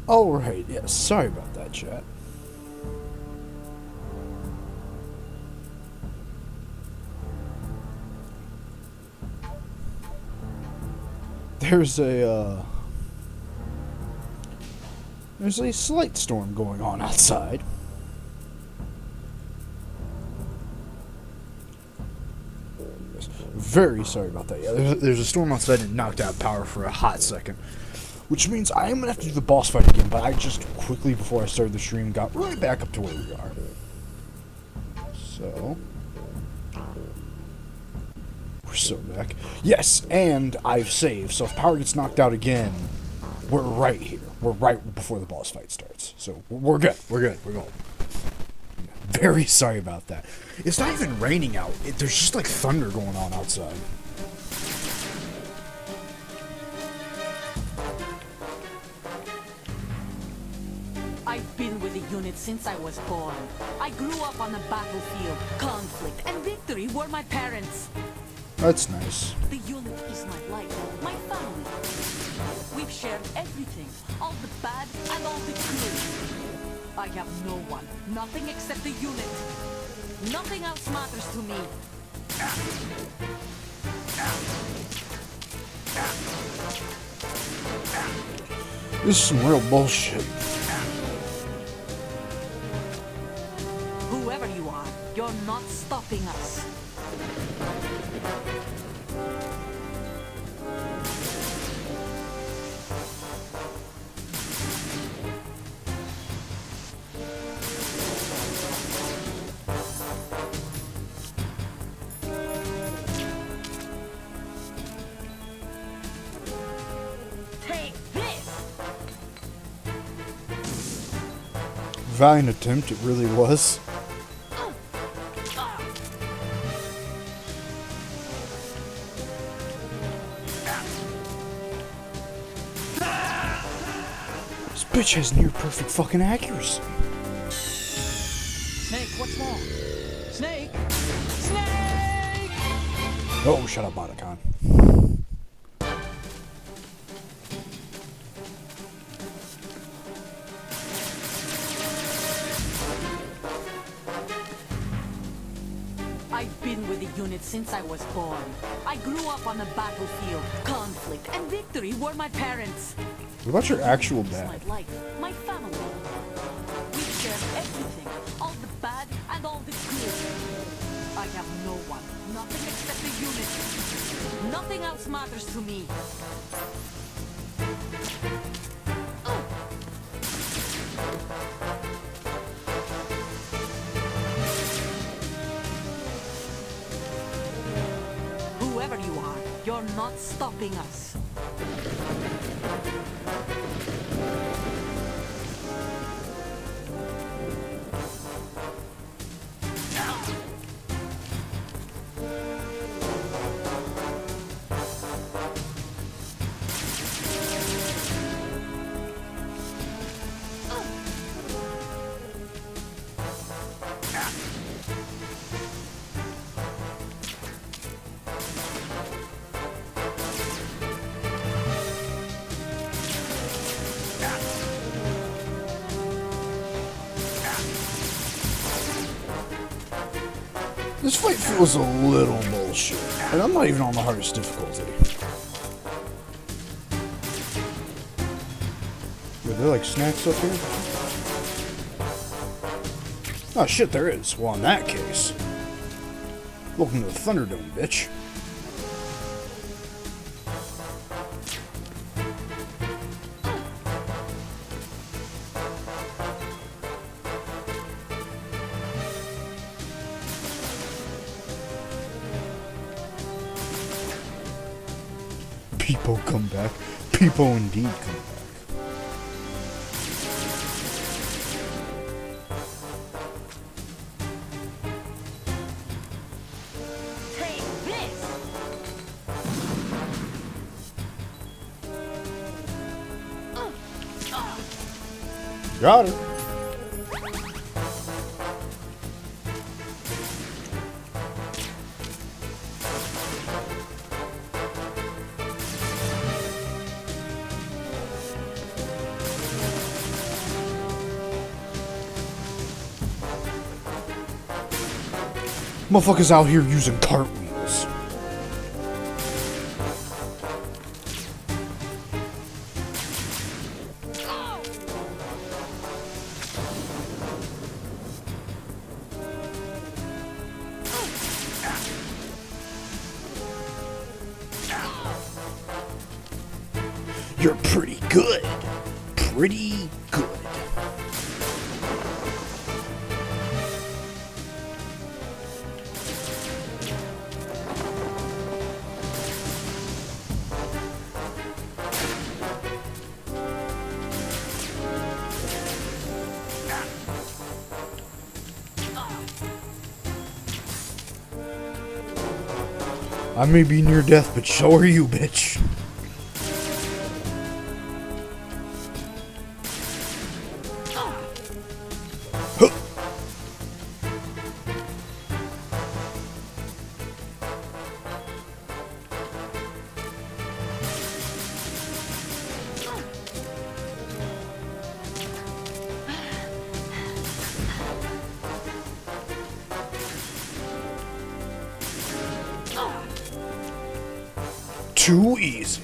Alright, yes, sorry about that, chat. There's a slight storm going on outside. Very sorry about that. Yeah, there's a storm outside and knocked out power for a hot second. Which means I am going to have to do the boss fight again, but I just quickly, before I started the stream, got right back up to where we are. So... we're so back. Yes, and I've saved, so if power gets knocked out again, we're right here. We're right before the boss fight starts. So we're good. We're good. We're going. Very sorry about that. It's not even raining out. There's just like thunder going on outside. I've been with the unit since I was born. I grew up on the battlefield. Conflict and victory were my parents. That's nice. The unit is my life, my family. We've shared everything, all the bad and all the good. I have no one, nothing except the unit. Nothing else matters to me. This is some real bullshit. Whoever you are, you're not stopping us. Valiant attempt, it really was. This bitch has near perfect fucking accuracy. Snake, what's wrong? Snake! Snake! Oh, shut up, Otacon. I've been with the unit since I was born. I grew up on the battlefield. Conflict and victory were my parents. What about your actual It's dad? my life, my family. We've shared everything, all the bad and all the good. I have no one, nothing except the unit. Nothing else matters to me. Whoever you are, you're not stopping us. This fight feels a little bullshit. And I'm not even on the hardest difficulty. Are there like snacks up here? Oh shit, there is. Well, in that case. Welcome to the Thunderdome, bitch. People come back. People indeed come back. Take this! Got her. Motherfuckers out here using cartwheels. You're pretty good. Pretty good. I may be near death, but so are you, bitch. Huh. Too easy.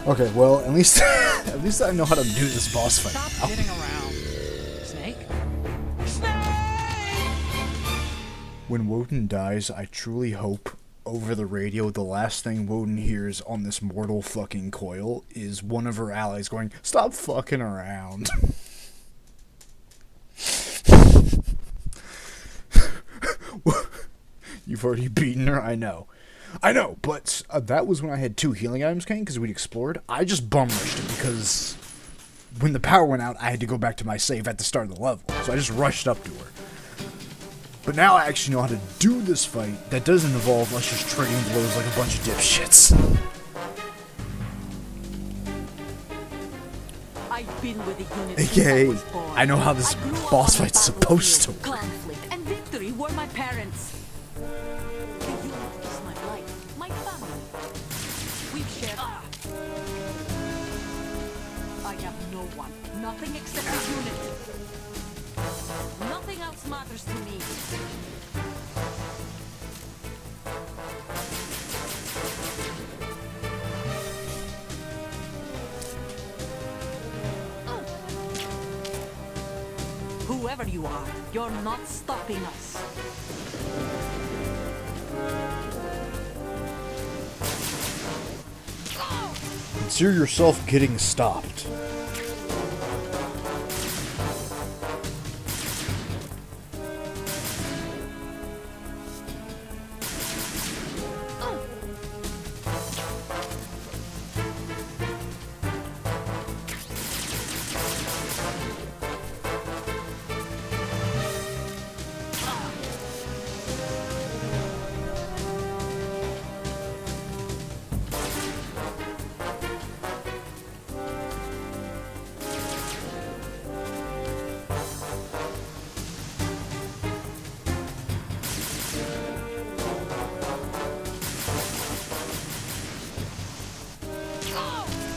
Okay, well, at least at least I know how to do this boss fight. Stop kidding around. Snake? Snake! When Woden dies, I truly hope over the radio the last thing Woden hears on this mortal fucking coil is one of her allies going, "Stop fucking around." You've already beaten her, I know, but that was when I had 2 healing items, Kane, because we'd explored. I just bum rushed it because when the power went out, I had to go back to my save at the start of the level, so I just rushed up to her. But now I actually know how to do this fight that doesn't involve us just trading blows like a bunch of dipshits. I've been with the unit AKA, since I was born. I know how this I grew up boss on the fight's supposed to battlefield. work. Conflict and victory were my parents. The unit is my life, my family. We've shared. I have no one, nothing except the unit. Nothing else matters to me. Whoever you are, you're not stopping us. Consider yourself getting stopped.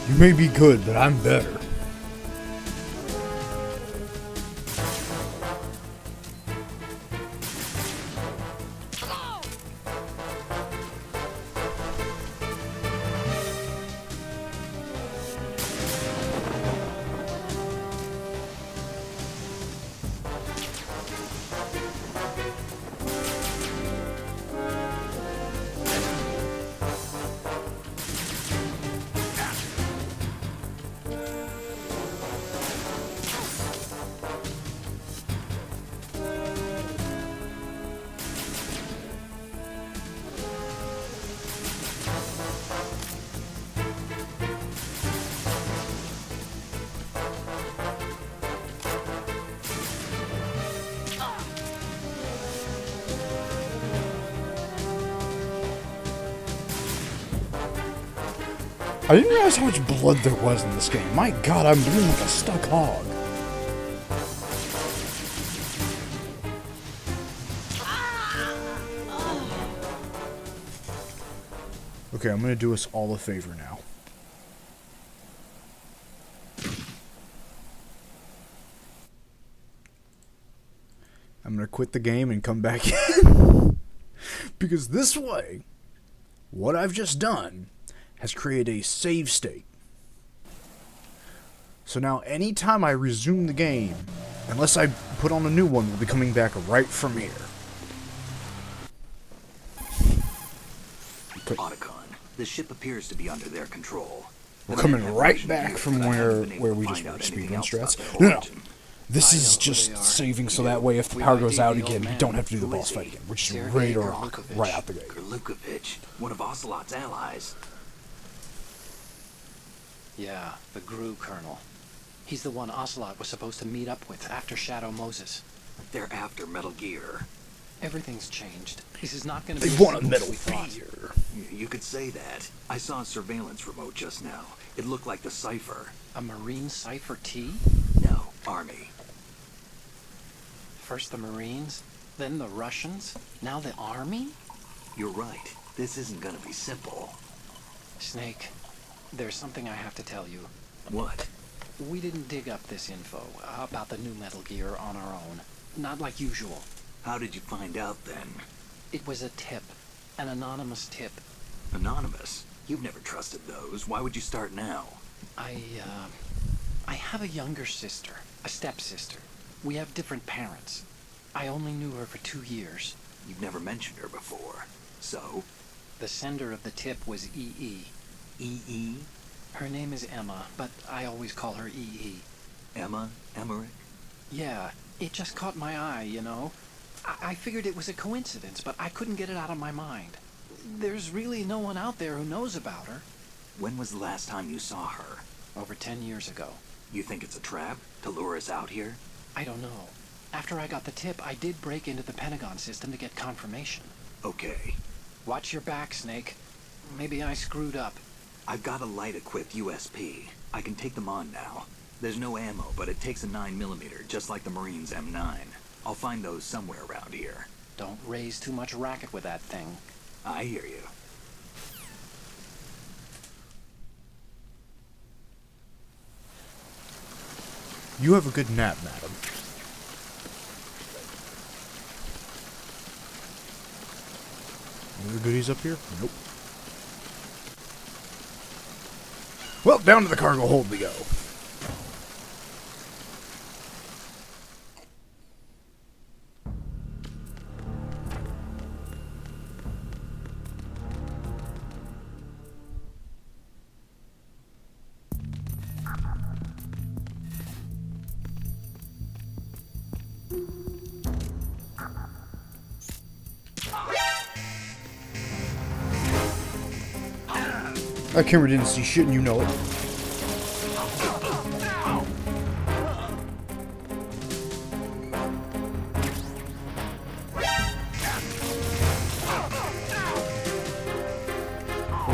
You may be good, but I'm better. I didn't realize how much blood there was in this game. My god, I'm bleeding like a stuck hog. Okay, I'm gonna do us all a favor now. I'm going to quit the game and come back in. Because this way, what I've just done has created a save state. So now anytime I resume the game, unless I put on a new one, we'll be coming back right from here. Okay. Otacon, the ship appears to be under their control. We're coming right back from where we just were, speedrun strats. No. This is just saving so that way if the power goes out again, we don't have to do the boss fight again. We're just ready to rock right out the gate. Grlukovich, one of Ocelot's allies. Yeah, the Gru Colonel. He's the one Ocelot was supposed to meet up with after Shadow Moses. They're after Metal Gear. Everything's changed. This is not going to be They want a as Metal we thought. Gear. You could say that. I saw a surveillance remote just now. It looked like the Cypher. A Marine Cypher T? No, Army. First the Marines, then the Russians, now the Army? You're right. This isn't gonna be simple. Snake, there's something I have to tell you. What? We didn't dig up this info about the new Metal Gear on our own. Not like usual. How did you find out then? It was a tip. An anonymous tip. Anonymous? You've never trusted those. Why would you start now? I have a younger sister, a stepsister. We have different parents. I only knew her for 2 years. You've never mentioned her before. So? The sender of the tip was EE. EE? Her name is Emma, but I always call her EE. Emma? Emmerich? Yeah, it just caught my eye, you know? I figured it was a coincidence, but I couldn't get it out of my mind. There's really no one out there who knows about her. When was the last time you saw her? Over 10 years ago. You think it's a trap? To lure us out here? I don't know. After I got the tip, I did break into the Pentagon system to get confirmation. Okay. Watch your back, Snake. Maybe I screwed up. I've got a light-equipped USP. I can take them on now. There's no ammo, but it takes a 9mm, just like the Marines' M9. I'll find those somewhere around here. Don't raise too much racket with that thing. I hear you. You have a good nap, madam. Any other goodies up here? Nope. Well, down to the cargo hold we go. That camera didn't see shit and you know it.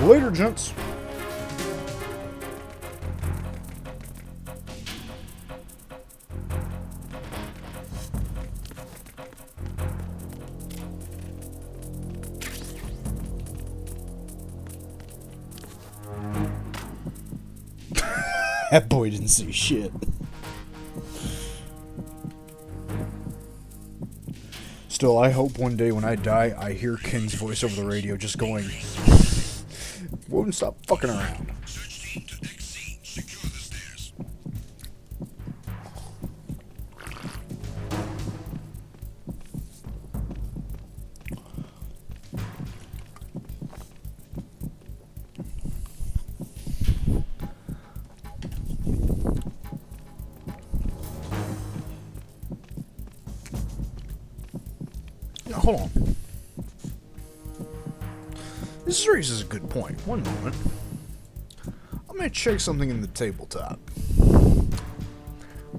Later, gents. That boy didn't see shit. Still, I hope one day when I die, I hear Ken's voice over the radio just going, "Won't stop fucking around." Now, hold on. This raises a good point. One moment. I'm gonna check something in the tabletop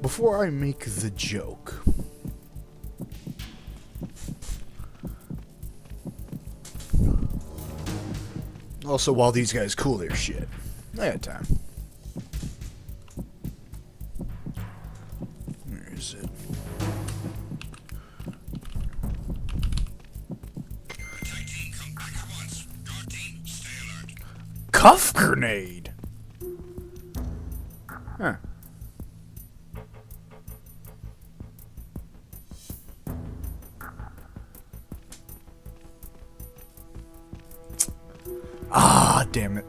before I make the joke. Also, while these guys cool their shit, I got time. Where is it? Cuff grenade. Huh. Ah, damn it.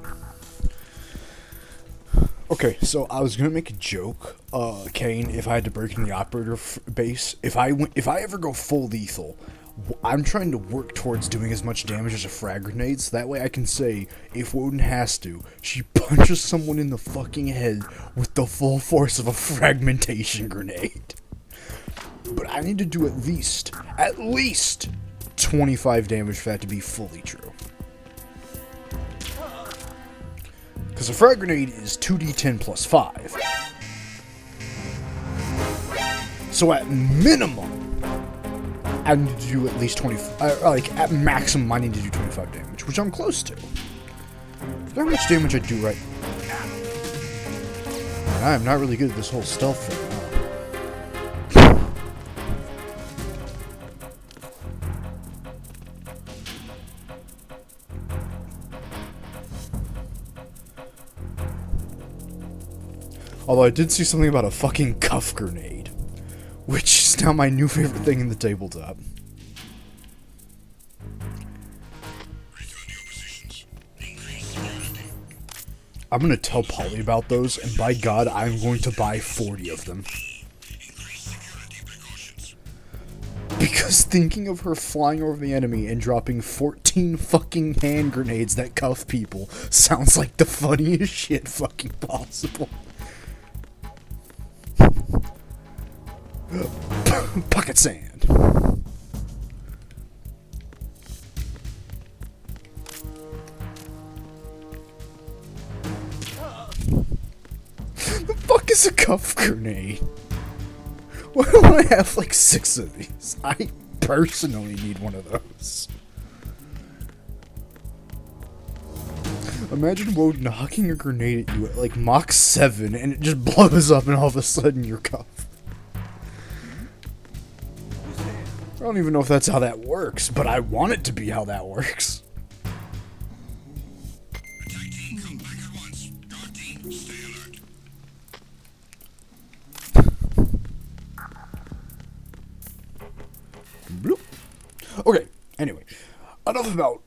Okay, so I was gonna make a joke, Kane, if I had to break in the operator base. If I ever go full lethal, I'm trying to work towards doing as much damage as a frag grenade, so that way I can say, if Woden has to, she punches someone in the fucking head with the full force of a fragmentation grenade. But I need to do at least 25 damage for that to be fully true. Because a frag grenade is 2d10 plus 5. So at minimum, I need to do at least 20, like at maximum I need to do 25 damage, which I'm close to. Look how much damage I do right now. I'm not really good at this whole stealth thing. Although I did see something about a fucking cuff grenade, which is now my new favorite thing in the tabletop. I'm gonna tell Polly about those, and by God, I'm going to buy 40 of them. Because thinking of her flying over the enemy and dropping 14 fucking hand grenades that cuff people sounds like the funniest shit fucking possible. Pocket sand. The fuck is a cuff grenade? Why don't I have like 6 of these? I personally need one of those. Imagine Woden knocking a grenade at you at like Mach 7 and it just blows up and all of a sudden you're cuffed. I don't even know if that's how that works, but I want it to be how that works. Bloop. Okay, anyway, enough about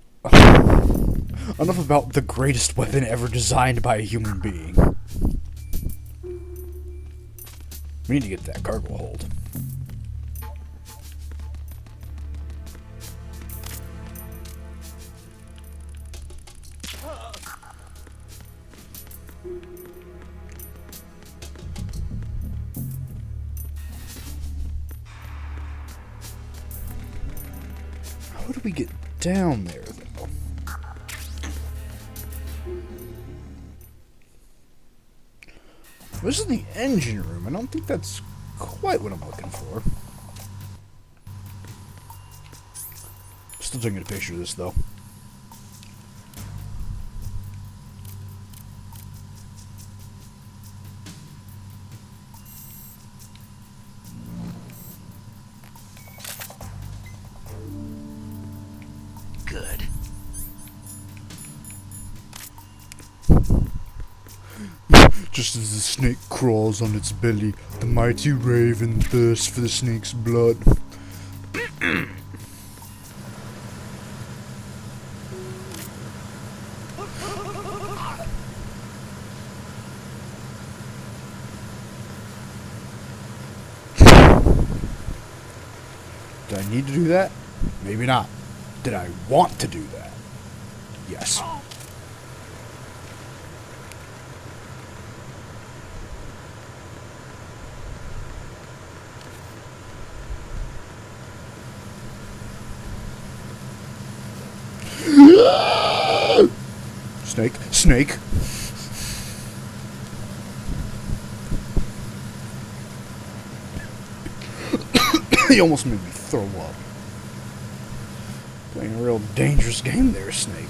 the greatest weapon ever designed by a human being. We need to get that cargo hold. How do we get down there, though? This is the engine room. I don't think that's quite what I'm looking for. Still taking a picture of this, though. Good. Just as the snake crawls on its belly, the mighty raven thirsts for the snake's blood. Did I need to do that? Maybe not. Did I want to do that? Yes. Snake, snake. He almost made me throw up. Playing a real dangerous game there, Snake.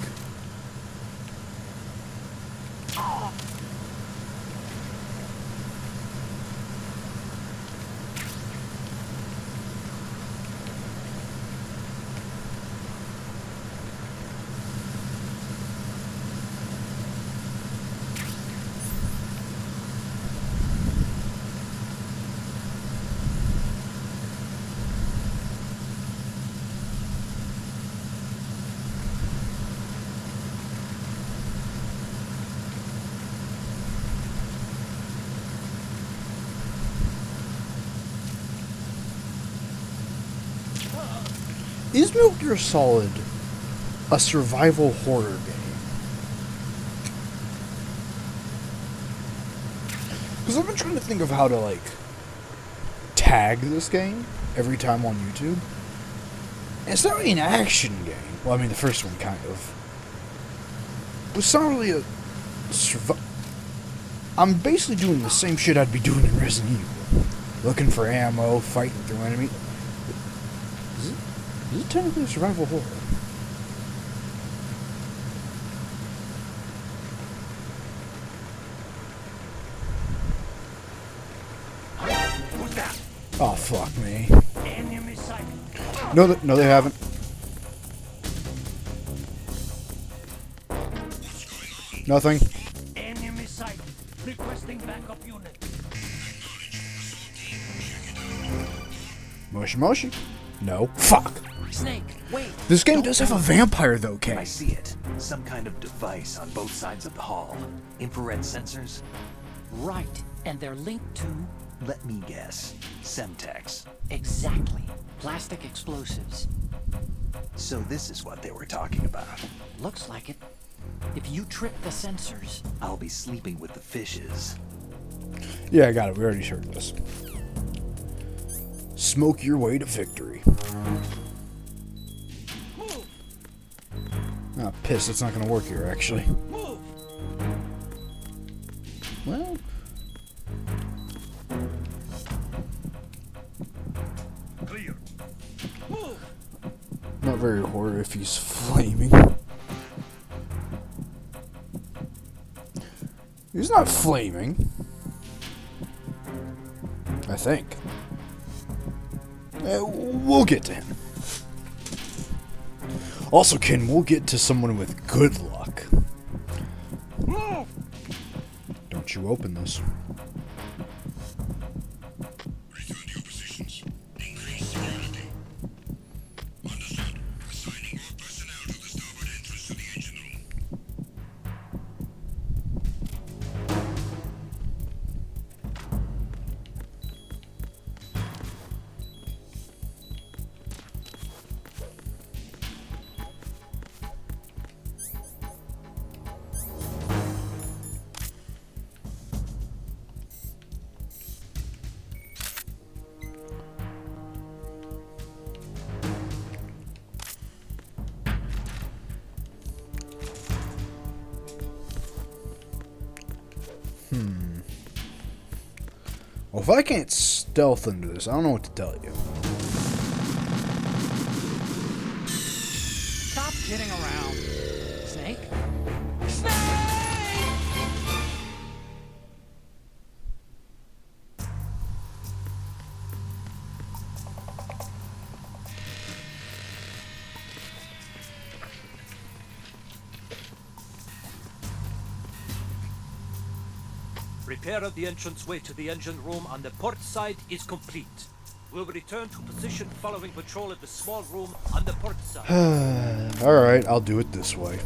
Is Metal Gear Solid a survival horror game? Because I've been trying to think of how to, like, tag this game every time on YouTube. And it's not really an action game. Well, I mean, the first one kind of. But it's not really a I'm basically doing the same shit I'd be doing in Resident Evil. Looking for ammo, fighting through enemies. Is it technically a survival horror? Who's that? Oh, fuck me. Enemy sight. No, no, they haven't. Nothing. Enemy sight. Requesting backup unit. Moshi Moshi? No. Fuck. Snake, wait. This game does have a vampire, though, Kay. I see it. Some kind of device on both sides of the hall. Infrared sensors? Right, and they're linked to... Let me guess. Semtex. Exactly. Plastic explosives. So this is what they were talking about. Looks like it. If you trip the sensors... I'll be sleeping with the fishes. Yeah, I got it. We already heard this. Smoke your way to victory. Move! Ah, piss. That's not going to work here, actually. Move! Well... Clear. Move! Not very horror if he's flaming. He's not flaming. I think. We'll get to him. Also, Ken, we'll get to someone with good luck. Move! Don't you open this. Return to your positions. Increase security. Understood. Assigning all personnel to the starboard entrance to the engine room. Well, if I can't stealth into this, I don't know what to tell you. Stop kidding around. Snake? Repair of the entranceway to the engine room on the port side is complete. We'll return to position following patrol of the small room on the port side. Alright, I'll do it this way.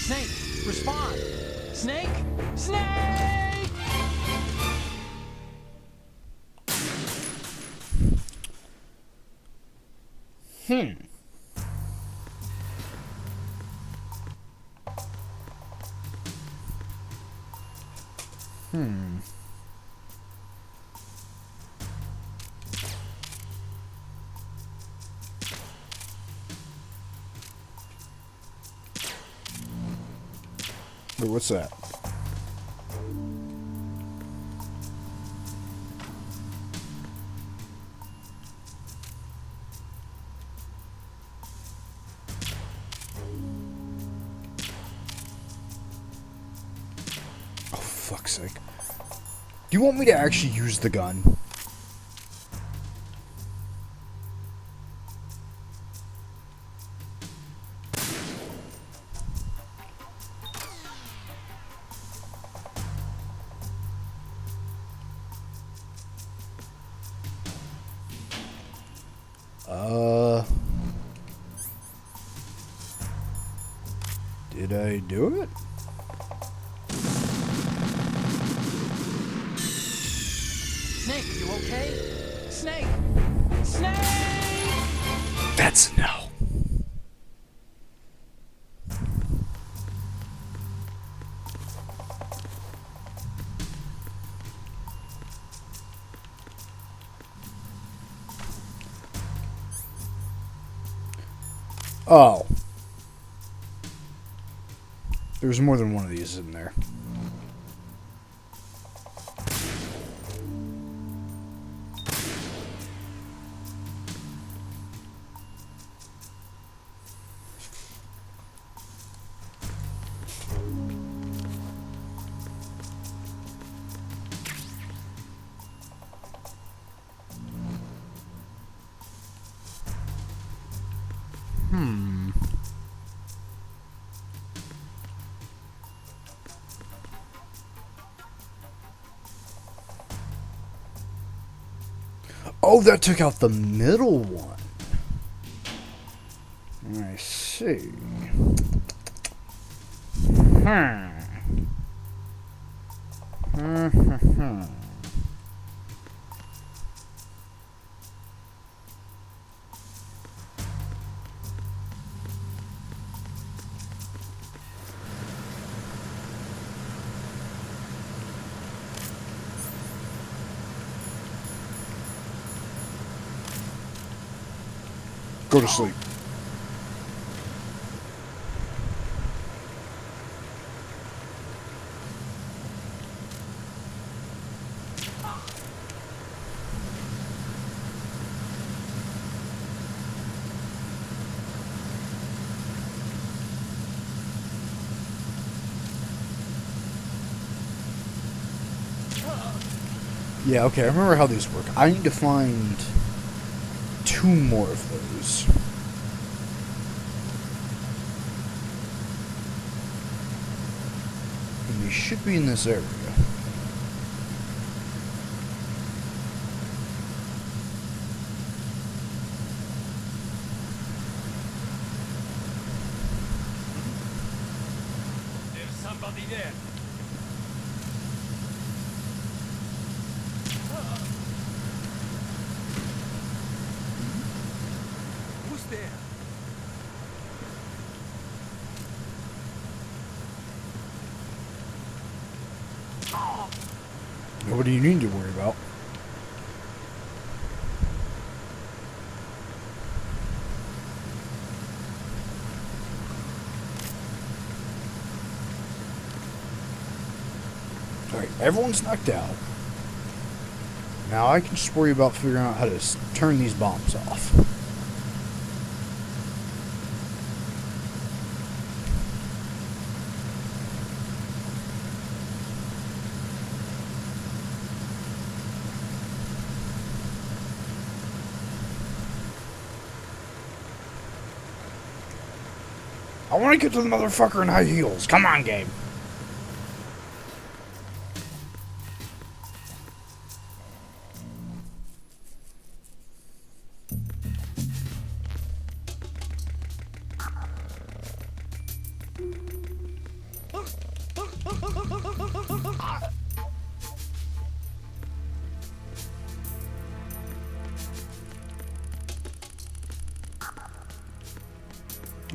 Snake, respond! Snake? Snake! Wait, what's that? Oh, fuck's sake. Do you want me to actually use the gun? Did I do it? Snake, you okay? Snake! Snake! That's a no. Oh. There's more than one of these in there. Oh, that took out the middle one. I see. Go to sleep. Yeah, okay, I remember how these work. I need to find 2 more of those. And they should be in this area. There's somebody there. Who's there? Nobody you need to worry about. Alright, everyone's knocked out. Now I can just worry about figuring out how to turn these bombs off. I want to get to the motherfucker in high heels. Come on, game.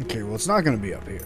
Okay, well, it's not going to be up here.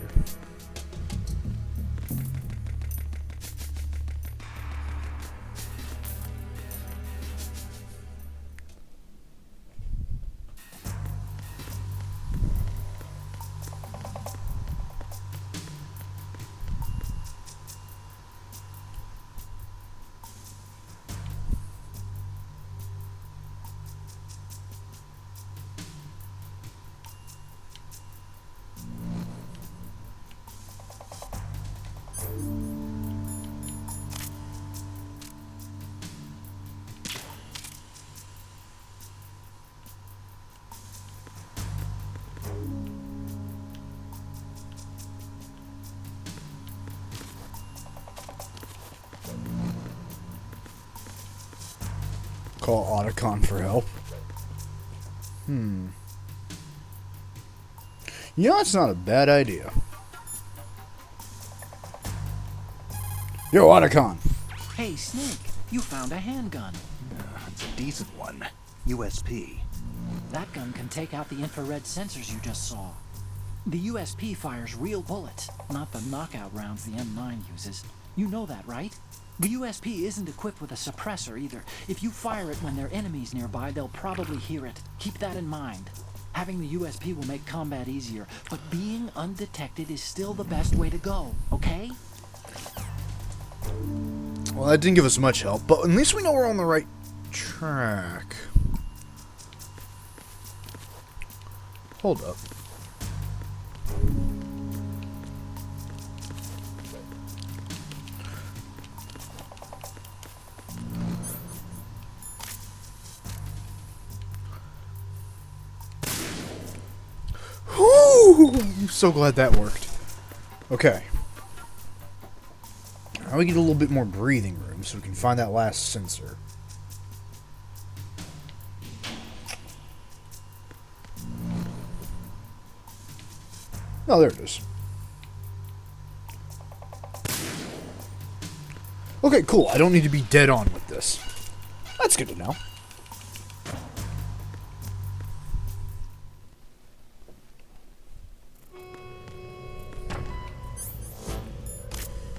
Call Otacon for help. You know, that's not a bad idea. Yo, Otacon. Hey, Snake, you found a handgun. It's a decent one. USP. That gun can take out the infrared sensors you just saw. The USP fires real bullets, not the knockout rounds the M9 uses. You know that, right? The USP isn't equipped with a suppressor either. If you fire it when there are enemies nearby, they'll probably hear it. Keep that in mind. Having the USP will make combat easier, but being undetected is still the best way to go, okay? Well, that didn't give us much help, but at least we know we're on the right track. Hold up. Whew! I'm so glad that worked. Okay. Now we get a little bit more breathing room so we can find that last sensor. Oh, there it is. Okay, cool. I don't need to be dead on with this. That's good to know.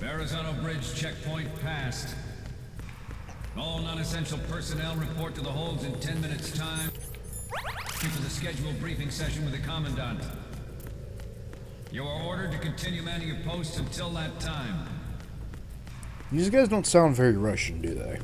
Verrazano Bridge checkpoint passed. All non-essential personnel report to the holds in 10 minutes' time for the scheduled briefing session with the Commandant. You are ordered to continue manning your posts until that time. These guys don't sound very Russian, do they?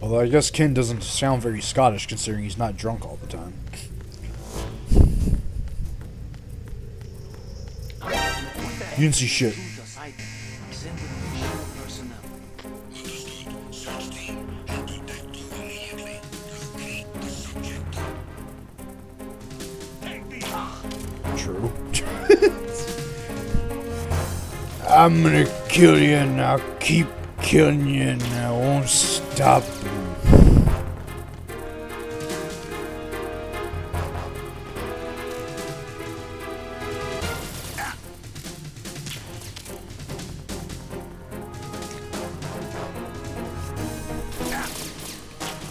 Although I guess Ken doesn't sound very Scottish considering he's not drunk all the time. You didn't see shit. Search team, head to deck 2 immediately. Locate the subject. True. I'm gonna kill you and I'll keep killing you and I won't stop.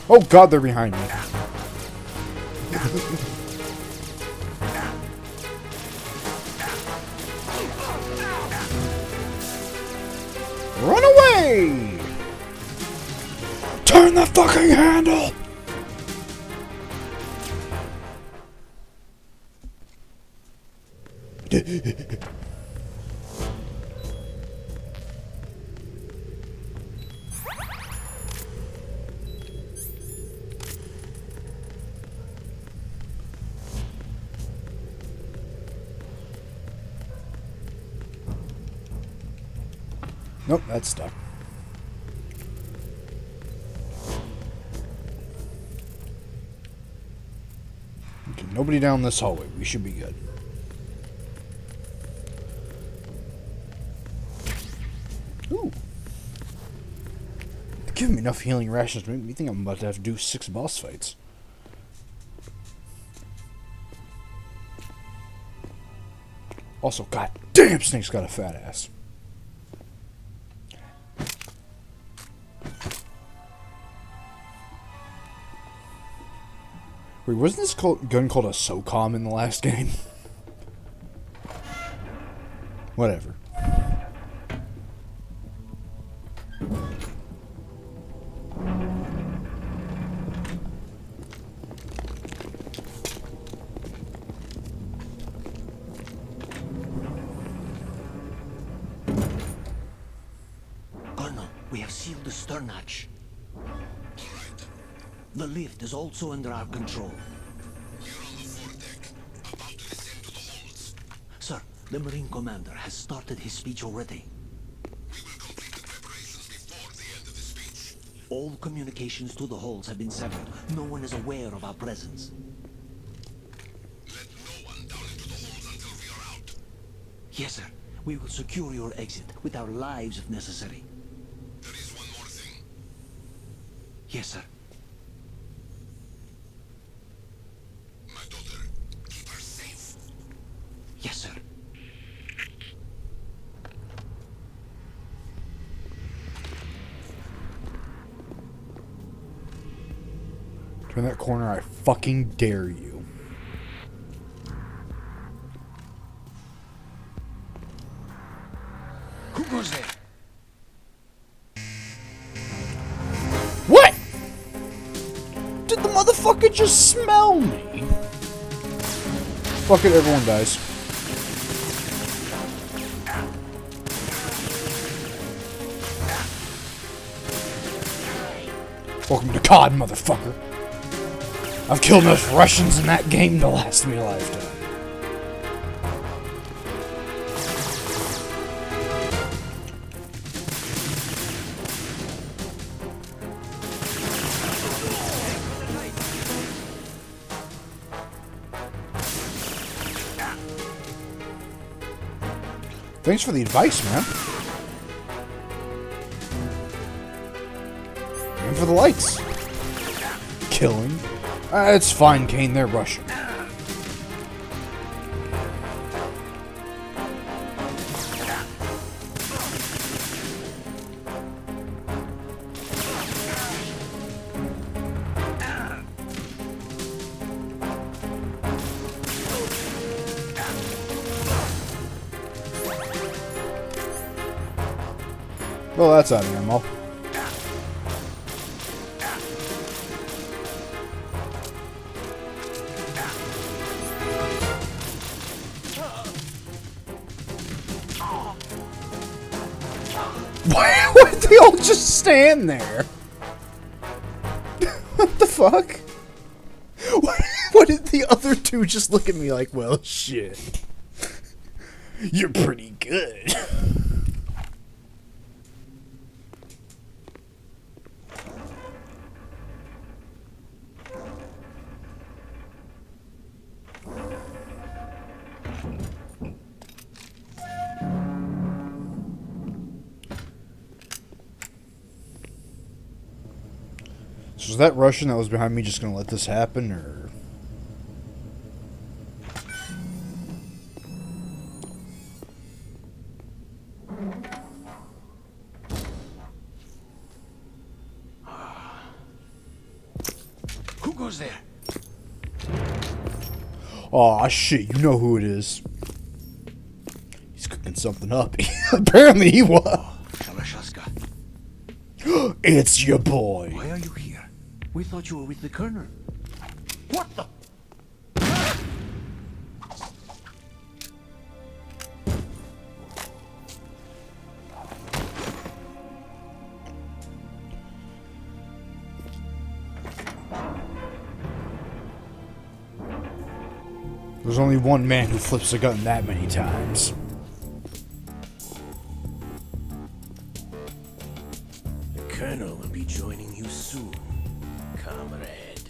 Oh god, they're behind me. Run away! Turn the fucking handle! Nope, that's stuck. Okay, nobody down this hallway. We should be good. Ooh. Give me enough healing rations to make me think I'm about to have to do 6 boss fights. Also, god damn, Snake's got a fat ass. Wait, wasn't this gun called a SOCOM in the last game? Whatever. Colonel, we have sealed the stern hatch. The lift is also under our control. We are on the foredeck, about to descend to the holds. Sir, the Marine Commander has started his speech already. We will complete the preparations before the end of the speech. All communications to the holds have been severed. No one is aware of our presence. Let no one down into the holds until we are out. Yes, sir. We will secure your exit with our lives if necessary. There is one more thing. Yes, sir. My daughter, keep her safe. Yes, sir. Turn that corner, I fucking dare you. Who goes there? What? Did the motherfucker just smell me? Fuck it, everyone dies. Welcome to COD, motherfucker. I've killed enough Russians in that game to last me a lifetime. Thanks for the advice, man. And for the likes. Killing. It's fine, Kane, they're Russian. Well, that's out of ammo. Why would they all just stand there? What the fuck? What did the other two just look at me like, well, shit. You're pretty good. So is that Russian that was behind me just gonna let this happen, or? Who goes there? Aw, shit, you know who it is. He's cooking something up. Apparently he was. Kalashasca. It's your boy. Why are you here? We thought you were with the Colonel. What the? There's only one man who flips a gun that many times. The Colonel will be joining you soon, comrade.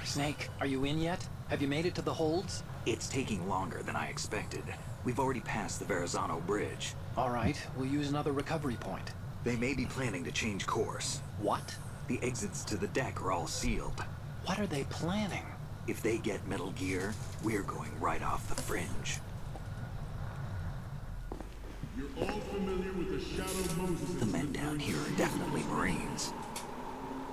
Snake, are you in yet? Have you made it to the holds? It's taking longer than I expected. We've already passed the Verrazano Bridge. All right, we'll use another recovery point. They may be planning to change course. What? The exits to the deck are all sealed. What are they planning? If they get Metal Gear, we're going right off the fringe. You're all familiar with the Shadow Moses. The men down here are definitely Marines.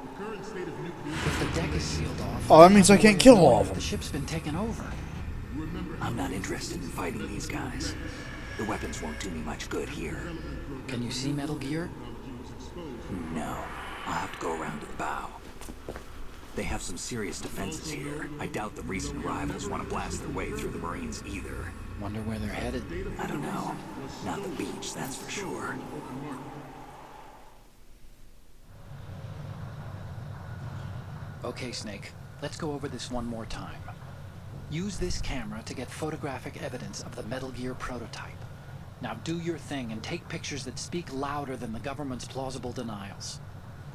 The current state of nuclear. If the deck is sealed off... Oh, that means I can't kill all of them. The ship's been taken over. I'm not interested in fighting these guys. The weapons won't do me much good here. Can you see Metal Gear? No. I'll have to go around to the bow. They have some serious defenses here. I doubt the recent arrivals want to blast their way through the Marines either. Wonder where they're headed. I don't know. Not the beach, that's for sure. Okay, Snake. Let's go over this one more time. Use this camera to get photographic evidence of the Metal Gear prototype. Now do your thing and take pictures that speak louder than the government's plausible denials.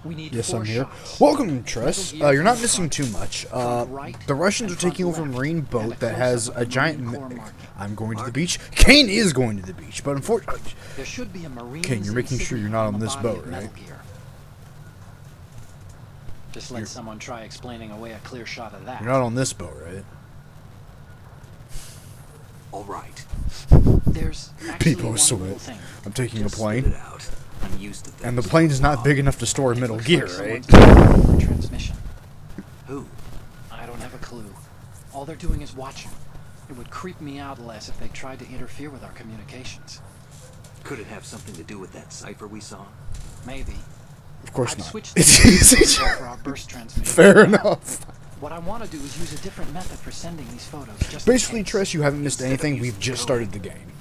We need Yes, 4 I'm here. shots. Welcome, Tress. Middle gear You're not from missing front, too much. front right, The Russians are and front taking over a left, marine and boat a that has close-up a of the giant. Marine Corps marking. I'm going to the beach. Kane is going to the beach, but unfortunately, There should be a Marine. Kane, you're making sure you're not on this boat, right? Just let someone try explaining away a clear shot of that. you're not on this boat, right? All right. There's actually People one sweat. little thing. I'm taking a Just spit plane, it out. I'm used to and the things. plane is not big enough to store It Metal looks Gear, like right? someone's doing a transmission. Who? I don't have a clue. All they're doing is watching. It would creep me out less if they tried to interfere with our communications. Could it have something to do with that cipher we saw? Maybe. Of course I've not. switched It's the easy. for our burst transmission. Fair enough. What I want to do is use a different method for sending these photos. Just in Basically, case. Tress, you haven't missed anything. We've just started the game.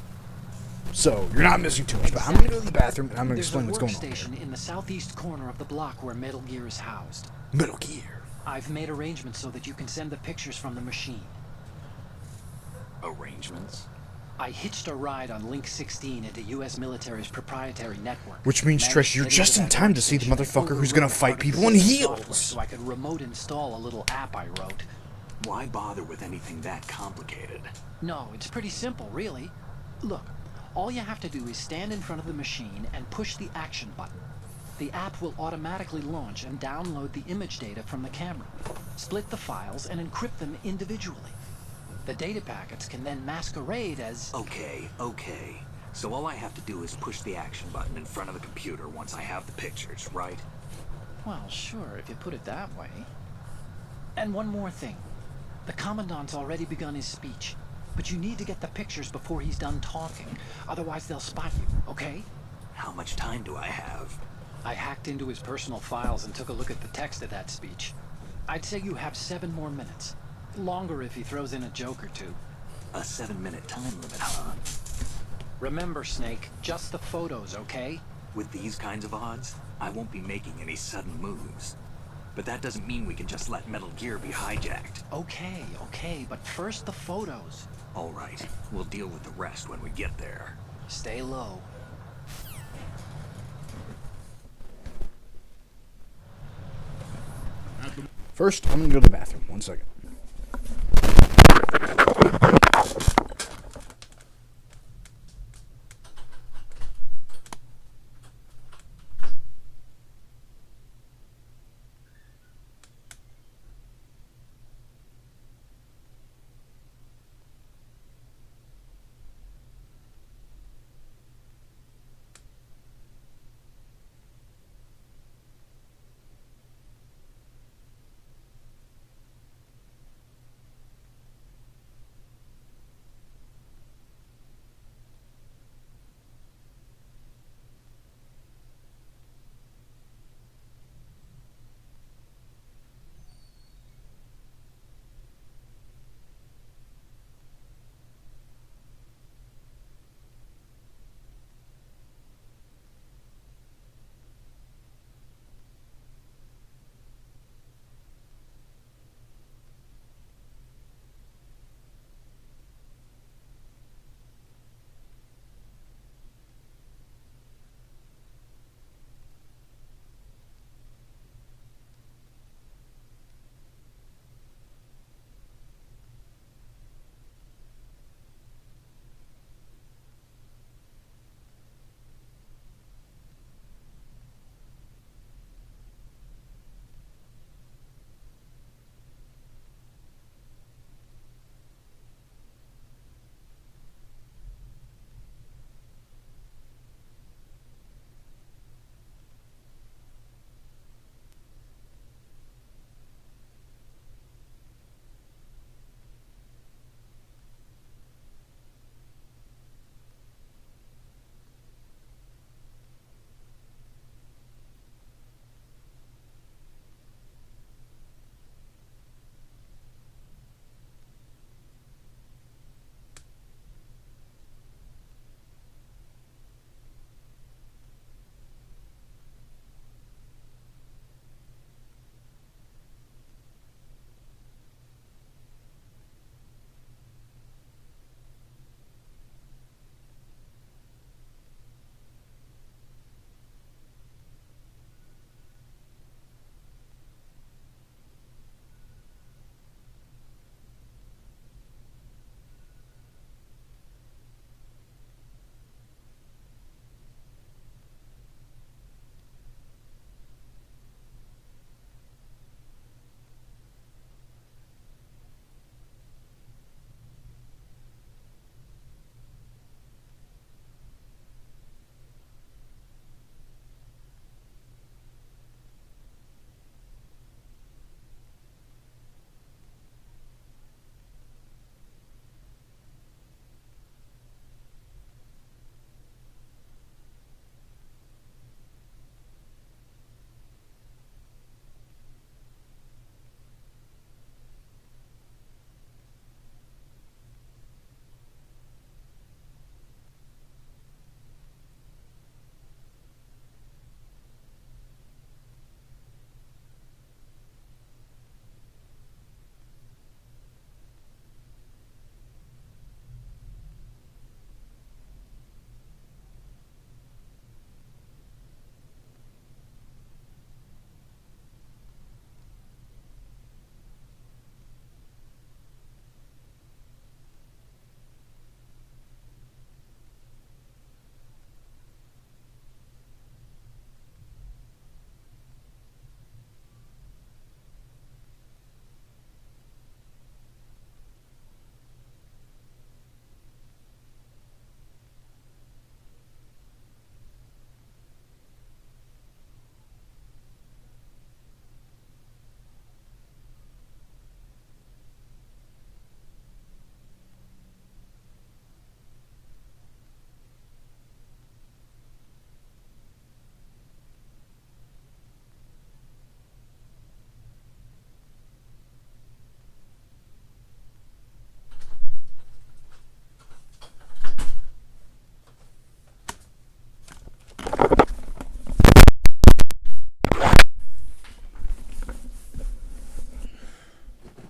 So, you're not missing too much, but I'm going to go to the bathroom and I'm going to explain what's going on. There's a workstation in the southeast corner of the block where Metal Gear is housed. Metal Gear. I've made arrangements so that you can send the pictures from the machine. Arrangements? I hitched a ride on Link 16 into U.S. military's proprietary network. Which means, Managed Tress, to you're get just into in that time to see the workstation and motherfucker who's going to override fight part of people the in system software heels. So I could remote install a little app I wrote. Why bother with anything that complicated? No, it's pretty simple, really. Look, all you have to do is stand in front of the machine and push the action button. The app will automatically launch and download the image data from the camera, split the files, and encrypt them individually. The data packets can then masquerade as... Okay. So all I have to do is push the action button in front of the computer once I have the pictures, right? Well, sure, if you put it that way. And one more thing. The Commandant's already begun his speech, but you need to get the pictures before he's done talking. Otherwise, they'll spot you, okay? How much time do I have? I hacked into his personal files and took a look at the text of that speech. I'd say you have 7 more minutes. Longer if he throws in a joke or two. A 7-minute time limit, huh? Remember, Snake, just the photos, okay? With these kinds of odds, I won't be making any sudden moves. But that doesn't mean we can just let Metal Gear be hijacked. Okay, but first the photos. All right, we'll deal with the rest when we get there. Stay low. First, I'm going to go to the bathroom. 1 second.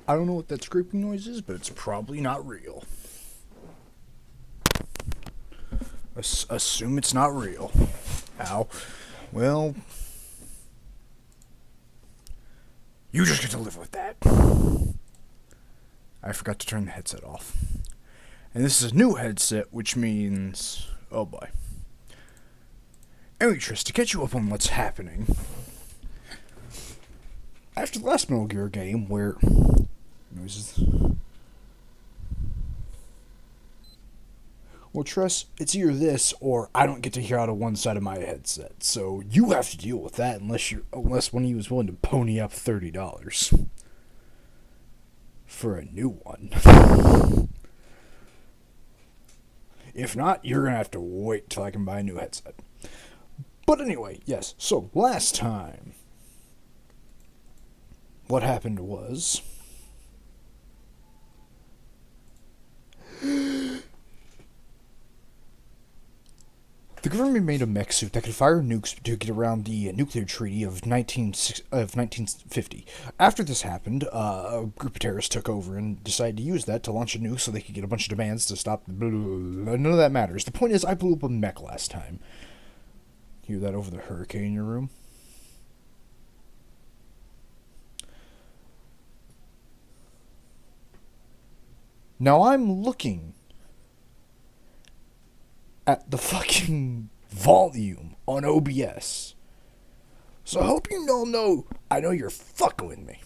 I don't know what that scraping noise is, but it's probably not real. Assume it's not real. Ow. Well, you just get to live with that. I forgot to turn the headset off. And this is a new headset, which means... oh boy. Anyway, Tris, to catch you up on what's happening... after the last Metal Gear game, where... noises... well, Tris, it's either this, or I don't get to hear out of one side of my headset. So, you have to deal with that unless one of you is willing to pony up $30. For a new one. If not, you're going to have to wait till I can buy a new headset. But anyway, yes. So, last time, what happened was... the government made a mech suit that could fire nukes to get around the nuclear treaty of 1950. After this happened, a group of terrorists took over and decided to use that to launch a nuke so they could get a bunch of demands to stop... none of that matters. The point is, I blew up a mech last time. Hear that over the hurricane in your room? Now I'm looking at the fucking volume on OBS. So I hope you all know, I know you're fucking with me.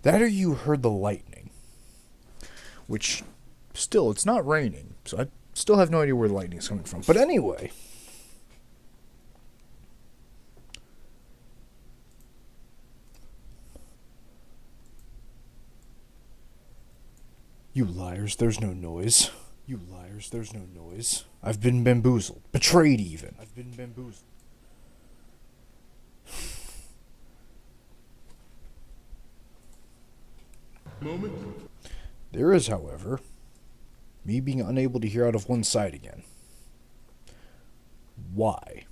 That or you heard the lightning. Which, still, it's not raining. So I still have no idea where the lightning's coming from. But anyway. You liars, there's no noise. You liars, there's no noise. I've been bamboozled. Betrayed even. I've been bamboozled. Moment. There is, however, me being unable to hear out of one side again. Why?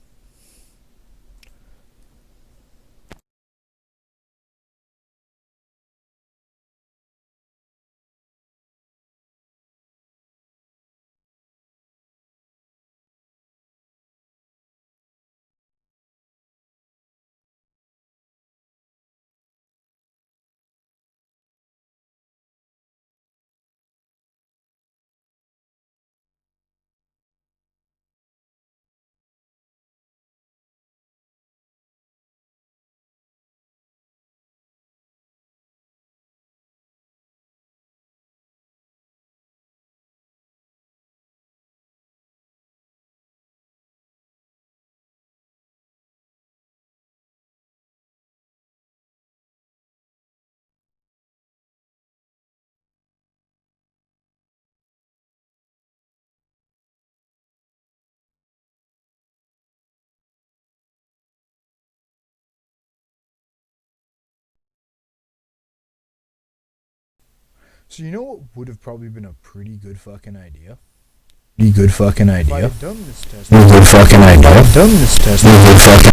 So you know what would have probably been a pretty good fucking idea? Pretty good fucking idea. If I had done this test. Pretty good fucking idea. If I had done this test. Pretty good fucking.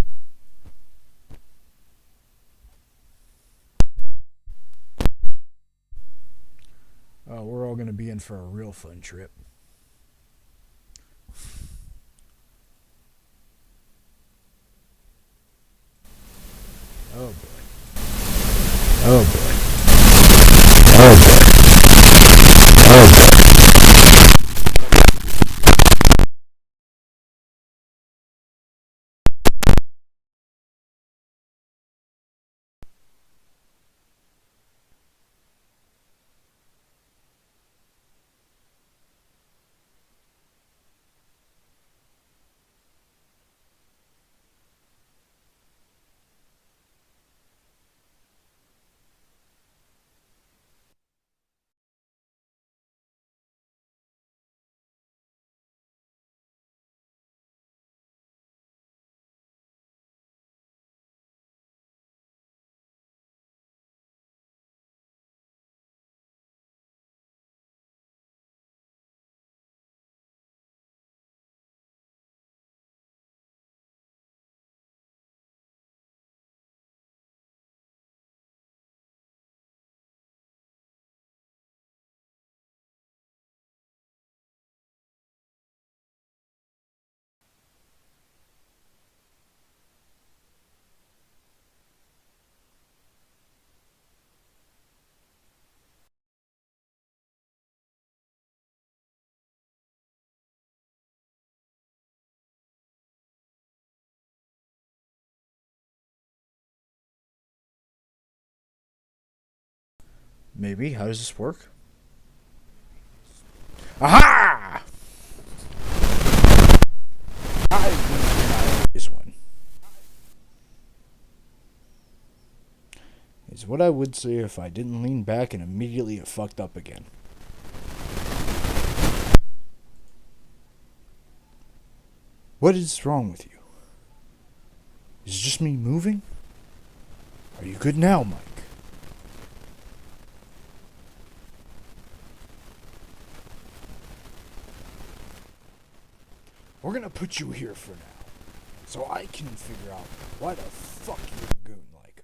Oh, we're all gonna be in for a real fun trip. Oh boy. Oh boy. Oh boy. Oh. Maybe. How does this work? Aha! I always win. Is what I would say if I didn't lean back and immediately it fucked up again. What is wrong with you? Is it just me moving? Are you good now, Mike? We're gonna put you here for now, so I can figure out why the fuck you're a goon like.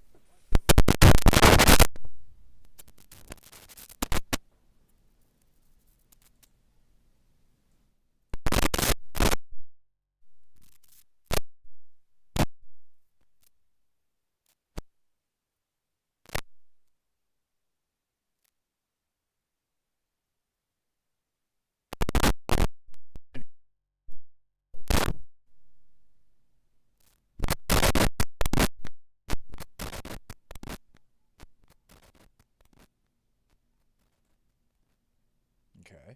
Okay.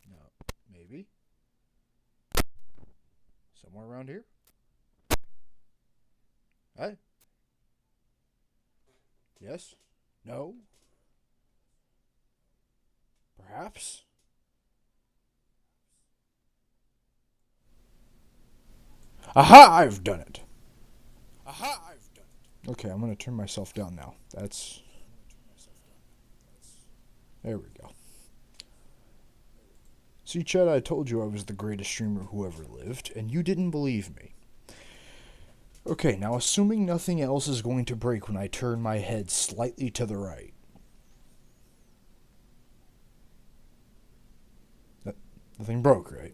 No, maybe. Somewhere around here? Hey? Yes? No? Perhaps? Aha! I've done it! Aha! I've done it! Okay, I'm gonna turn myself down now. That's... There we go. See, Chad, I told you I was the greatest streamer who ever lived, and you didn't believe me. Okay, now assuming nothing else is going to break when I turn my head slightly to the right. Nothing broke, right?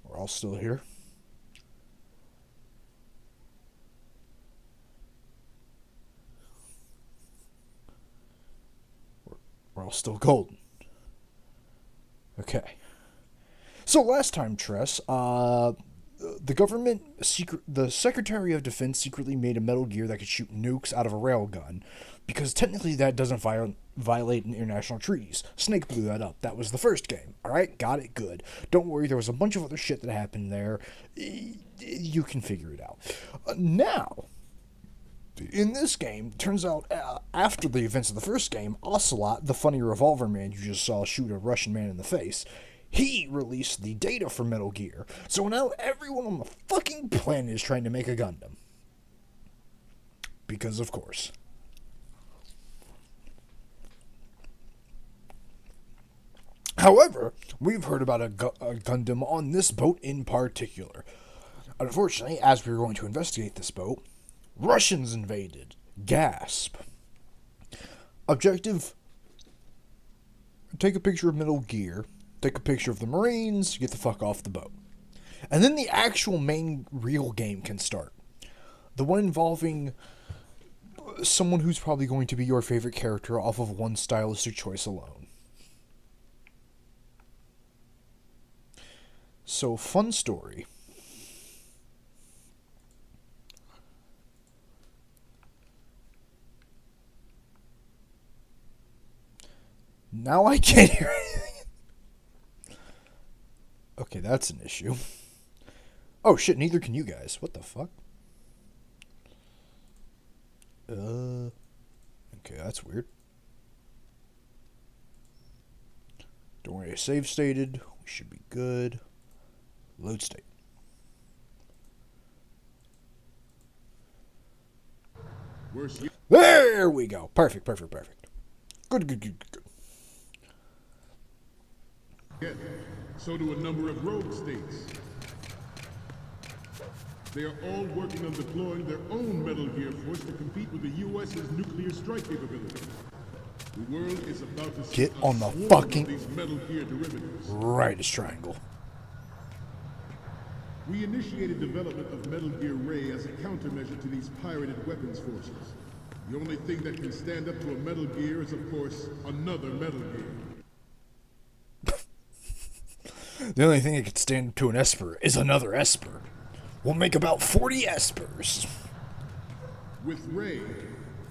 We're all still here. We're all still golden. Okay. So last time, Tress, the government the Secretary of Defense secretly made a Metal Gear that could shoot nukes out of a railgun, because technically that doesn't violate international treaties. Snake blew that up. That was the first game. Alright, got it, good. Don't worry, there was a bunch of other shit that happened there. You can figure it out. Now, in this game, turns out after the events of the first game, Ocelot, the funny revolver man you just saw shoot a Russian man in the face, he released the data for Metal Gear. So now everyone on the fucking planet is trying to make a Gundam. Because of course. However, we've heard about a Gundam on this boat in particular. Unfortunately, as we were going to investigate this boat, Russians invaded. Gasp. Objective: take a picture of Metal Gear, take a picture of the Marines, get the fuck off the boat. And then the actual main real game can start. The one involving someone who's probably going to be your favorite character off of one stylistic choice alone. So, fun story. Now I can't hear anything. Okay, that's an issue. Oh shit, neither can you guys. What the fuck? Okay, that's weird. Don't worry, save stated. We should be good. Load state. There we go. Perfect, perfect, perfect. Good, good, good, good. Yeah, so do a number of rogue states. They are all working on deploying their own Metal Gear force to compete with the U.S.'s nuclear strike capability. The world is about to get see on the swarm fucking of these Metal Gear derivatives. Rightest triangle. We initiated development of Metal Gear Ray as a countermeasure to these pirated weapons forces. The only thing that can stand up to a Metal Gear is, of course, another Metal Gear. The only thing that could stand to an Esper is another Esper. We'll make about 40 Espers. With Ray,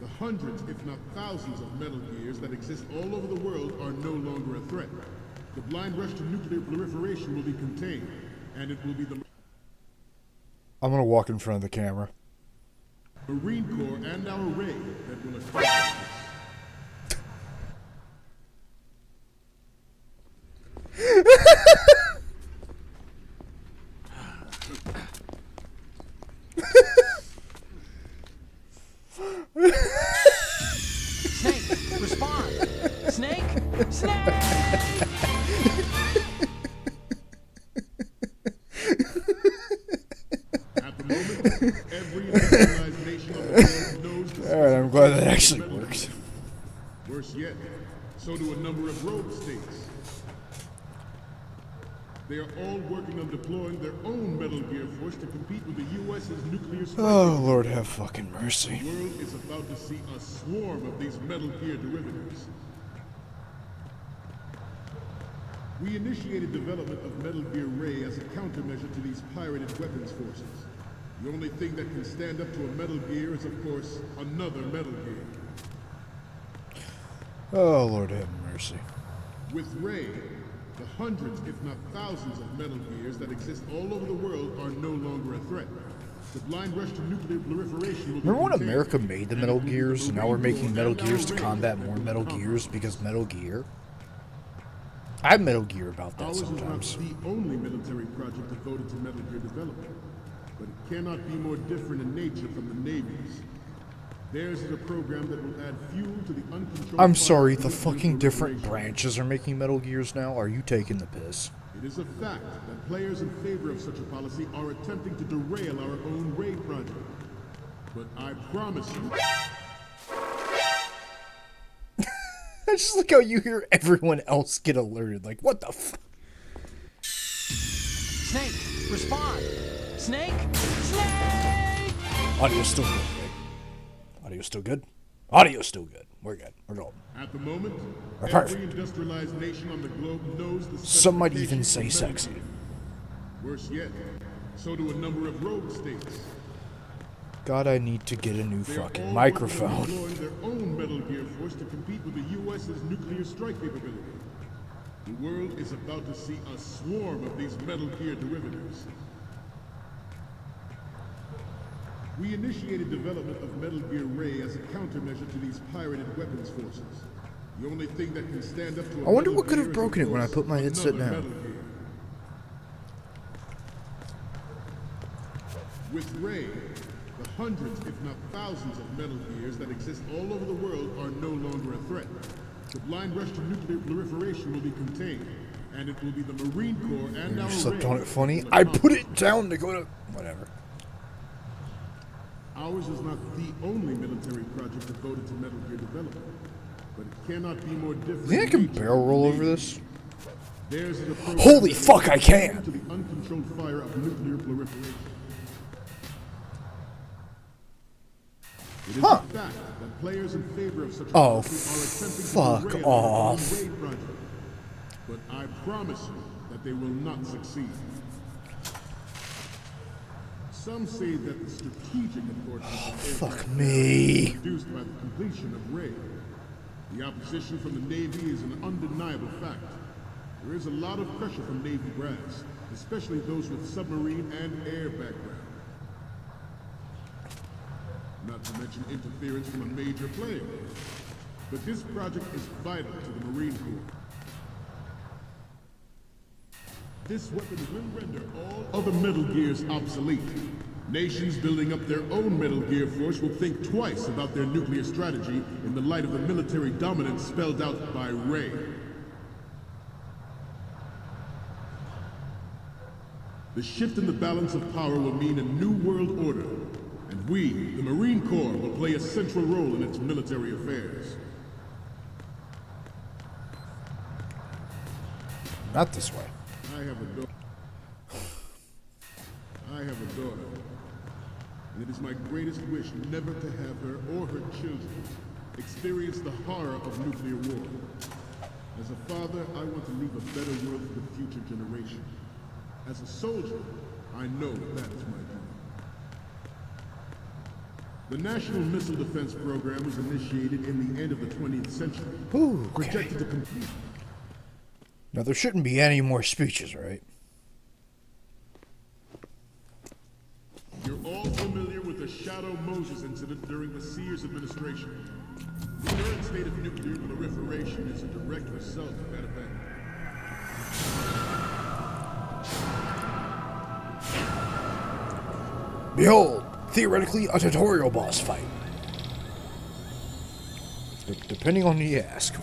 the hundreds, if not thousands, of Metal Gears that exist all over the world are no longer a threat. The blind rush to nuclear proliferation will be contained, and it will be the I'm gonna walk in front of the camera. Marine Corps and our Ray that will accomplish Snake, respond! Snake! Snake! At the moment, every industrialized nation of the world knows the Alright, I'm glad that actually worked. Worse yet, so do a number of rogue states. They are all working on deploying their own Metal Gear force to compete with the U.S.'s nuclear strike. Oh, Lord have fucking mercy. The world is about to see a swarm of these Metal Gear derivatives. We initiated development of Metal Gear Ray as a countermeasure to these pirated weapons forces. The only thing that can stand up to a Metal Gear is, of course, another Metal Gear. Oh, Lord have mercy. With Ray, the hundreds, if not thousands, of Metal Gears that exist all over the world are no longer a threat. The blind rush to nuclear proliferation will be Remember when contained, America made the and Metal it will be Gears, the and now we're Marine making Corps Metal and Gears our to Ray combat that more will Metal accomplish. Gears because Metal Gear? I have Metal Gear about that Ours is not sometimes. the only military project devoted to Metal Gear development, but it cannot be more different in nature from the Navy's. Theirs is a program that will add fuel to the uncontrolled I'm fire sorry, of the nuclear fucking different proliferation. branches are making Metal Gears now? Are you taking the piss? It is a fact that players in favor of such a policy are attempting to derail our own Ray project. But I promise you, I just like how you hear everyone else get alerted. Like, what the f? Snake, respond! Snake! Snake! Audio's still good, right? Audio's still good? Audio's still good. We're good. We're golden. at the moment, We're every perfect. industrialized nation on the globe knows the Some might even specifications say of Metal sexy. Gear. Worse yet, so do a number of rogue states. God, I need to get a new They are fucking all microphone. working on deploying their own Metal Gear force to compete with the U.S.'s nuclear strike capability. The world is about to see a swarm of these Metal Gear derivatives. We initiated development of Metal Gear Ray as a countermeasure to these pirated weapons forces. The only thing that can stand up to a I wonder Metal what could have Gear is, of broken it when I course, put my headset another down. Metal Gear. With Ray, the hundreds, if not thousands, of Metal Gears that exist all over the world are no longer a threat. The blind rush to nuclear proliferation will be contained, and it will be the Marine Corps and You our slept Ray on it funny. that will I put accomplish. it down to go to whatever. Ours is not the only military project devoted to Metal Gear development, but it cannot be more different. You think I in can nature barrel from roll the over Navy's. this? Theirs is a program Holy that fuck, I is can! to the uncontrolled fire of nuclear proliferation. It is Huh. a fact that players in favor of such a Oh, policy are attempting fuck to derail our own off. Ray project. But I promise you that they will not succeed. Some say that the strategic importance of Fuck aircraft me. is reduced by the completion of Ray. The opposition from the Navy is an undeniable fact. There is a lot of pressure from Navy brass, especially those with submarine and air background. Not to mention interference from a major player. But this project is vital to the Marine Corps. This weapon will render all other Metal Gears obsolete. Nations building up their own Metal Gear force will think twice about their nuclear strategy in the light of the military dominance spelled out by Ray. The shift in the balance of power will mean a new world order, and we, the Marine Corps, will play a central role in its military affairs. Not this way. I have a daughter. And it is my greatest wish never to have her or her children experience the horror of nuclear war. As a father, I want to leave a better world for the future generation. As a soldier, I know that is my duty. The National Missile Defense Program was initiated in the end of the 20th century. Ooh, okay. Projected to complete. Now, there shouldn't be any more speeches, right? You're all familiar with the Shadow Moses incident during the Sears administration. The current state of nuclear proliferation is a direct result of that event. Behold, theoretically a tutorial boss fight. Depending on who you ask.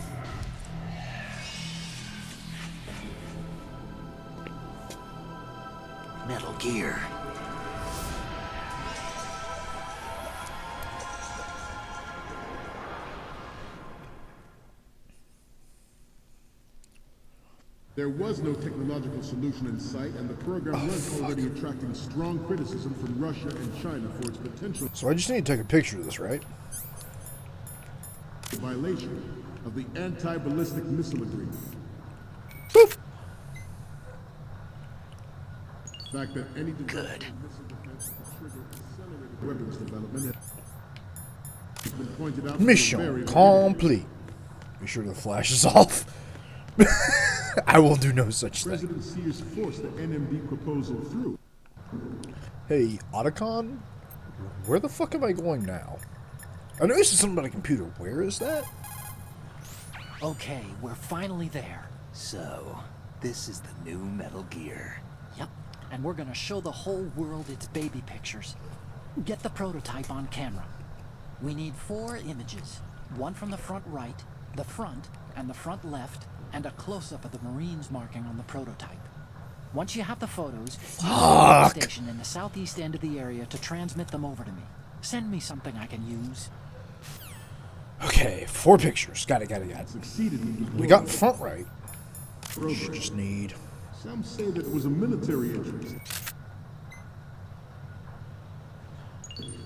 Metal Gear. There was no technological solution in sight, and the program was already attracting strong criticism from Russia and China for its potential So I just need to take a picture of this, right? violation of the Anti-Ballistic Missile Agreement. Boop. The fact that any development in missile defense could trigger accelerated weapons development has been pointed out from the very Mission beginning. complete. Be sure the flash is off. I will do no such thing. President Sears forced the NMB proposal through. Hey, Otacon? Where the fuck am I going now? I noticed something about a computer. Where is that? Okay, we're finally there. So, this is the new Metal Gear. Yep, and we're gonna show the whole world its baby pictures. Get the prototype on camera. We need 4 images. One from the front right, the front, and the front left, and a close-up of the Marines marking on the prototype. Once you have the photos, use the base station in the southeast end of the area to transmit them over to me. Send me something I can use. Okay, 4 pictures. Got it. Succeeded in deploying We got front right. program. Just need... Some say that it was a military interest.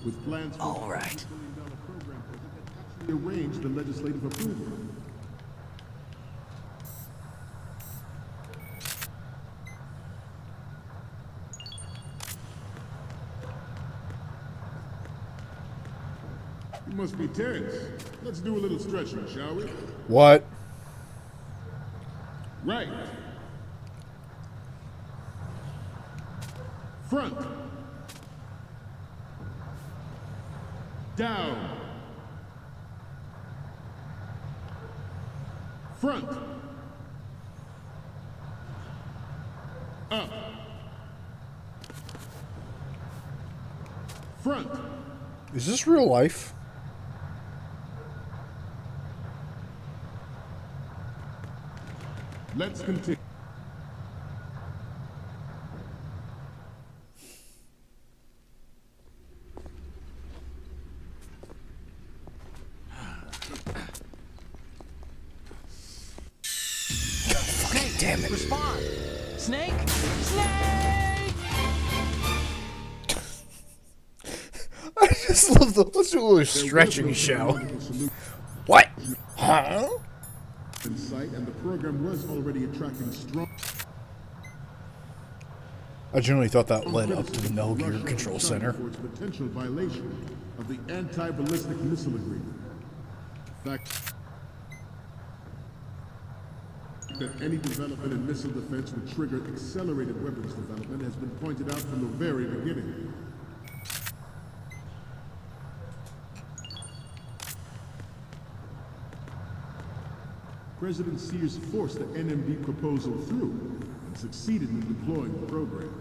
With plans for All right. $1 billion program project that actually arranged the legislative approval. You must be tense. Let's do a little stretching, shall we? What? Right. Front. Down. Front. Up. Front. Is this real life? Let's continue. Snake, damn it. Respond! Snake! Snake! I just love the... Let's do a little stretching show. What? Huh? In sight, and the program was already attracting strong. I generally thought that led up to the Metal Gear Russia Control and Center. China for its potential violation of the Anti-Ballistic Missile Agreement. The fact that any development in missile defense would trigger accelerated weapons development has been pointed out from the very beginning. President Sears forced the NMB proposal through and succeeded in deploying the program.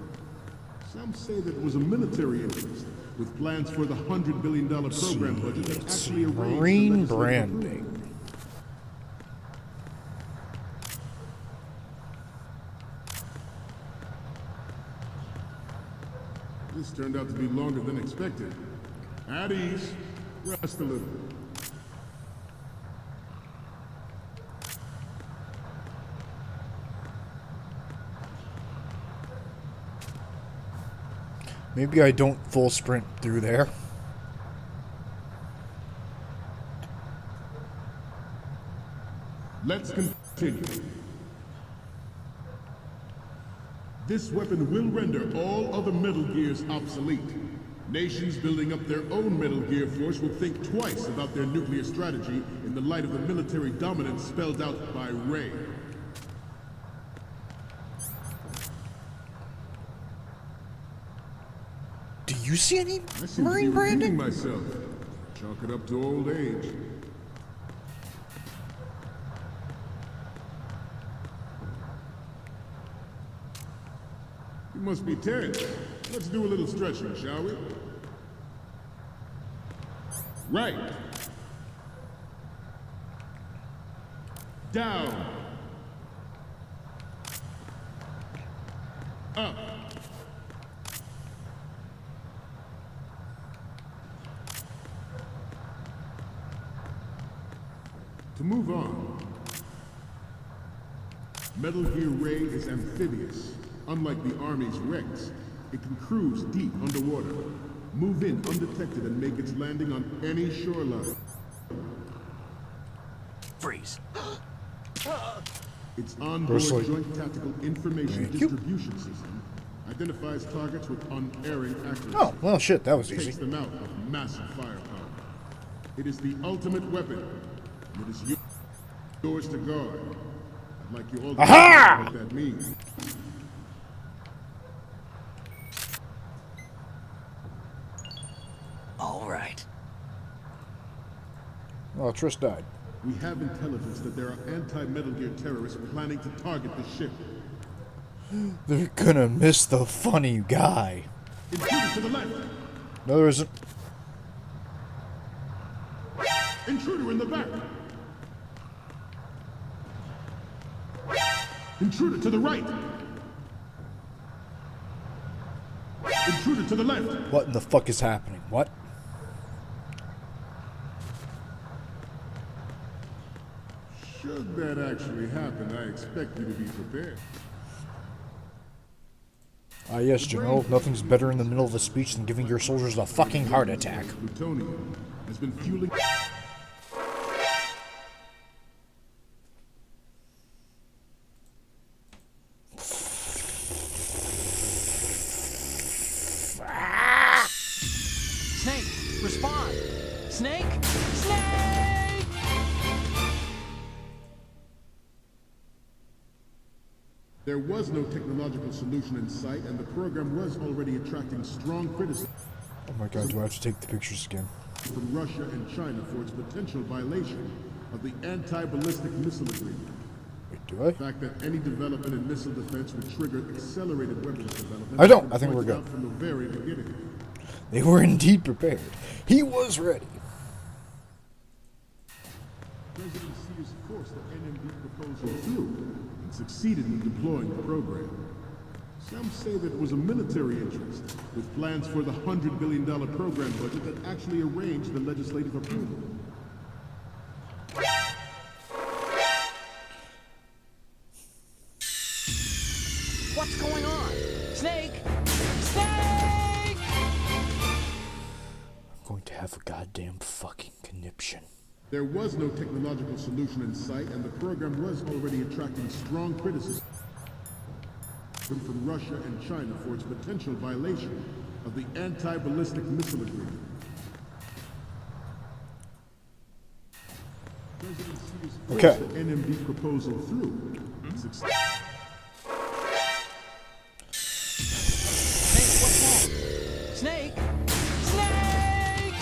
Some say that it was a military interest, with plans for the $100 billion program budget that actually arranged the Marine legislative branding. approval. This turned out to be longer than expected. At ease, rest a little. Maybe I don't full sprint through there. Let's continue. continue. This weapon will render all other Metal Gears obsolete. Nations building up their own Metal Gear force will think twice about their nuclear strategy in the light of the military dominance spelled out by Ray. Do you see any I seem Marine to be repeating branding? myself. Chalk it up to old age. You must be tense. Let's do a little stretching, shall we? Right. Down. Up. To move on, Metal Gear Ray is amphibious. Unlike the Army's Rex, it can cruise deep underwater, move in undetected and make its landing on any shoreline. Freeze. Its onboard Personally, Joint Tactical Information thank you. Distribution System identifies targets with unerring accuracy. Oh, well, shit, that was Takes easy. them out with massive firepower. It is the ultimate weapon. It is yours to guard. I'd like you all to Aha! know what that means. All right. Well, Triss died. We have intelligence that there are anti-Metal Gear terrorists planning to target the ship. They're gonna miss the funny guy. Intruder to the left! No, there isn't. Intruder in the back! Intruder to the right! Intruder to the left! What in the fuck is happening? What? Should that actually happen, I expect you to be prepared. Ah, yes, General. Nothing's better in the middle of a speech than giving your soldiers a fucking heart attack. Plutonium has been fueling... Snake, respond! Snake! Snake! There was no technological solution in sight, and the program was already attracting strong criticism Oh my god, do I have to take the pictures again? from Russia and China for its potential violation of the anti-ballistic missile agreement. Wait, do I? The fact that any development in missile defense would trigger accelerated weapons development... I don't. has I think been we're pointed good. out from the very beginning. They were indeed prepared. He was ready. President Sears forced the NMD proposal through and succeeded in deploying the program. Some say that it was a military interest, with plans for the $100 billion program budget that actually arranged the legislative approval. What's going on? Snake! Snake! I'm going to have a goddamn fucking conniption. There was no technological solution in sight, and the program was already attracting strong criticism from Russia and China for its potential violation of the anti-ballistic missile agreement. President Sears forced Okay. the NMD proposal through. Snake, what's wrong? Snake! Snake!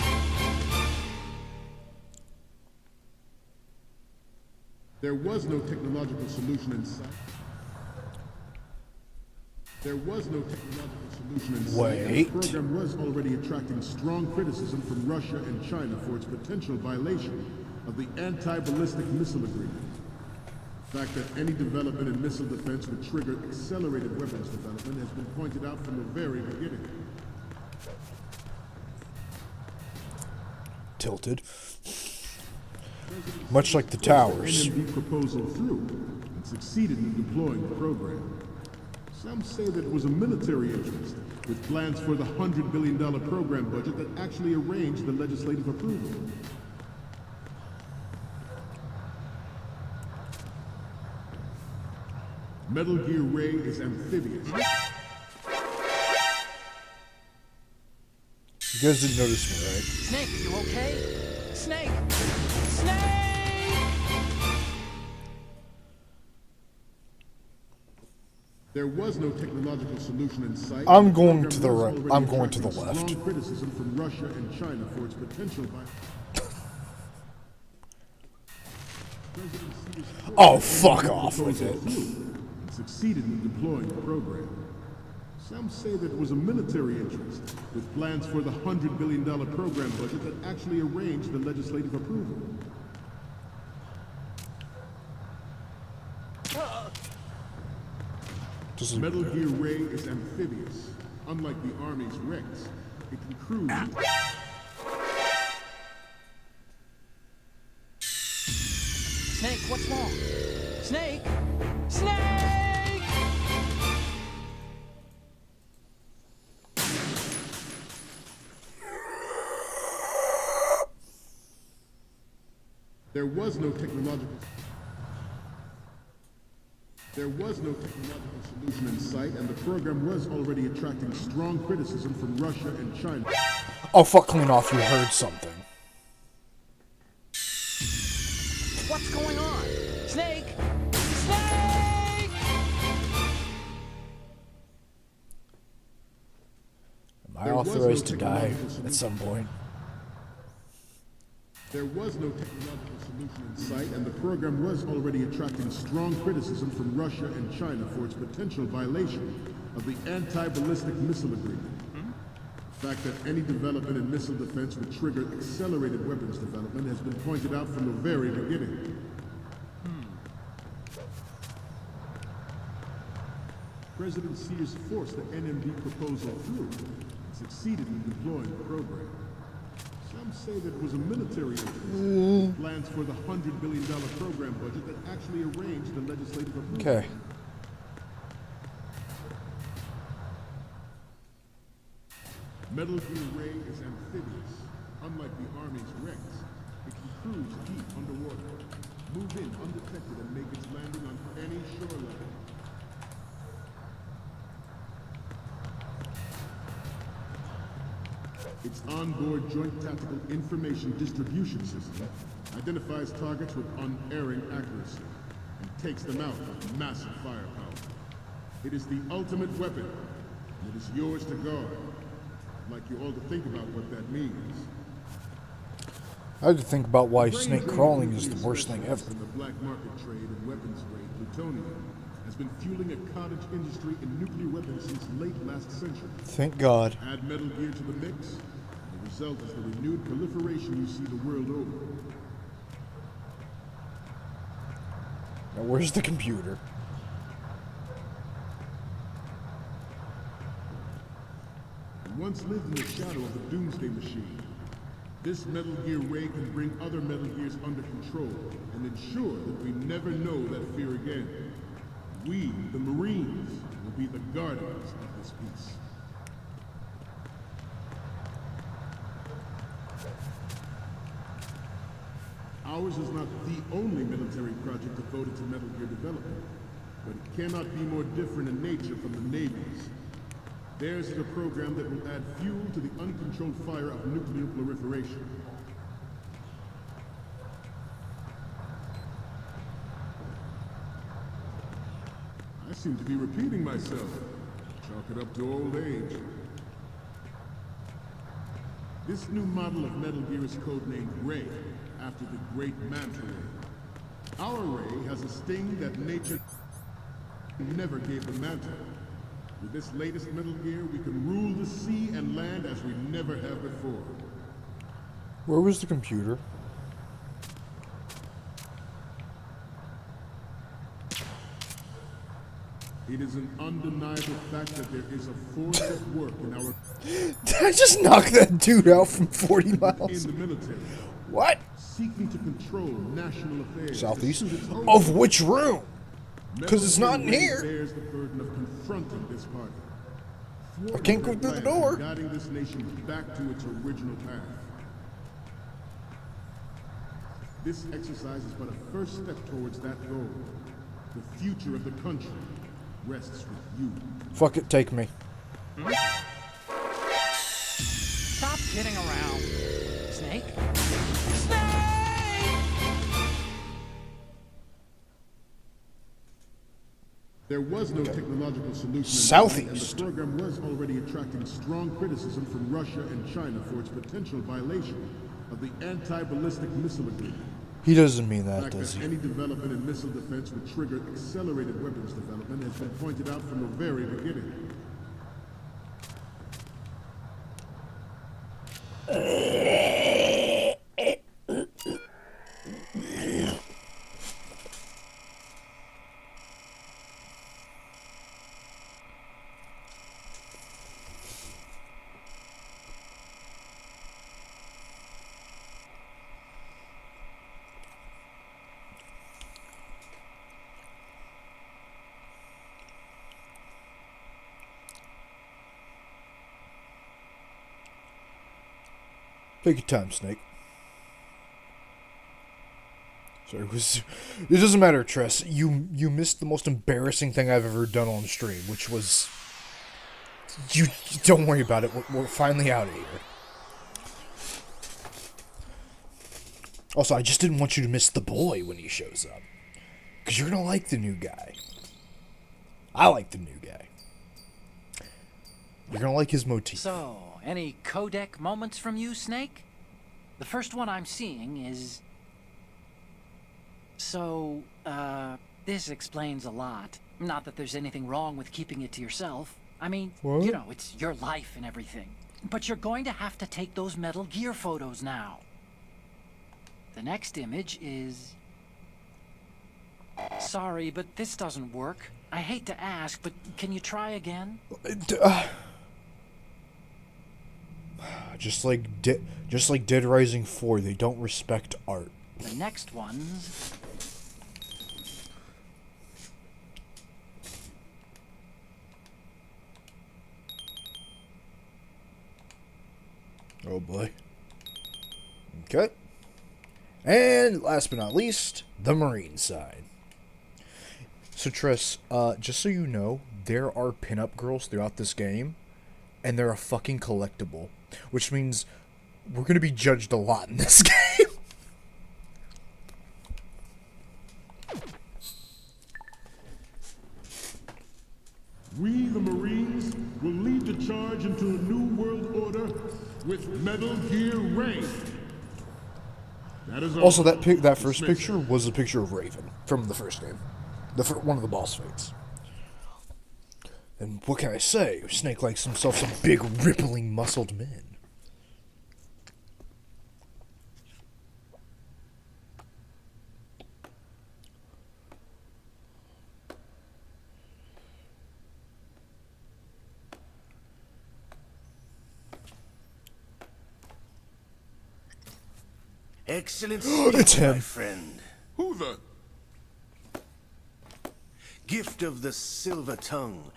There was no technological solution in sight. There was no technological solution in sight, and the Wait. program was already attracting strong criticism from Russia and China for its potential violation of the anti-ballistic missile agreement. The fact that any development in missile defense would trigger accelerated weapons development has been pointed out from the very beginning. Tilted. Much like the towers. NMD proposal through and succeeded in deploying the program. Some say that it was a military interest, with plans for the $100 billion program budget that actually arranged the legislative approval. Metal Gear Ray is amphibious. You guys didn't notice me, right? Snake, you okay? Snake! Snake! There was no technological solution in sight. I'm going to the program right. was I'm already going to the attracting left. strong criticism from Russia and China for its potential Oh, fuck off with it. and succeeded in deploying the program. Some say that it was a military interest, with plans for the $100 billion program budget that actually arranged the legislative approval. Metal Gear Ray is amphibious. Unlike the Army's Rex, it can cruise. Snake, what's wrong? Snake! Snake! There was no technological solution in sight, and the program was already attracting strong criticism from Russia and China. Oh, fuck, clean off. You heard something. What's going on? Snake! Snake! Am I authorized to die at some point? There was no technological solution in sight, and the program was already attracting strong criticism from Russia and China for its potential violation of the Anti-Ballistic Missile Agreement. The fact that any development in missile defense would trigger accelerated weapons development has been pointed out from the very beginning. President Sears forced the NMD proposal through and succeeded in deploying the program. Some say that it was a military interest. Plans for the $100 billion program budget that actually arranged the legislative approval. Okay. Metal Gear Ray is amphibious. Unlike the Army's Rex, it can cruise deep underwater, move in undetected, and make its landing on any shoreline. Its onboard Joint Tactical Information Distribution System identifies targets with unerring accuracy and takes them out with massive firepower. It is the ultimate weapon, and it is yours to guard. I'd like you all to think about what that means. I had to think about why snake crawling is the worst thing ever. The black market trade in weapons grade plutonium has been fueling a cottage industry in nuclear weapons since late last century. Thank God. Add Metal Gear to the mix, the result is the renewed proliferation you see the world over. Now, where's the computer? It once lived in the shadow of the Doomsday Machine. This Metal Gear Ray can bring other Metal Gears under control and ensure that we never know that fear again. We, the Marines, will be the guardians of this peace. Ours is not the only military project devoted to Metal Gear development, but it cannot be more different in nature from the Navy's. Theirs is a program that will add fuel to the uncontrolled fire of nuclear proliferation. I seem to be repeating myself. Chalk it up to old age. This new model of Metal Gear is codenamed Ray, after the great Manta Ray. Our Ray has a sting that nature never gave the Manta. With this latest Metal Gear, we can rule the sea and land as we never have before. Where was the computer? It is an undeniable fact that there is a force at work in our... Did I just knock that dude out from 40 miles? In the military. What? Seeking to control national affairs. Southeast? Of which room? Because it's not in here. Bears the burden of confronting this party. I can't go through the door. Guiding this nation back to its original path. This exercise is but a first step towards that goal. The future of the country. rests with you. Fuck it, take me. Stop kidding around. Snake? There was no technological solution, Southeast. and the program was already attracting strong criticism from Russia and China for its potential violation of the anti-ballistic missile agreement. He doesn't mean The that, fact does that he? any development in missile defense would trigger accelerated weapons development has been pointed out from the very beginning. Take your time, Snake. Sorry, it doesn't matter, Tress. You missed the most embarrassing thing I've ever done on stream, which was... You don't worry about it. We're finally out of here. Also, I just didn't want you to miss the boy when he shows up. Because you're going to like the new guy. I like the new guy. You're going to like his motif. So, any codec moments from you, Snake? The first one I'm seeing is... So, this explains a lot. Not that there's anything wrong with keeping it to yourself. I mean, What? you know, it's your life and everything. But you're going to have to take those Metal Gear photos now. The next image is... Sorry, but this doesn't work. I hate to ask, but can you try again? Just like Dead Rising 4, they don't respect art. The next one's... Oh boy. Okay. And last but not least, the Marine side. So Triss, just so you know, there are pinup girls throughout this game, and they're a fucking collectible. Which means we're gonna be judged a lot in this game. We, the Marines, will lead the charge into a new world order with Metal Gear Rain. That is all. Also, that first picture was a picture of Raven from the first game, one of the boss fights. And what can I say? Snake likes himself some big, rippling, muscled men. Excellent It's speech, him. my friend. Who the? Gift of the silver tongue.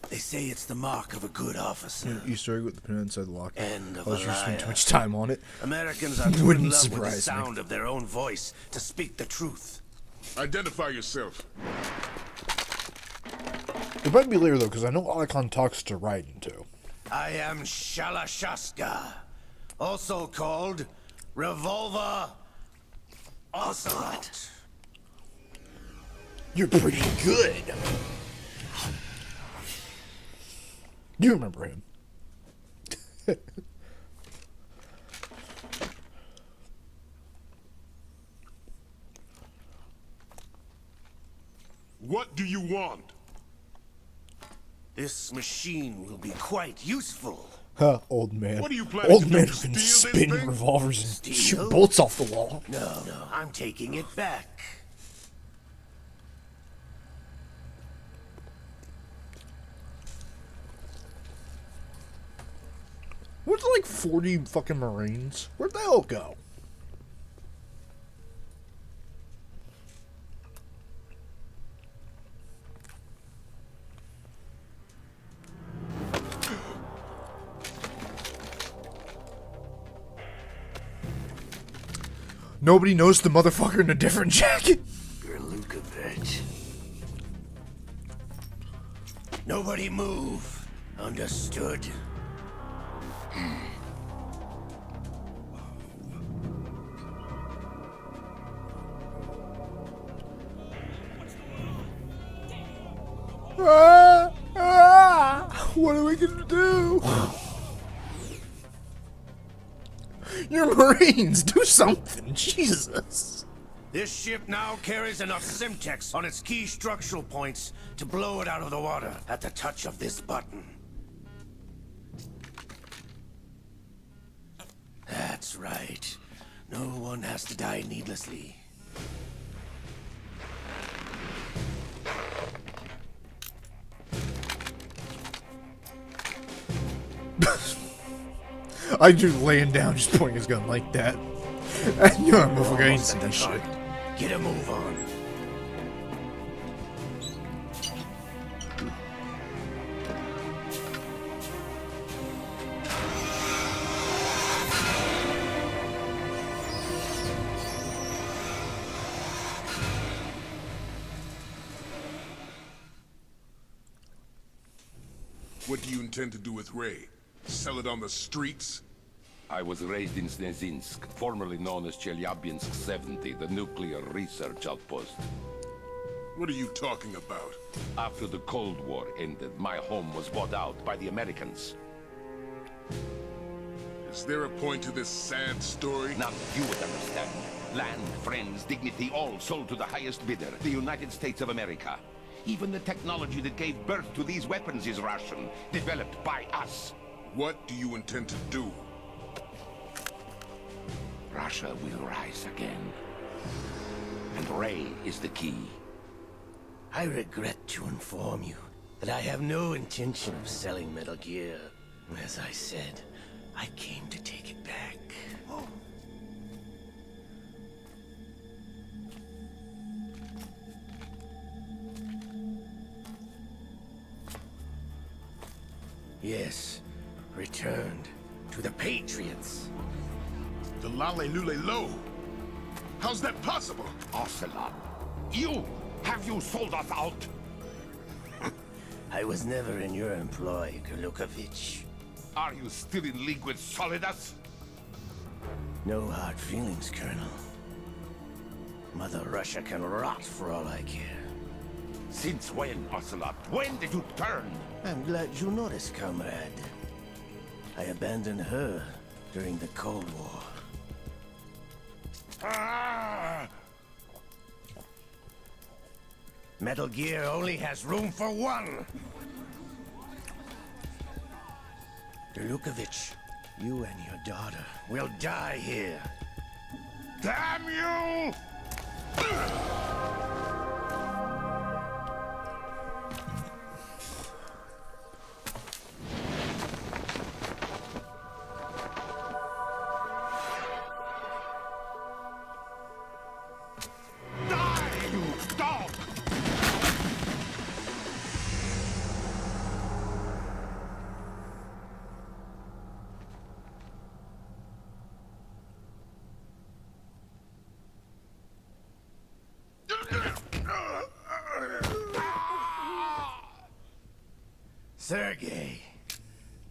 They say it's the mark of a good officer. Easter egg with the pin inside the lock. End of I was a just spending liar. too much time on it. Americans are too Wouldn't in love with the surprise me. sound of their own voice to speak the truth. Identify yourself. It might be later though, because I know Icon talks to Raiden too. I am Shalashaska, also called Revolver Ocelot. You're pretty good. You remember him. What do you want? This machine will be quite useful. Huh, old man. What are you planning Old to do, man to who can steal this spin thing? revolvers and Steal? shoot bolts off the wall. No, I'm taking it back. Where's like 40 fucking Marines? Where'd they all go? Nobody knows the motherfucker in a different jacket. You're Lukovich. Nobody move. Understood? What are we gonna do? You're Marines. Do something. Jesus. This ship now carries enough Simtex on its key structural points to blow it out of the water at the touch of this button. That's right. No one has to die needlessly. I do laying down, just pointing his gun like that. And you know, motherfucker ain't seen this shit. Get a move on. What do you intend to do with Ray? Sell it on the streets? I was raised in Snezinsk, formerly known as Chelyabinsk 70, the nuclear research outpost. What are you talking about? After the Cold War ended, my home was bought out by the Americans. Is there a point to this sad story? None you would understand. Land, friends, dignity, all sold to the highest bidder, the United States of America. Even the technology that gave birth to these weapons is Russian, developed by us. What do you intend to do? Russia will rise again. And Ray is the key. I regret to inform you that I have no intention of selling Metal Gear. As I said, I came to take it back. Yes, returned to the Patriots. The Lale Lule Lo? How's that possible? Ocelot, have you sold us out? I was never in your employ, Gurlukovich. Are you still in league with Solidus? No hard feelings, Colonel. Mother Russia can rot for all I care. Since when, Ocelot? When did you turn? I'm glad you noticed, comrade. I abandoned her during the Cold War. Ah! Metal Gear only has room for one! Gurlukovich, you and your daughter will die here. Damn you! Sergei,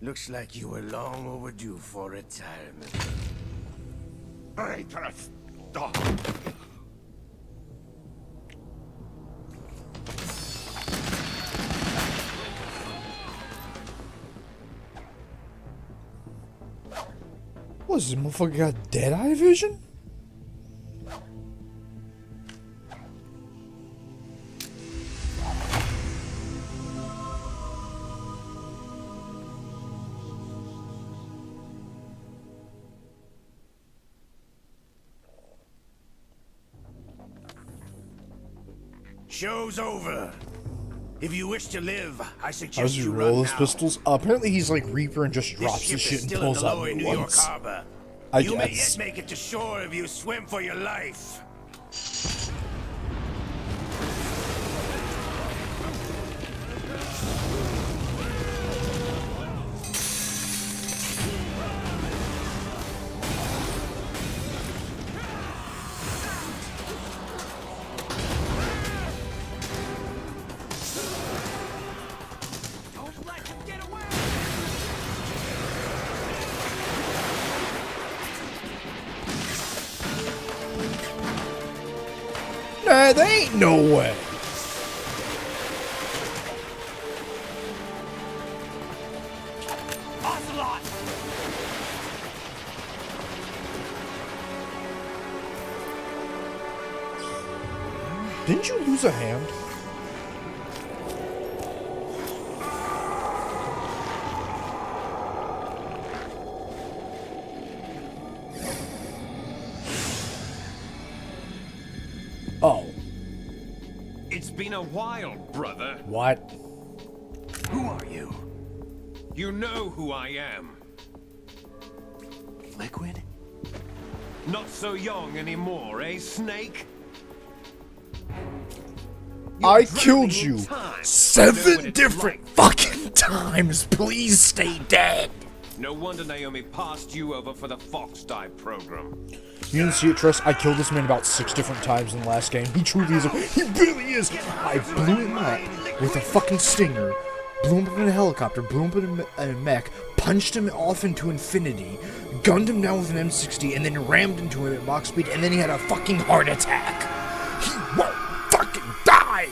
looks like you were long overdue for retirement. Traitorous dog! What is this motherfucker got dead-eye vision? Show's over. If you wish to live, I How suggest does he you roll run his now. pistols? Apparently he's like Reaper and just This drops ship his is shit and still in pulls the out lower new New York ones. Harbor. I You may guess. yet make it to shore if you swim for your life. There ain't no way. Ocelot! Didn't you lose a hand? Oh. It's been a while, brother. What? Who are you? You know who I am. Liquid? Not so young anymore, eh, Snake? I killed you in time. Know what 7 it's different like. fucking times. Please stay dead. No wonder Naomi passed you over for the Fox Die program. You didn't see it, Tress? I killed this man about 6 different times in the last game. He truly is. He really is. I blew him up with a fucking stinger, blew him up in a helicopter, blew him up in a mech, punched him off into infinity, gunned him down with an M60, and then rammed into him at Mach speed, and then he had a fucking heart attack. He won't fucking die!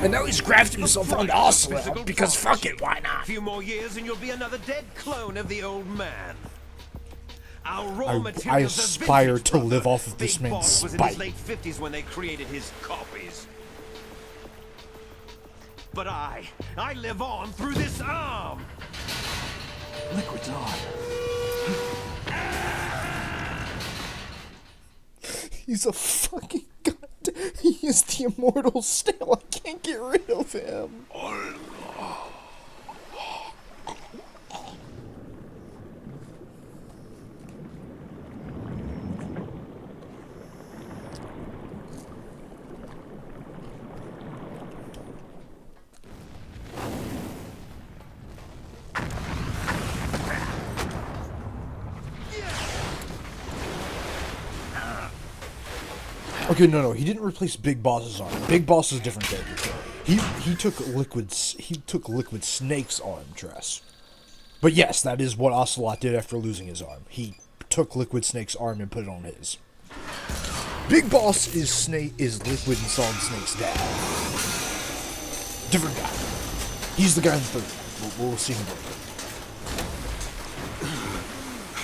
And now he's grafted himself onto Ocelot because fuck it, why A not? few more years and you'll be another dead clone of the old man. Our raw materials I are aspire vintage, to brother. live off of this Big man's Boss was in spite. his late 50s when they created his copies. But I live on through this arm. Liquid's on. He's a fucking god. He is the immortal snail. I can't get rid of him. Okay, no, he didn't replace Big Boss's arm. Big Boss is a different character. He took Liquid Snake's arm, Tress. But yes, that is what Ocelot did after losing his arm. He took Liquid Snake's arm and put it on his. Big Boss is Liquid and Solid Snake's dad. Different guy. He's the guy in the third. We'll see him later.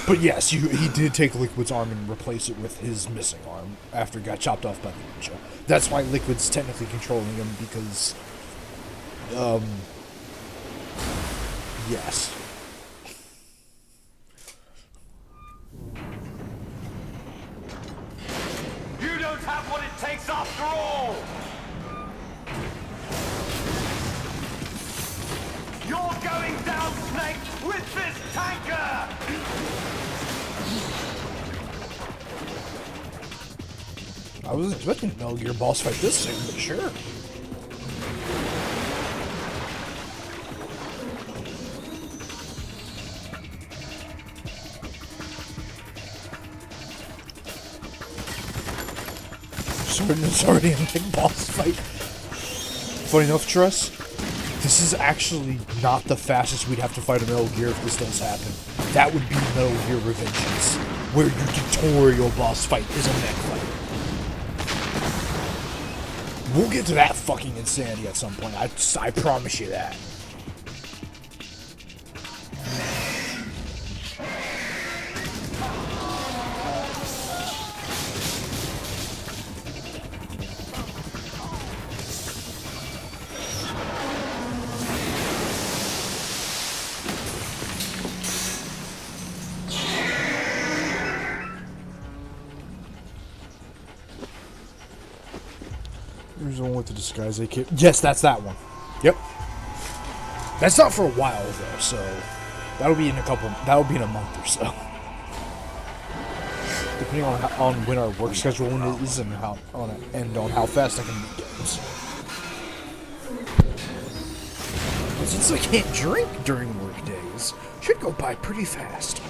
But yes, he did take Liquid's arm and replace it with his missing arm after it got chopped off by the ninja. That's why Liquid's technically controlling him, because, yes. You don't have what it takes after all. You're going down, Snake, with this tanker. I was expecting a Metal Gear boss fight this soon, but sure. It's already a big boss fight. Funny enough, Tress, this is actually not the fastest we'd have to fight a Metal Gear if this does happen. That would be Metal Gear Revengeance, where your tutorial boss fight is a mech fight. We'll get to that fucking insanity at some point. I promise you that. Here's the one with the disguise AK. Yes, that's that one. Yep. That's not for a while though, so that'll be in a month or so. Depending on when our work schedule is and on how fast I can beat games. But since I can't drink during work days, should go by pretty fast.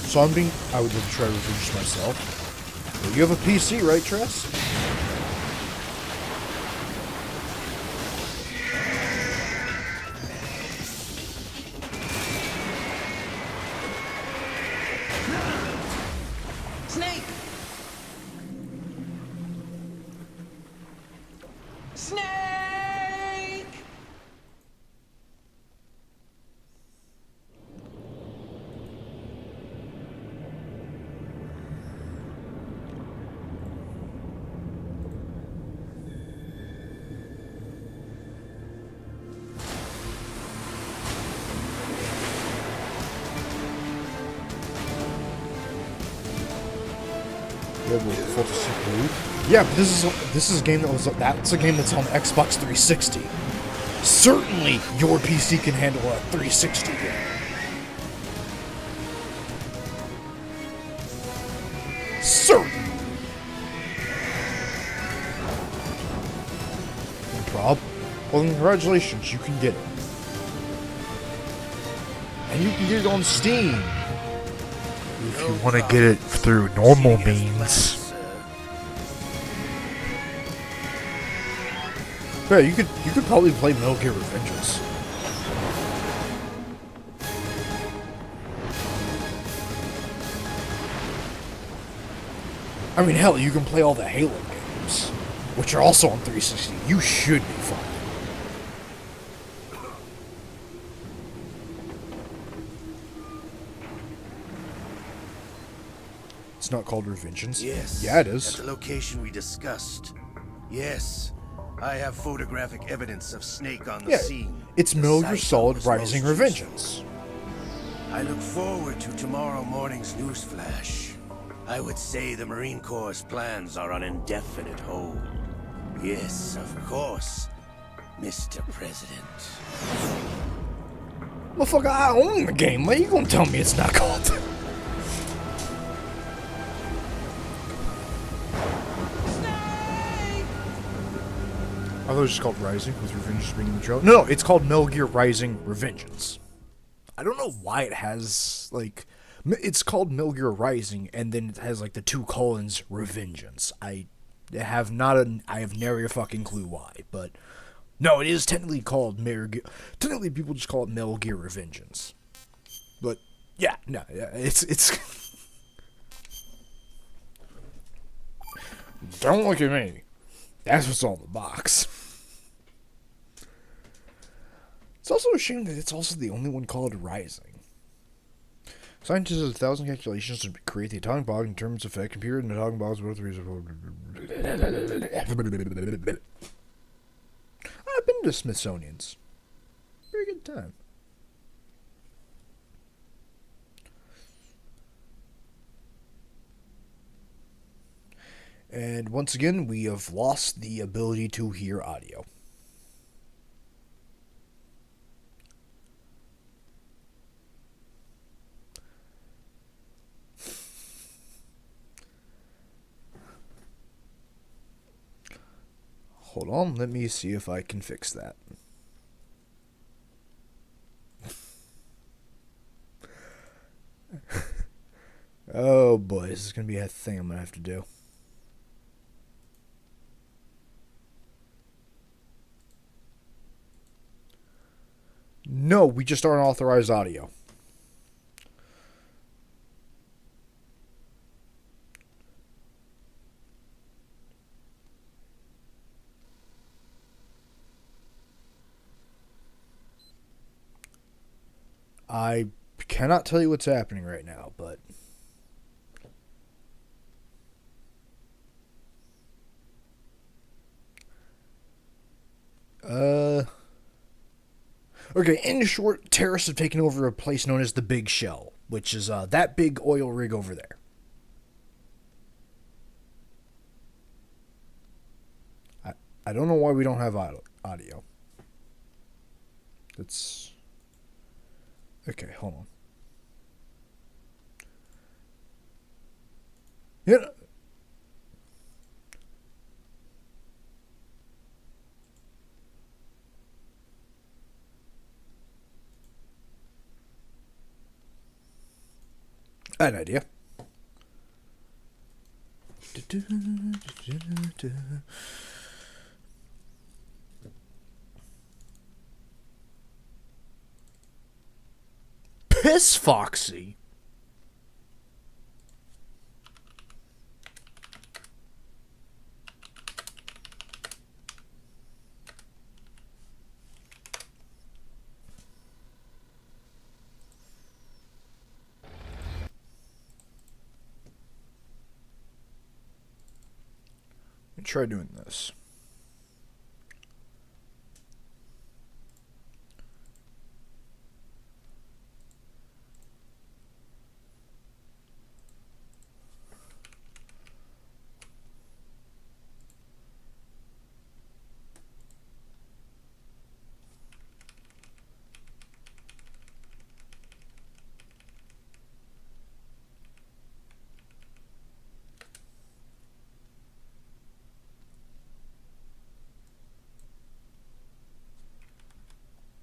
So I would like to try to introduce myself. Well, you have a PC, right, Tress? Snake! Snake! Yeah, but this is a game that's a game that's on Xbox 360. Certainly, your PC can handle a 360 game. Certainly. Rob, well, congratulations, you can get it, and you can get it on Steam. If you want to get it through normal means. Yeah, you could probably play Metal Gear Revengeance. I mean, hell, you can play all the Halo games, which are also on 360. You should be fine. It's not called Revengeance. Yes. Yeah, it is. At the location we discussed. Yes. I have photographic evidence of Snake on the scene. It's The Metal Gear site Solid was Rising most Revengeance. I look forward to tomorrow morning's newsflash. I would say the Marine Corps' plans are on indefinite hold. Yes, of course, Mr. President. Motherfucker, I own the game. Why you gonna tell me it's not called? I thought it was just called Rising, with Revengeance being in the trailer. No, it's called Metal Gear Rising Revengeance. I don't know why it has, like... It's called Metal Gear Rising, and then it has, like, the 2 colons Revengeance. I have nary a fucking clue why, but... No, it is technically called Metal Gear... Technically, people just call it Metal Gear Revengeance. But, yeah, no, yeah, it's... Don't look at me. That's what's on the box. It's also a shame that it's also the only one called Rising. Scientists have 1,000 calculations to create the atomic bomb in terms of effect. Computer and atomic bombs both reasonable. I've been to Smithsonian's. Very good time. And once again, we have lost the ability to hear audio. Hold on, let me see if I can fix that. Oh boy, this is going to be a thing I'm going to have to do. No, we just aren't authorized audio. I cannot tell you what's happening right now, but... Okay, in short, terrorists have taken over a place known as the Big Shell, which is that big oil rig over there. I don't know why we don't have audio. That's... Okay, hold on. Yeah. An idea. Piss Foxy. Let me try doing this.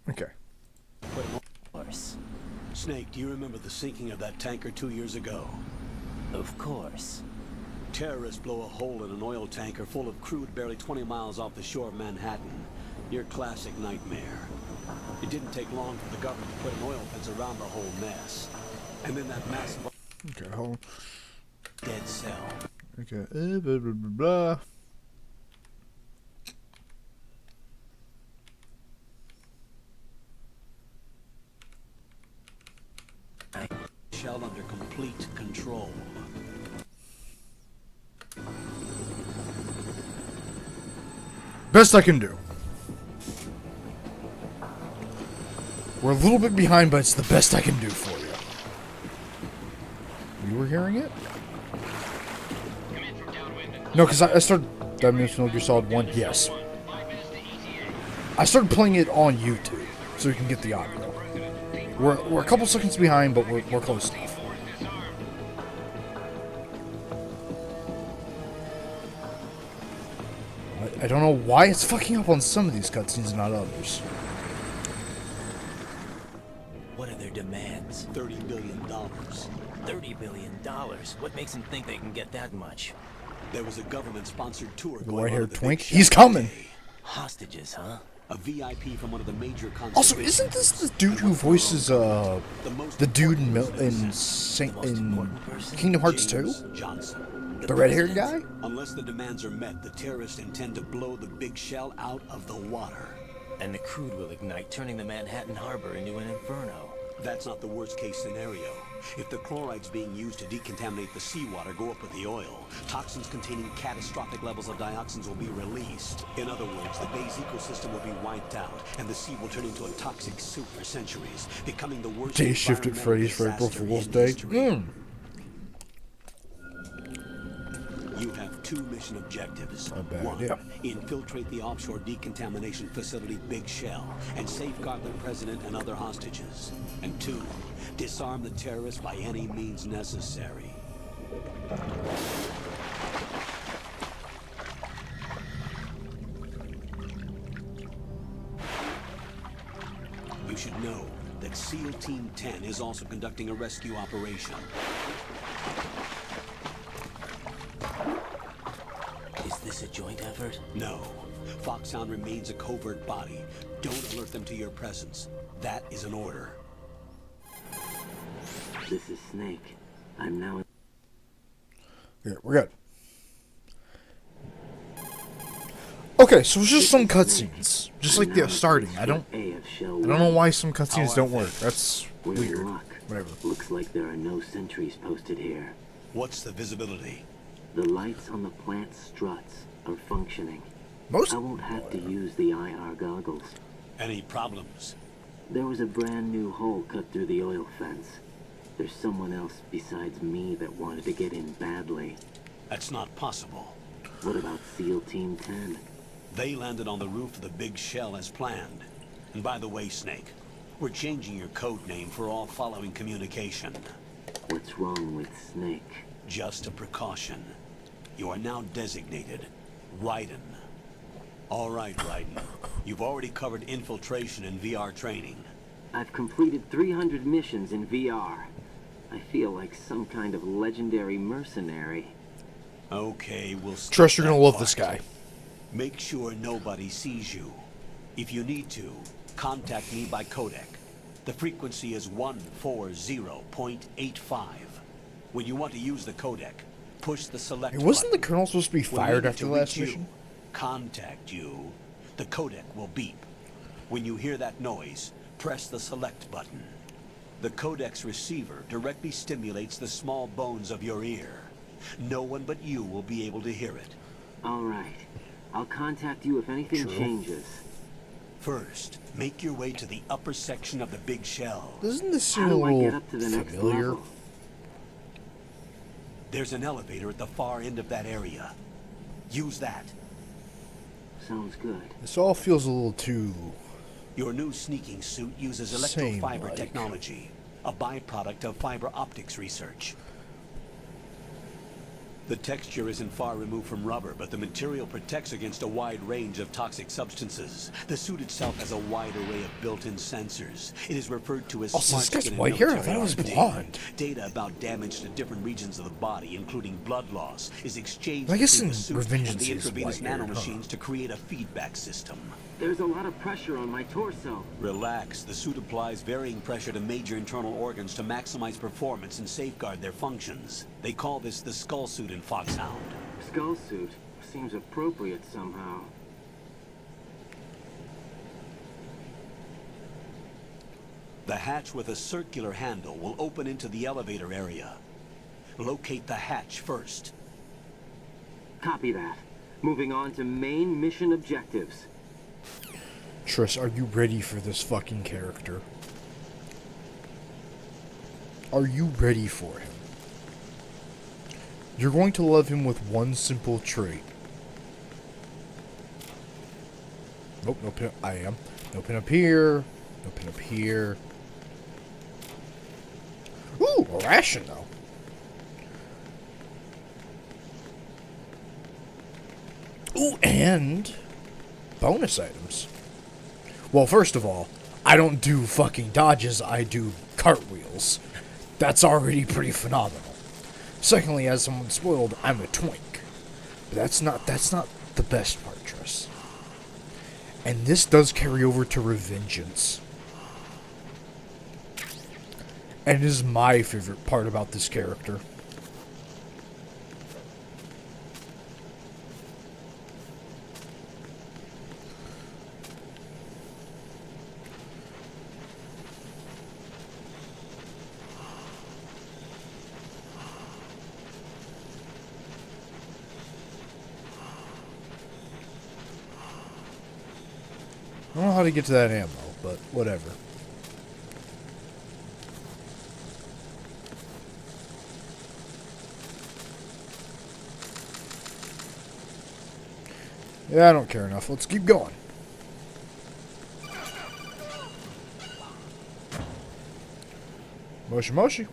Okay. Of course. Snake, do you remember the sinking of that tanker 2 years ago? Of course. Terrorists blow a hole in an oil tanker full of crude barely 20 miles off the shore of Manhattan. Your classic nightmare. It didn't take long for the government to put an oil fence around the whole mess. And then that massive... Okay, hold on. Dead cell. Okay, blah, blah, blah, blah. Shell under complete control. Best I can do. We're a little bit behind, but it's the best I can do for you. You were hearing it? No, because I started Dimensional Gear Solid 1, yes. I started playing it on YouTube, so you can get the audio. We're a couple seconds behind, but we're close enough. I don't know why it's fucking up on some of these cutscenes and not others. What are their demands? $30 billion. $30 billion? What makes them think they can get that much? There was a government-sponsored tour The going on white-haired at the twink? Big He's Shell coming! today. Hostages, huh? A VIP from one of the major Also, isn't this the dude who voices the dude in Kingdom Hearts 2? The red-haired guy? Unless the demands are met, the terrorists intend to blow the Big Shell out of the water. And the crude will ignite, turning the Manhattan Harbor into an inferno. That's not the worst-case scenario. If the chlorides being used to decontaminate the seawater go up with the oil, toxins containing catastrophic levels of dioxins will be released. In other words, the bay's ecosystem will be wiped out, and the sea will turn into a toxic soup for centuries, becoming the worst Day shift at Freddy's for April Fool's Day. You have two mission objectives. Not bad, One, yeah. infiltrate the offshore decontamination facility Big Shell and safeguard the president and other hostages. And two, disarm the terrorists by any means necessary. You should know that SEAL Team 10 is also conducting a rescue operation. Is this a joint effort? No. Foxhound remains a covert body. Don't alert them to your presence. That is an order. This is Snake. I'm now... Yeah, we're good. Okay, so it's just some cutscenes. Just like the starting. I don't know why some cutscenes don't work. That's weird. Whatever. Looks like there are no sentries posted here. What's the visibility? The lights on the plant struts are functioning. I won't have to use the IR goggles. Any problems? There was a brand new hole cut through the oil fence. There's someone else besides me that wanted to get in badly. That's not possible. What about SEAL Team 10? They landed on the roof of the Big Shell as planned. And by the way, Snake, we're changing your code name for all following communication. What's wrong with Snake? Just a precaution. You are now designated Raiden. All right, Raiden. You've already covered infiltration and VR training. I've completed 300 missions in VR. I feel like some kind of legendary mercenary. Okay, we'll skip Trust you're that gonna love part. this guy. Make sure nobody sees you. If you need to, contact me by codec. The frequency is 140.85. When you want to use the codec, push the select Hey, wasn't the button. colonel supposed to be When fired needed after to the last reach mission? you, contact you, the codec will beep. When you hear that noise, press the select button. The codec's receiver directly stimulates the small bones of your ear. No one but you will be able to hear it. All right. I'll contact you if anything changes. First, make your way to the upper section of the big shell. Doesn't this seem How a do I get little up to the next familiar? level? There's an elevator at the far end of that area. Use that. Sounds good. This all feels a little too... Your new sneaking suit uses Same, electrofiber like. technology, a byproduct of fiber optics research. The texture isn't far removed from rubber, but the material protects against a wide range of toxic substances. The suit itself has a wide array of built-in sensors. It is referred to as Also, this smart guy's skin in white hair. I military thought it was R&D. blonde. Data about damage to different regions of the body, including blood loss, is exchanged I guess between in the suit Revengeance and the he's intravenous white-haired, huh? nanomachines to create a feedback system. There's a lot of pressure on my torso. Relax. The suit applies varying pressure to major internal organs to maximize performance and safeguard their functions. They call this the skull suit in Foxhound. Skull suit seems appropriate somehow. The hatch with a circular handle will open into the elevator area. Locate the hatch first. Copy that. Moving on to main mission objectives. Triss, are you ready for this fucking character? Are you ready for him? You're going to love him with one simple trait. Nope, no pin. I am. No pin up here. No pin up here. Ooh, a ration though. Ooh, and bonus items. Well, first of all, I don't do fucking dodges, I do cartwheels. That's already pretty phenomenal. Secondly, as someone spoiled, I'm a twink. But that's not the best part, Triss. And this does carry over to Revengeance. And it is my favorite part about this character. I don't know how to get to that ammo, but whatever. Yeah, I don't care enough. Let's keep going. Moshi Moshi.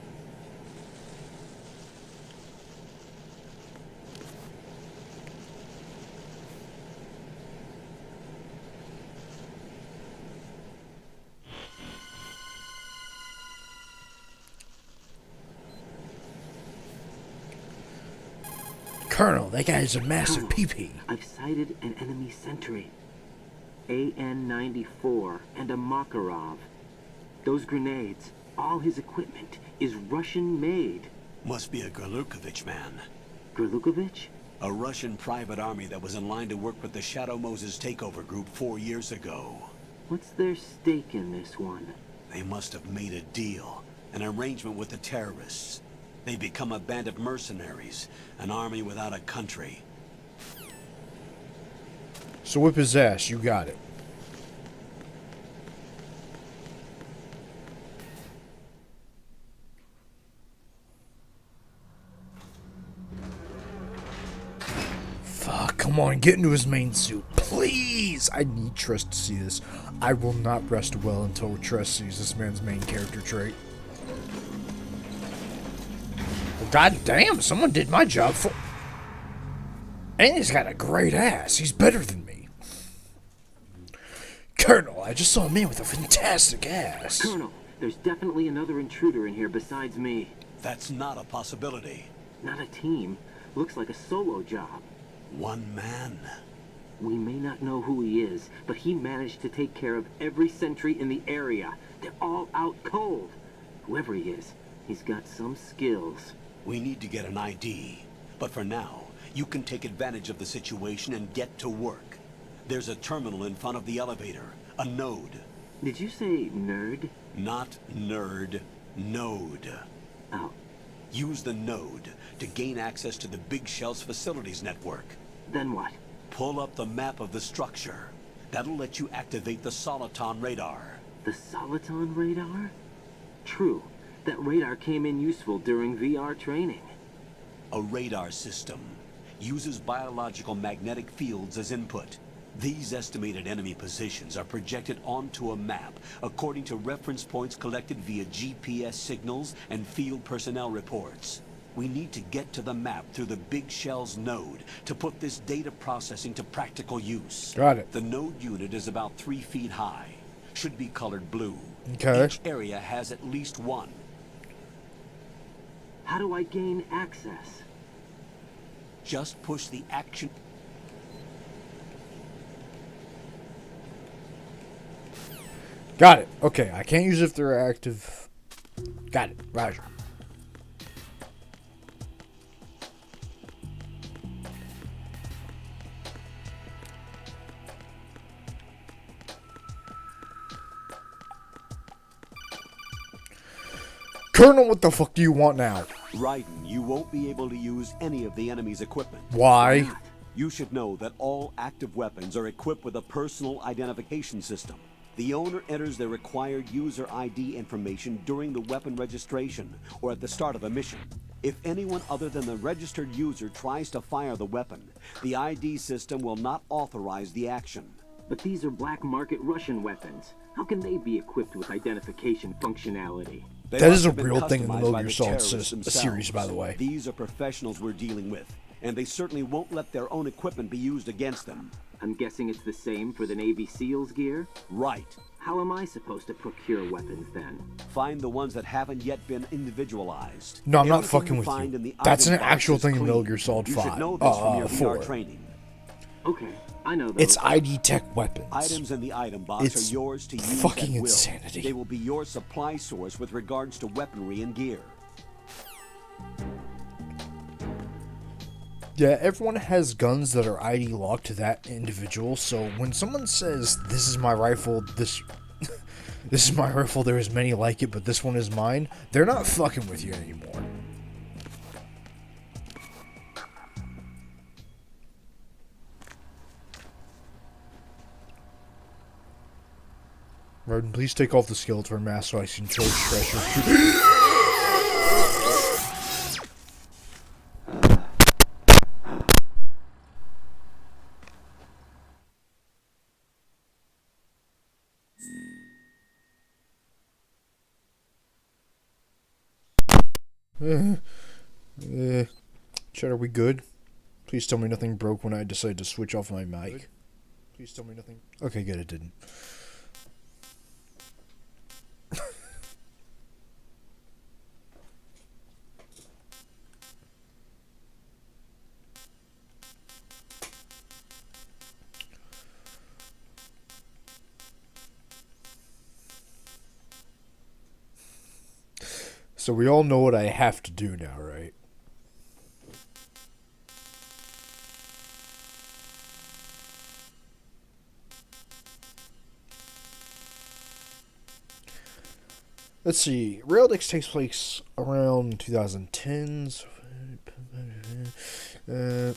Colonel, that guy's a massive PP. I've sighted an enemy sentry. AN-94 and a Makarov. Those grenades, all his equipment, is Russian-made. Must be a Gorlukovich man. Gorlukovich? A Russian private army that was in line to work with the Shadow Moses takeover group 4 years ago. What's their stake in this one? They must have made a deal, an arrangement with the terrorists. They become a band of mercenaries, an army without a country. So whip his ass, you got it. Fuck, come on, get into his main suit, please! I need Triss to see this. I will not rest well until Triss sees this man's main character trait. Well, god damn, someone did my job for... And he's got a great ass. He's better than me. Colonel, I just saw a man with a fantastic ass. Colonel, There's definitely another intruder in here besides me. That's not a possibility. Not a team. Looks like a solo job. One man. We may not know who he is, but he managed to take care of every sentry in the area. They're all out cold. Whoever he is, he's got some skills. We need to get an ID. But for now, you can take advantage of the situation and get to work. There's a terminal in front of the elevator. A node. Did you say nerd? Not nerd. Node. Oh. Use the node to gain access to the Big Shell's facilities network. Then what? Pull up the map of the structure. That'll let you activate the Soliton radar. The Soliton radar? True. That radar came in useful during VR training. A radar system uses biological magnetic fields as input. These estimated enemy positions are projected onto a map according to reference points collected via GPS signals and field personnel reports. We need to get to the map through the Big Shell's node to put this data processing to practical use. Got it. The node unit is about 3 feet high. Should be colored blue. Okay. Each area has at least one. How do I gain access? Just push the action... Got it. Okay, I can't use it if they're active. Got it. Roger. Colonel, what the fuck do you want now? Raiden, you won't be able to use any of the enemy's equipment. Why? You should know that all active weapons are equipped with a personal identification system. The owner enters their required user ID information during the weapon registration or at the start of a mission. If anyone other than the registered user tries to fire the weapon, the ID system will not authorize the action. But these are black market Russian weapons. How can they be equipped with identification functionality? That is a real thing in the Metal Gear Solid series, by the way. These are professionals we're dealing with, and they certainly won't let their own equipment be used against them. I'm guessing it's the same for the Navy SEALs gear? Right. How am I supposed to procure weapons then? Find the ones that haven't yet been individualized. No, I'm not Everything fucking you with find you. in the That's an item box actual is thing in clean. Metal Gear Solid You 5. should know this from your 4. VR training. Okay, I know those. It's ID Tech weapons. Items in the item box It's are yours to use fucking at will. insanity. They will be your supply source with regards to weaponry and gear. Yeah, everyone has guns that are ID locked to that individual, so when someone says, this is my rifle, this is my rifle, there is many like it, but this one is mine, they're not fucking with you anymore. Raiden, please take off the Skeletor mask so I can control Stretcher. Chat, are we good? Please tell me nothing broke when I decided to switch off my mic. Please tell me nothing. Okay, good, it didn't. So we all know what I have to do now, right? Let's see. Raildex takes place around 2010s. The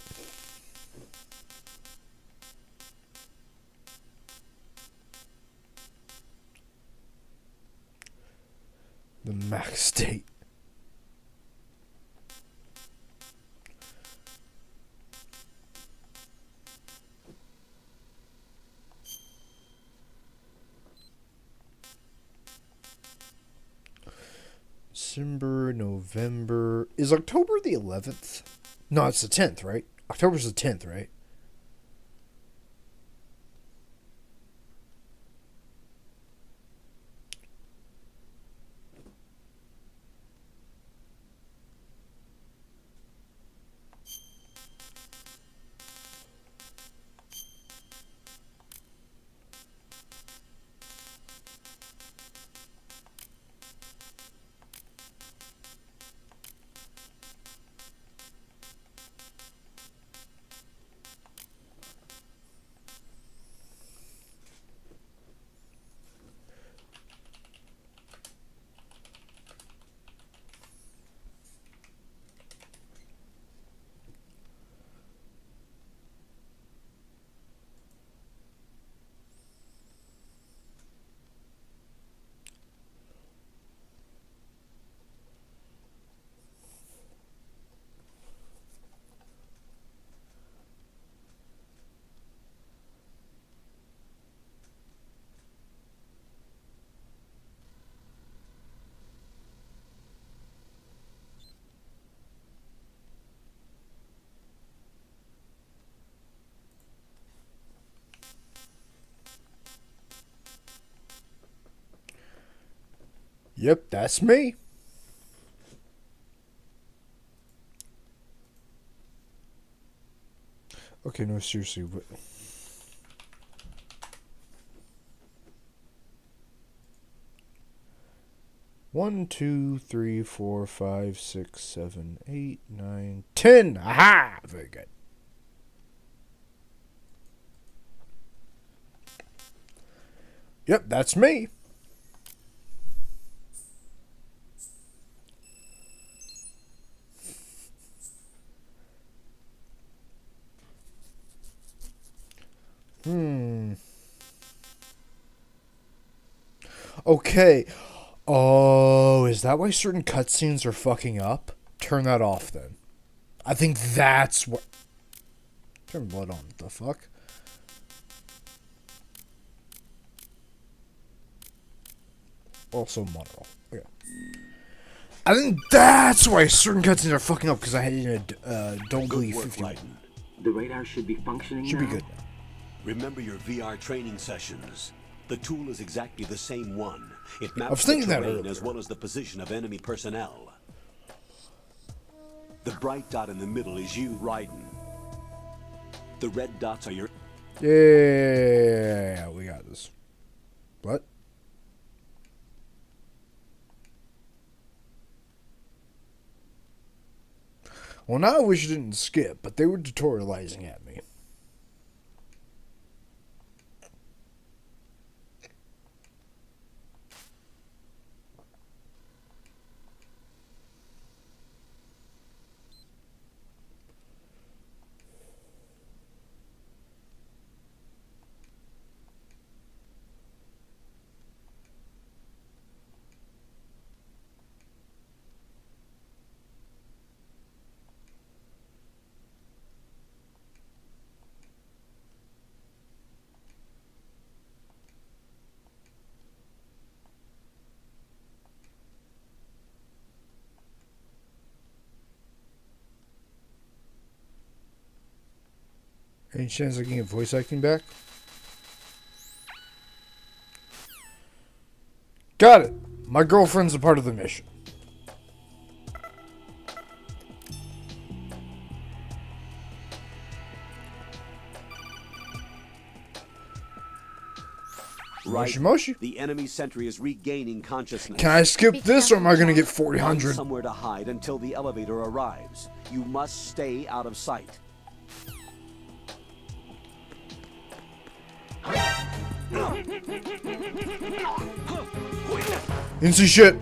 max date. December, November. Is October the 11th? No, it's the 10th, right? October's the 10th, right? Yep, that's me. Okay, no, seriously. What? One, 2, 3, 4, 5, 6, 7, 8, 9, 10. Aha! Very good. Yep, that's me. Okay. Oh, is that why certain cutscenes are fucking up? Turn that off then. I think that's what. Turn blood on. The fuck? Also, Monroe. Okay. I think that's why certain cutscenes are fucking up, because I had in a don't believe 51. The radar should be functioning Should now. be good. Remember your VR training sessions. The tool is exactly the same one. It I was maps the thinking that terrain earlier. as well as the position of enemy personnel. The bright dot in the middle is you, Raiden. The red dots are your... Yeah, we got this. What? Well, now I wish it didn't skip, but they were tutorializing at me. Any chance I can get voice acting back? Got it. My girlfriend's a part of the mission. Moshi Moshi. The enemy sentry is regaining consciousness. Can I skip this or am I going to get 400? Find somewhere to hide until the elevator arrives. You must stay out of sight. Didn't see shit.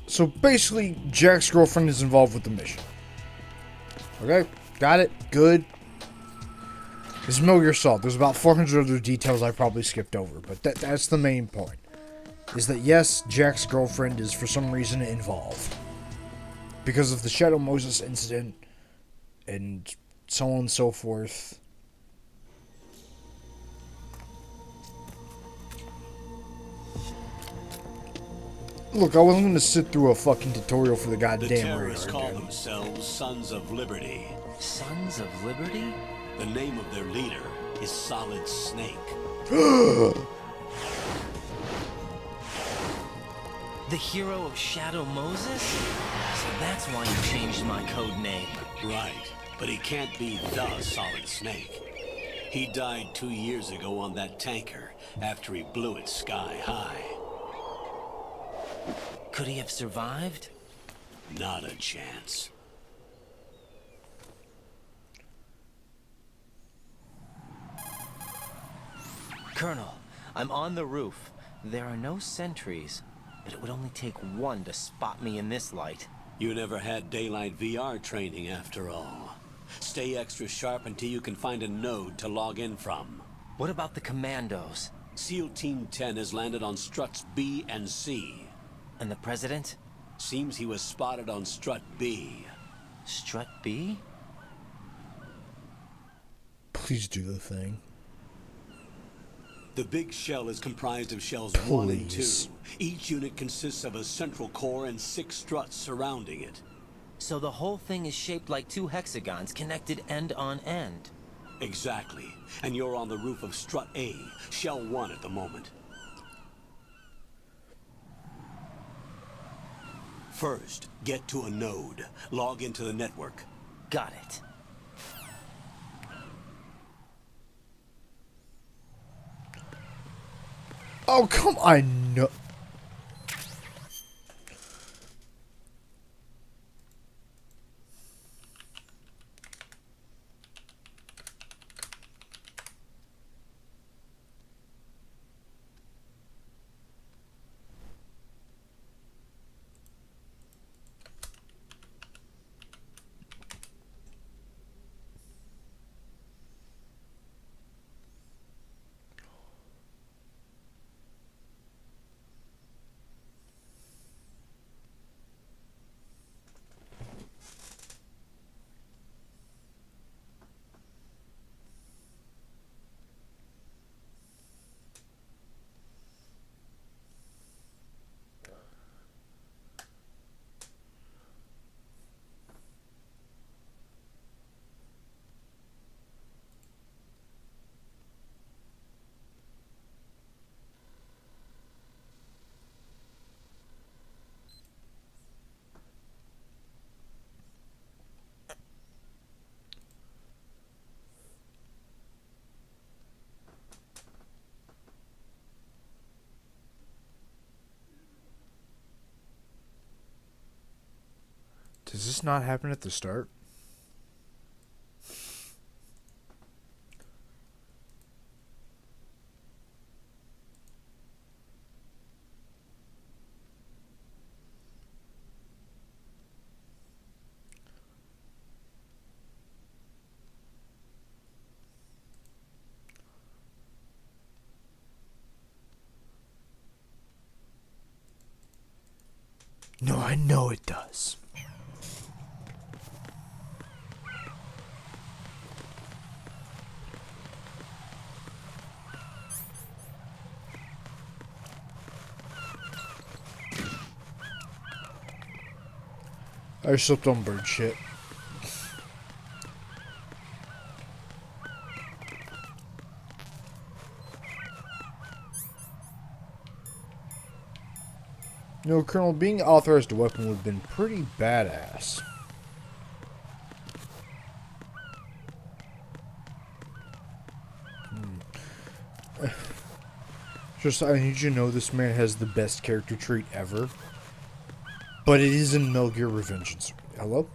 So basically, Jack's girlfriend is involved with the mission. Okay, got it. Good. It's Metal Gear Solid. There's about 400 other details I probably skipped over, but that's the main point. Is that yes, Jack's girlfriend is for some reason involved. Because of the Shadow Moses incident, and so on and so forth. Look, I wasn't going to sit through a fucking tutorial for the goddamn The terrorists radar, call dude. themselves Sons of Liberty. Sons of Liberty? The name of their leader is Solid Snake. The hero of Shadow Moses? So that's why you changed my code name. Right, but he can't be the Solid Snake. He died 2 years ago on that tanker after he blew it sky high. Could he have survived? Not a chance. Colonel, I'm on the roof. There are no sentries, but it would only take one to spot me in this light. You never had daylight VR training after all. Stay extra sharp until you can find a node to log in from. What about the commandos? SEAL Team 10 has landed on struts B and C. And the president? Seems he was spotted on strut B. Strut B? Please do the thing. The big shell is comprised of shells 1 and 2. Please. Each unit consists of a central core and 6 struts surrounding it. So the whole thing is shaped like 2 hexagons connected end on end. Exactly. And you're on the roof of Strut A, Shell 1 at the moment. First, get to a node. Log into the network. Got it. Oh, come on. I know. Does this not happen at the start? No, I know it does. I slipped on bird shit. You know, Colonel, being authorized a weapon would have been pretty badass. Just, I need you to know this man has the best character trait ever. But it is in Metal Gear Revengeance. Hello?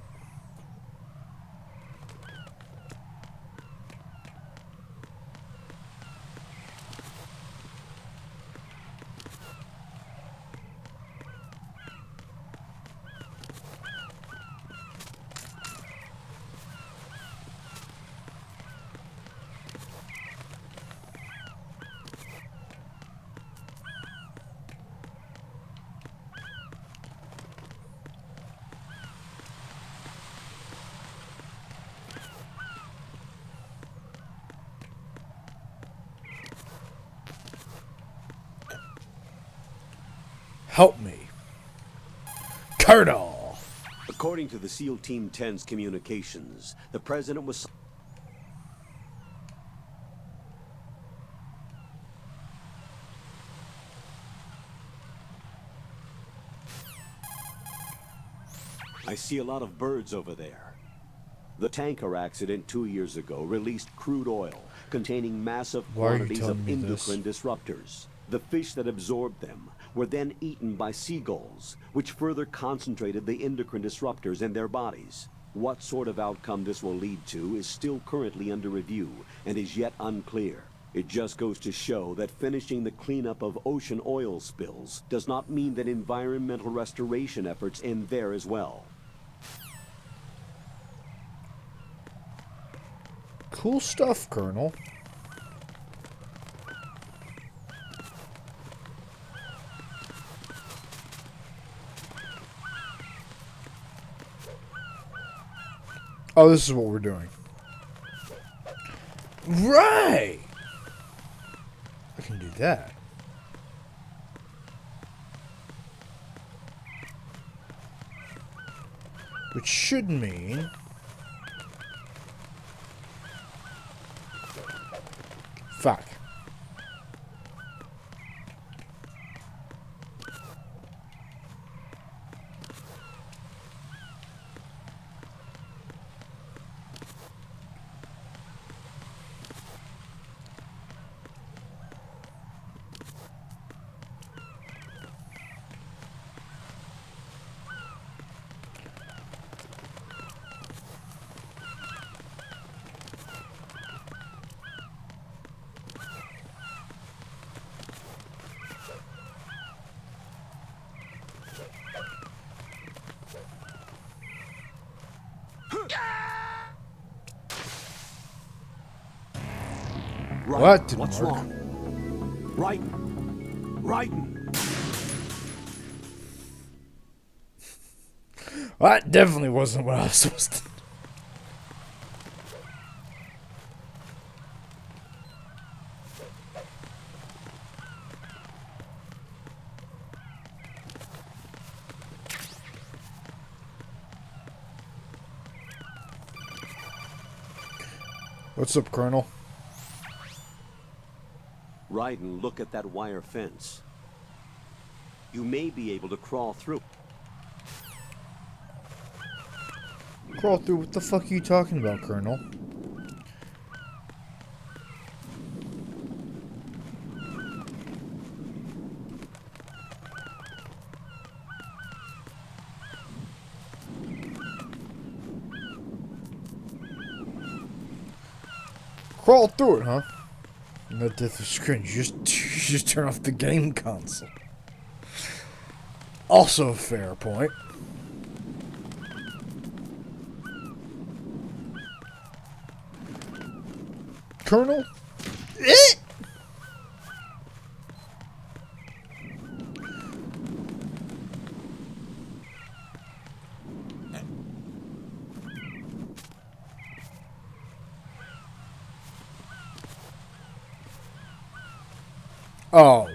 Help me. Colonel! According to the SEAL Team 10's communications, the president was... I see a lot of birds over there. The tanker accident 2 years ago released crude oil containing massive quantities of endocrine disruptors. The fish that absorbed them were then eaten by seagulls, which further concentrated the endocrine disruptors in their bodies. What sort of outcome this will lead to is still currently under review and is yet unclear. It just goes to show that finishing the cleanup of ocean oil spills does not mean that environmental restoration efforts end there as well. Cool stuff, Colonel. Oh, this is what we're doing. Right! I can do that. Which should mean... Fuck. What didn't What's work? wrong? Raiden! Well, that definitely wasn't what I was supposed to do. What's up, Colonel? Raiden, look at that wire fence. You may be able to crawl through. Crawl through? What the fuck are you talking about, Colonel? Crawl through it, huh? No death of screen. You just turn off the game console. Also a fair point. Colonel? Oh.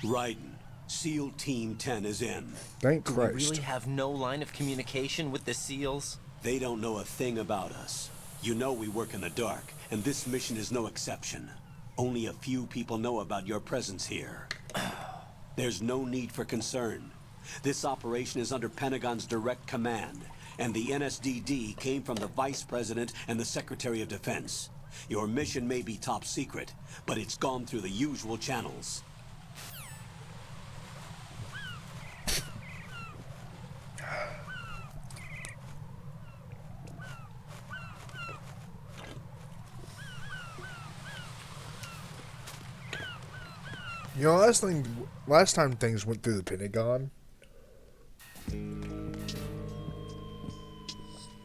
Raiden, SEAL Team 10 is in. Thank Do Christ. we really have no line of communication with the SEALs? They don't know a thing about us. You know we work in the dark, and this mission is no exception. Only a few people know about your presence here. There's no need for concern. This operation is under Pentagon's direct command, and the NSDD came from the Vice President and the Secretary of Defense. Your mission may be top secret, but it's gone through the usual channels. You know, last time things went through the Pentagon,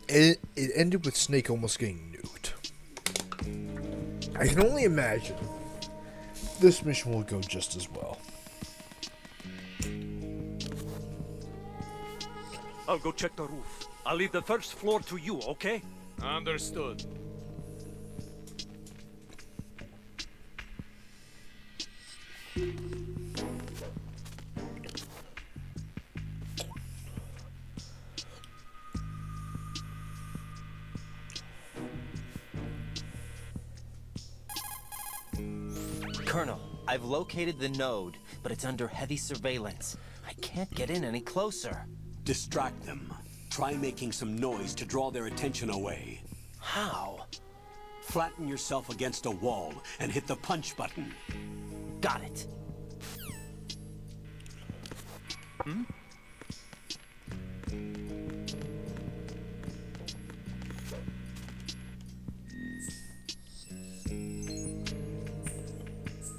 it ended with Snake almost getting nuked. I can only imagine this mission will go just as well. I'll go check the roof. I'll leave the first floor to you, okay? Understood. Colonel, I've located the node, but it's under heavy surveillance. I can't get in any closer. Distract them. Try making some noise to draw their attention away. How? Flatten yourself against a wall and hit the punch button. Got it.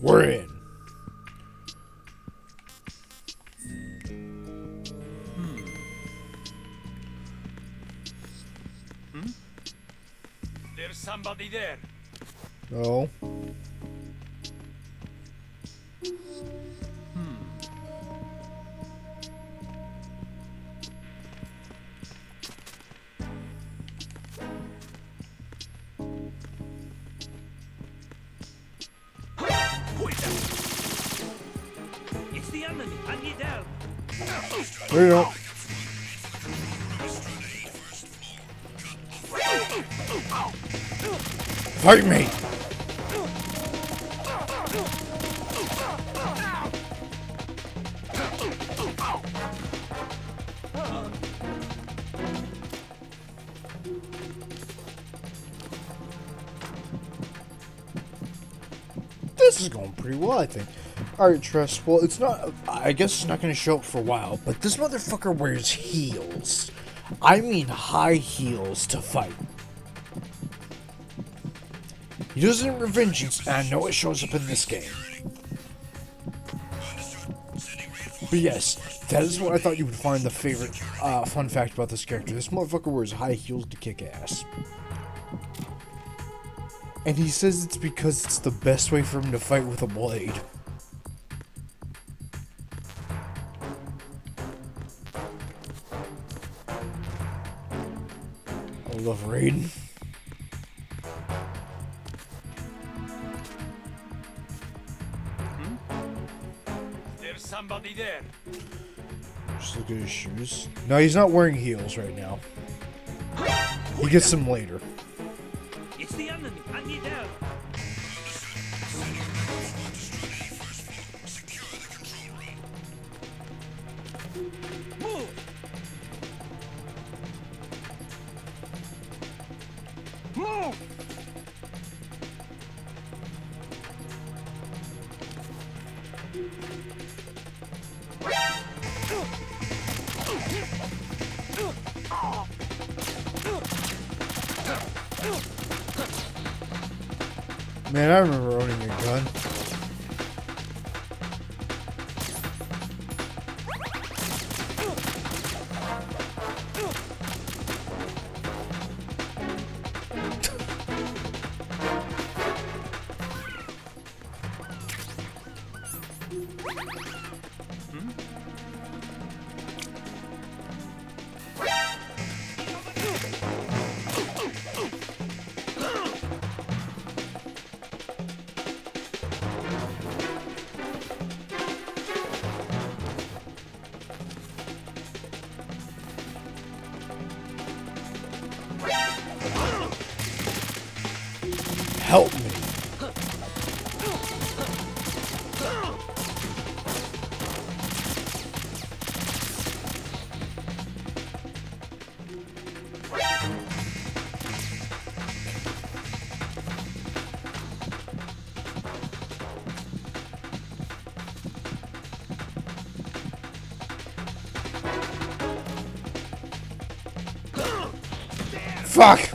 We're in. There's somebody there. No. It's the enemy. I need help. There you go. Fight me! This is going pretty well, I think. Alright, Tress. Well, it's not... I guess it's not going to show up for a while, but this motherfucker wears heels. I mean high heels to fight. He does it in Revengeance, and I know it shows up in this game. But yes, that is what I thought you would find the favorite fun fact about this character. This motherfucker wears high heels to kick ass. And he says it's because it's the best way for him to fight with a blade. I love Raiden. There's somebody there. Just look at his shoes. No, he's not wearing heels right now. He gets them later. It's the enemy. I need help. Move. Move. Man, I remember owning a gun. Help me. Fuck!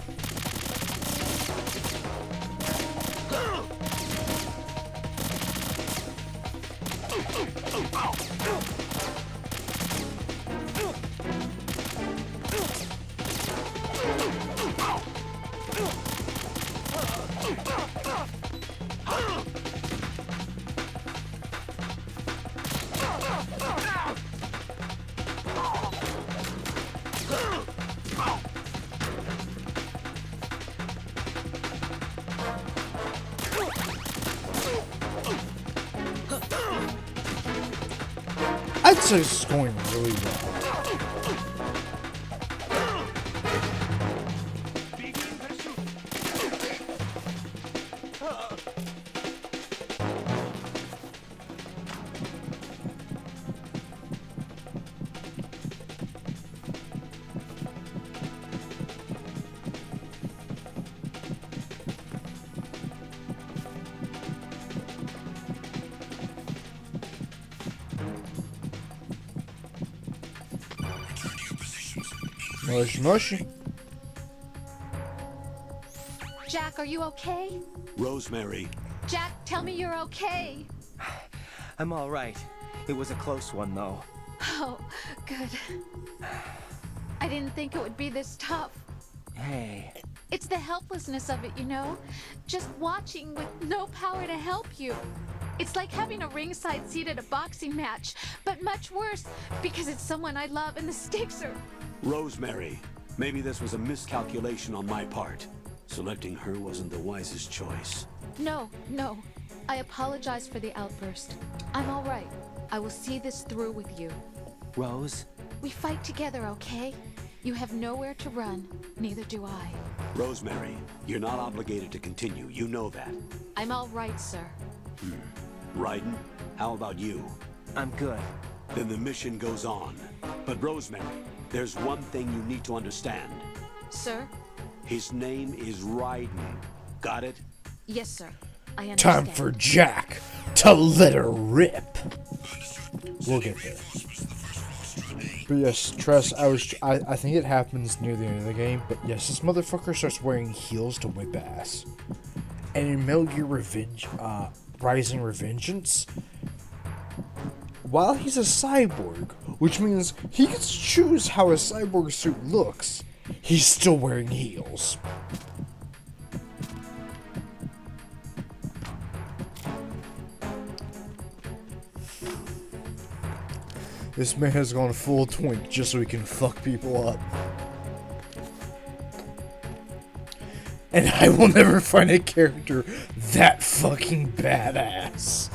I'd say this is going really well. Mushy, mushy. Jack, are you okay? Rosemary. Jack, tell me you're okay. I'm all right. It was a close one, though. Oh, good. I didn't think it would be this tough. Hey. It's the helplessness of it, you know? Just watching with no power to help you. It's like having a ringside seat at a boxing match, but much worse because it's someone I love and the stakes are... Rosemary. Maybe this was a miscalculation on my part. Selecting her wasn't the wisest choice. No. I apologize for the outburst. I'm all right. I will see this through with you. Rose? We fight together, okay? You have nowhere to run, neither do I. Rosemary, you're not obligated to continue. You know that. I'm all right, sir. Raiden, how about you? I'm good. Then the mission goes on. But Rosemary, there's one thing you need to understand. Sir? His name is Raiden. Got it? Yes, sir. I understand. Time for Jack to let her rip. We'll get there. But yes, Tress, I think it happens near the end of the game, but yes, this motherfucker starts wearing heels to whip ass. And in Metal Gear Rising Revengeance, while he's a cyborg, which means he gets to choose how a cyborg suit looks, he's still wearing heels. This man has gone full twink just so he can fuck people up. And I will never find a character that fucking badass.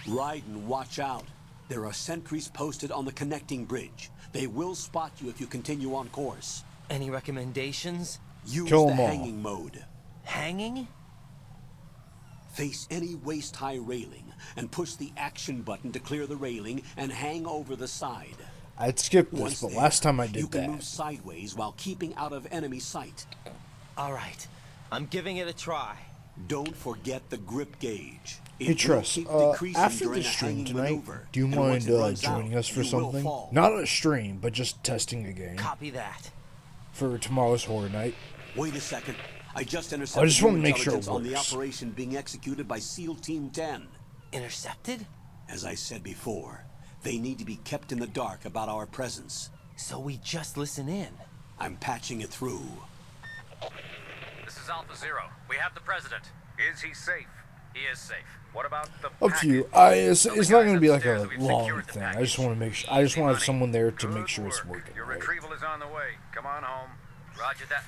Raiden, watch out. There are sentries posted on the connecting bridge. They will spot you if you continue on course. Any recommendations? Use Kill the 'em all. hanging mode. Hanging? Face any waist-high railing and push the action button to clear the railing and hang over the side. I'd skip this, Once but there, last time I you did can that. move sideways while keeping out of enemy sight. All right. I'm giving it a try. Don't forget the grip gauge. It Hey will Tress, keep decreasing after during the a stream hanging tonight, maneuver, do you and once mind it runs joining out, us for you will something? fall. Not a stream, but just testing a game. Copy that. For tomorrow's Horror Night. Wait a second. I just I intercepted just wanna new make sure it intelligence on the works. operation being executed by SEAL Team 10. Intercepted? As I said before, they need to be kept in the dark about our presence. So we just listen in. I'm patching it through. This is Alpha Zero. We have the president. Is he safe? He is safe. What about the Up to you. It's not going to be like a long thing. I just want to make sure. I just want to have someone there to make sure it's working. Your Right? retrieval is on the way. Come on home. Roger that.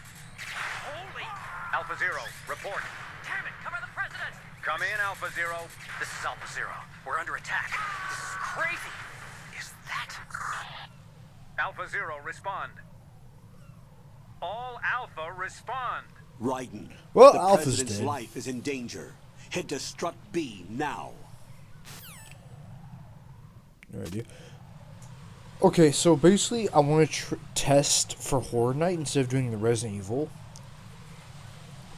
Holy! Alpha Zero, report. Damn it! Cover the president! Come in, Alpha Zero. This is Alpha Zero. We're under attack. This is crazy. Is that... Alpha Zero, respond. All Alpha, respond. Raiden. Well, the Alpha's president's dead. life is in danger. Head to Strut B now. No idea. Okay, so basically, I want to test for Horror Night instead of doing the Resident Evil.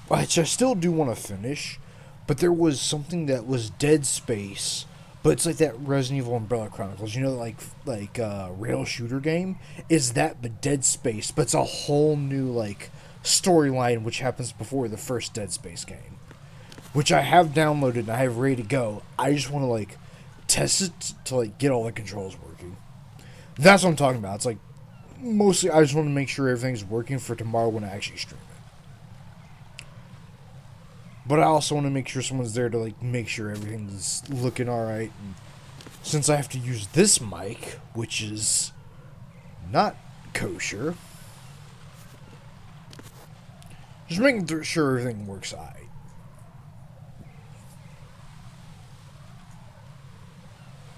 Which I still do want to finish, but there was something that was Dead Space, but it's like that Resident Evil Umbrella Chronicles. You know, like rail shooter game is that, but Dead Space, but it's a whole new like storyline which happens before the first Dead Space game, which I have downloaded and I have ready to go. I just want to like test it to like get all the controls working. That's what I'm talking about. It's like mostly I just want to make sure everything's working for tomorrow when I actually stream it. But I also want to make sure someone's there to like make sure everything's looking alright. And since I have to use this mic, which is not kosher, just making sure everything works alright.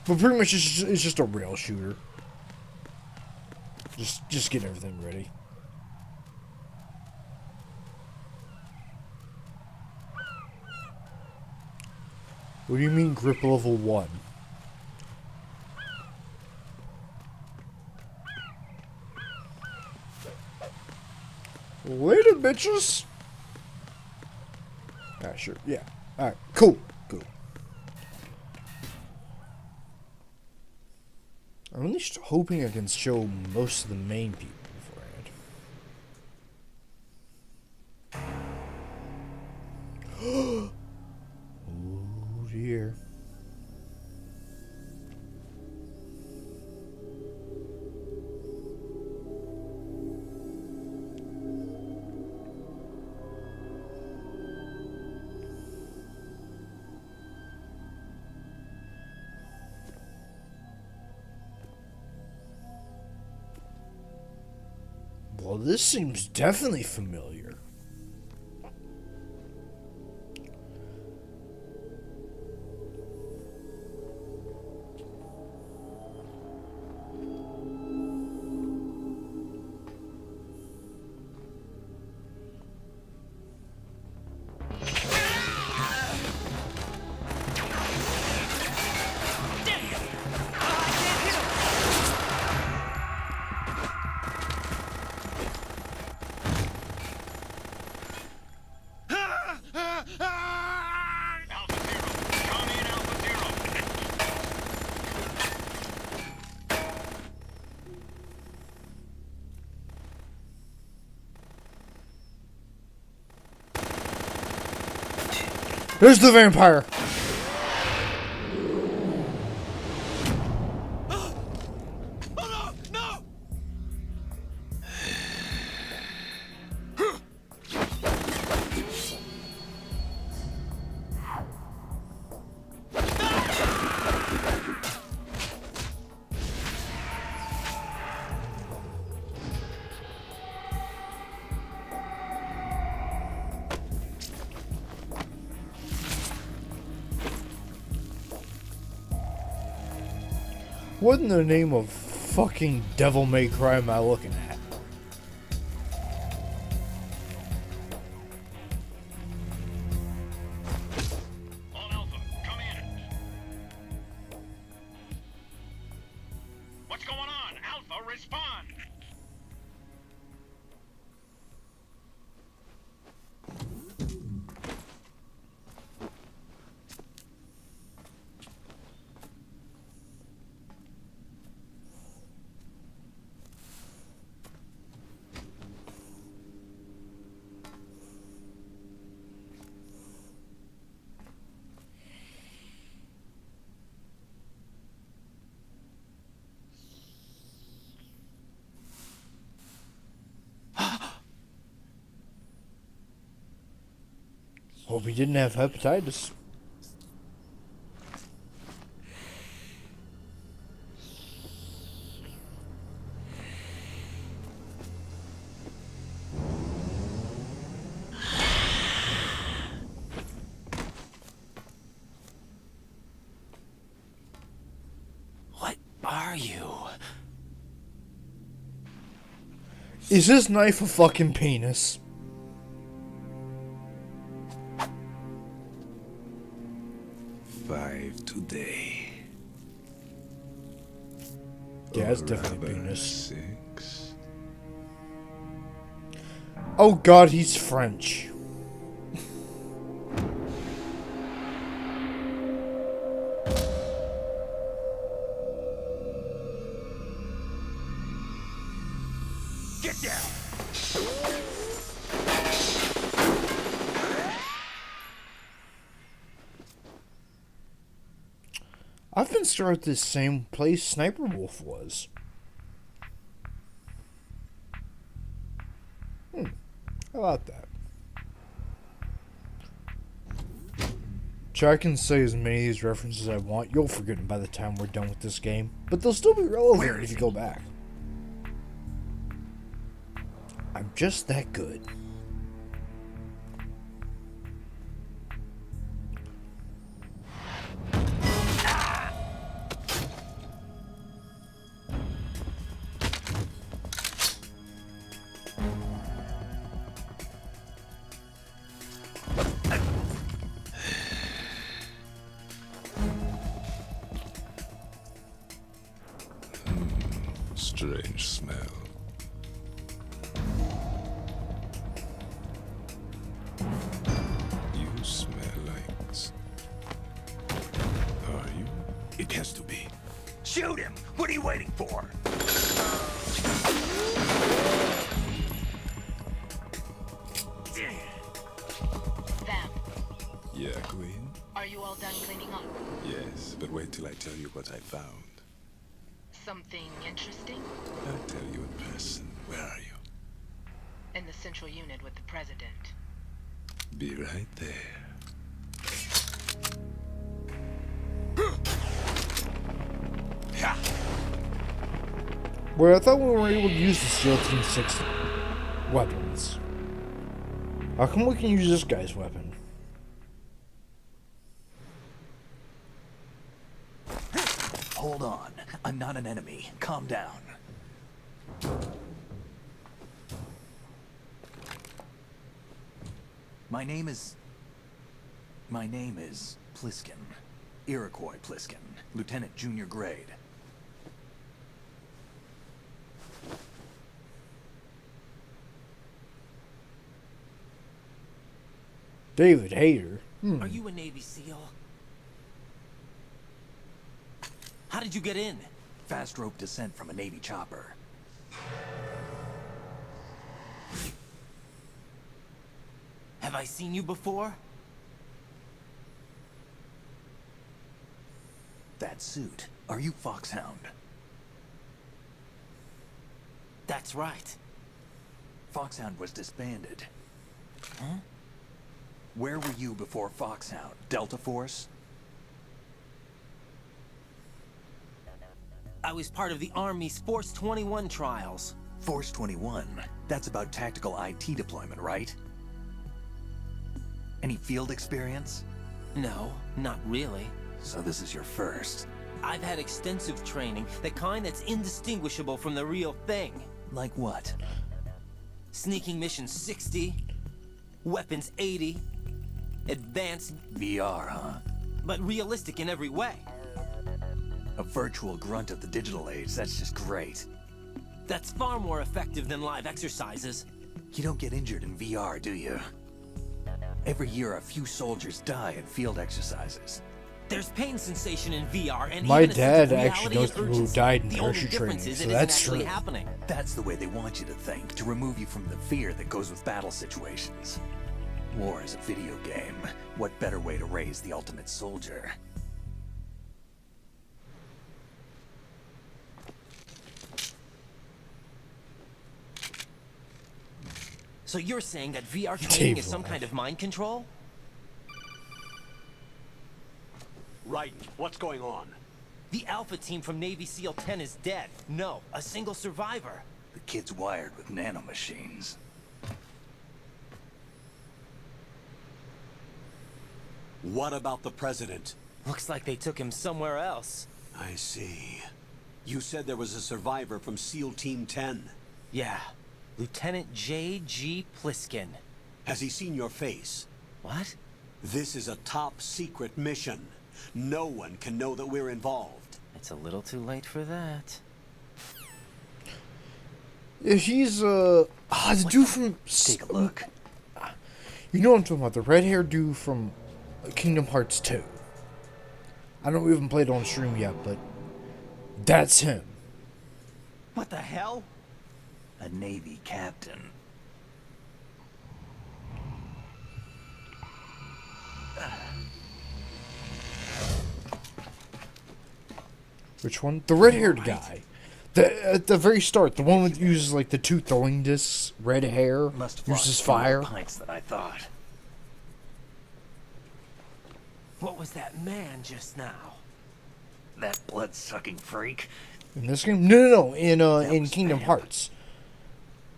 But pretty much it's just a rail shooter. Just get everything ready. What do you mean grip level 1? Later, bitches! Alright, sure. Yeah. Alright, cool. Cool. I'm really hoping I can show most of the main people beforehand. Oh dear. Well, this seems definitely familiar. There's the vampire. What in the name of fucking Devil May Cry am I looking at? All Alpha, come in. What's going on? Alpha, respond. Hope he didn't have hepatitis. What are you? Is this knife a fucking penis? Five today. Yeah, it's definitely a penis. 6. Oh god, he's French. Get down. I've been still at this same place Sniper Wolf was. How about that? Sure, I can say as many of these references as I want. You'll forget them by the time we're done with this game. But they'll still be relevant if you go back. I'm just that good. Strange smell. You smell like... Are you? It has to be. Shoot him! What are you waiting for? Vam, Yeah, Queen? are you all done cleaning up? Yes, but wait till I tell you what I found. Something interesting? I'll tell you in person. Where are you? In the central unit with the president. Be right there. Where I thought we were able to use the SEAL Team 60. weapons. How come we can use this guy's weapon? Hold on. I'm not an enemy. Calm down. My name is Pliskin. Iroquois Pliskin. Lieutenant Junior Grade. David Hayter. Are you a Navy SEAL? How did you get in? Fast rope descent from a Navy chopper. Have I seen you before? That suit. Are you Foxhound? That's right. Foxhound was disbanded. Huh? Where were you before Foxhound? Delta Force? I was part of the Army's Force 21 trials. Force 21? That's about tactical IT deployment, right? Any field experience? No, not really. So this is your first. I've had extensive training, the kind that's indistinguishable from the real thing. Like what? Sneaking mission 60, weapons 80, advanced VR, huh? But realistic in every way. A virtual grunt of the digital age, that's just great. That's far more effective than live exercises. You don't get injured in VR, do you? Every year a few soldiers die in field exercises. There's pain sensation in VR, and my even a sense dad of actually reality knows and people who urgency. died in The only parachute difference training, is so it that's isn't actually true. happening. That's the way they want you to think, to remove you from the fear that goes with battle situations. War is a video game. What better way to raise the ultimate soldier? So you're saying that VR Dave training is some laughed. kind of mind control? Right. What's going on? The Alpha team from Navy SEAL 10 is dead. No, a single survivor. The kid's wired with nanomachines. What about the president? Looks like they took him somewhere else. I see. You said there was a survivor from SEAL Team 10. Yeah. Lieutenant J.G. Pliskin. Has he seen your face? What? This is a top secret mission. No one can know that we're involved. It's a little too late for that. Yeah, he's the dude from. Take a look. You know what I'm talking about? The red-haired dude from Kingdom Hearts 2. I know we haven't played on stream yet, but that's him. What the hell? A Navy captain. Which one? The red-haired guy. At the very start, the one that uses like the two throwing discs, red hair, Must have uses lost fewer fire. pints than I thought. What was that man just now? That blood-sucking freak. In this game? No. In Kingdom Hearts.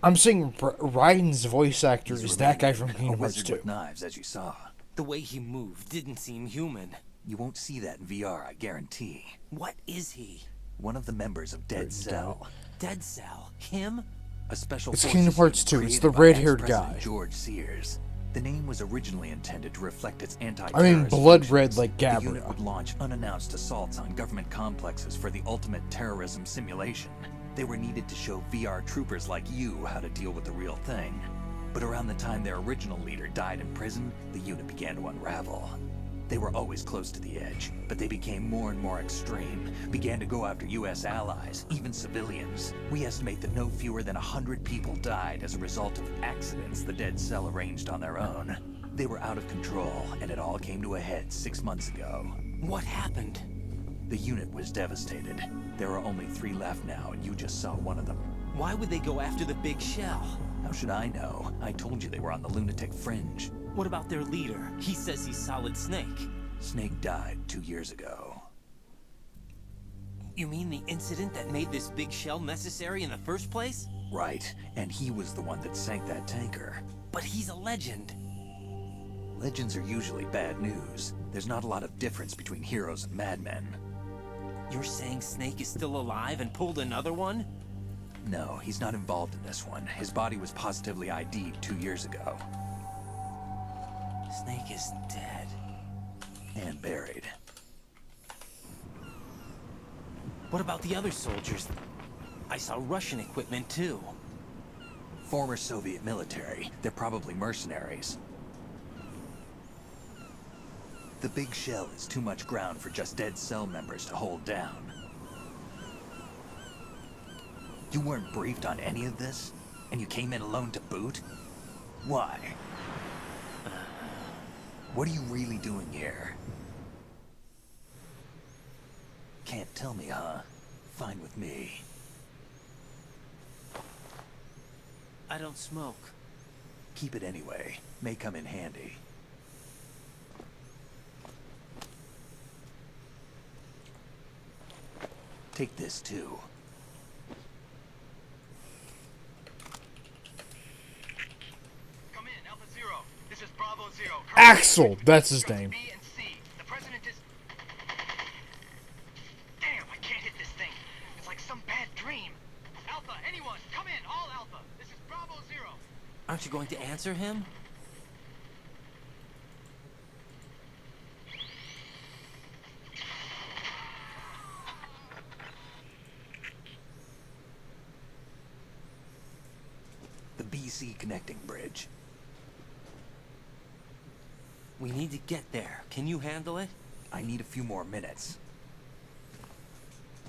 I'm saying Raiden's voice actor is that guy from A Kingdom Hearts wizard 2. with knives, as you saw. The way he moved didn't seem human. You won't see that in VR, I guarantee. What is he? One of the members of Dead Cell. Dead Cell? Him? A special It's forces Kingdom Hearts unit 2. It's created the by red-haired ex-President guy. George Sears. The name was originally intended to reflect its anti-terrorist I mean, blood functions. red like The unit Gabriel. would launch unannounced assaults on government complexes for the ultimate terrorism simulation. They were needed to show VR troopers like you how to deal with the real thing. But around the time their original leader died in prison, the unit began to unravel. They were always close to the edge, but they became more and more extreme, began to go after US allies, even civilians. We estimate that no fewer than 100 people died as a result of accidents the Dead Cell arranged on their own. They were out of control, and it all came to a head 6 months ago. What happened? The unit was devastated. There are only 3 left now, and you just saw one of them. Why would they go after the big shell? How should I know? I told you they were on the lunatic fringe. What about their leader? He says he's Solid Snake. Snake died 2 years ago. You mean the incident that made this big shell necessary in the first place? Right, and he was the one that sank that tanker. But he's a legend. Legends are usually bad news. There's not a lot of difference between heroes and madmen. You're saying Snake is still alive and pulled another one? No, he's not involved in this one. His body was positively ID'd 2 years ago. Snake is dead. And buried. What about the other soldiers? I saw Russian equipment too. Former Soviet military. They're probably mercenaries. The big shell is too much ground for just dead cell members to hold down. You weren't briefed on any of this? And you came in alone to boot? Why? What are you really doing here? Can't tell me, huh? Fine with me. I don't smoke. Keep it anyway. May come in handy. Take this too. Come in, Alpha Zero. This is Bravo Zero. Axel, that's his name. B and C. The president is... Damn, I can't hit this thing. It's like some bad dream. Alpha, anyone, come in, all Alpha. This is Bravo Zero. Aren't you going to answer him? The BC connecting bridge. We need to get there. Can you handle it? I need a few more minutes.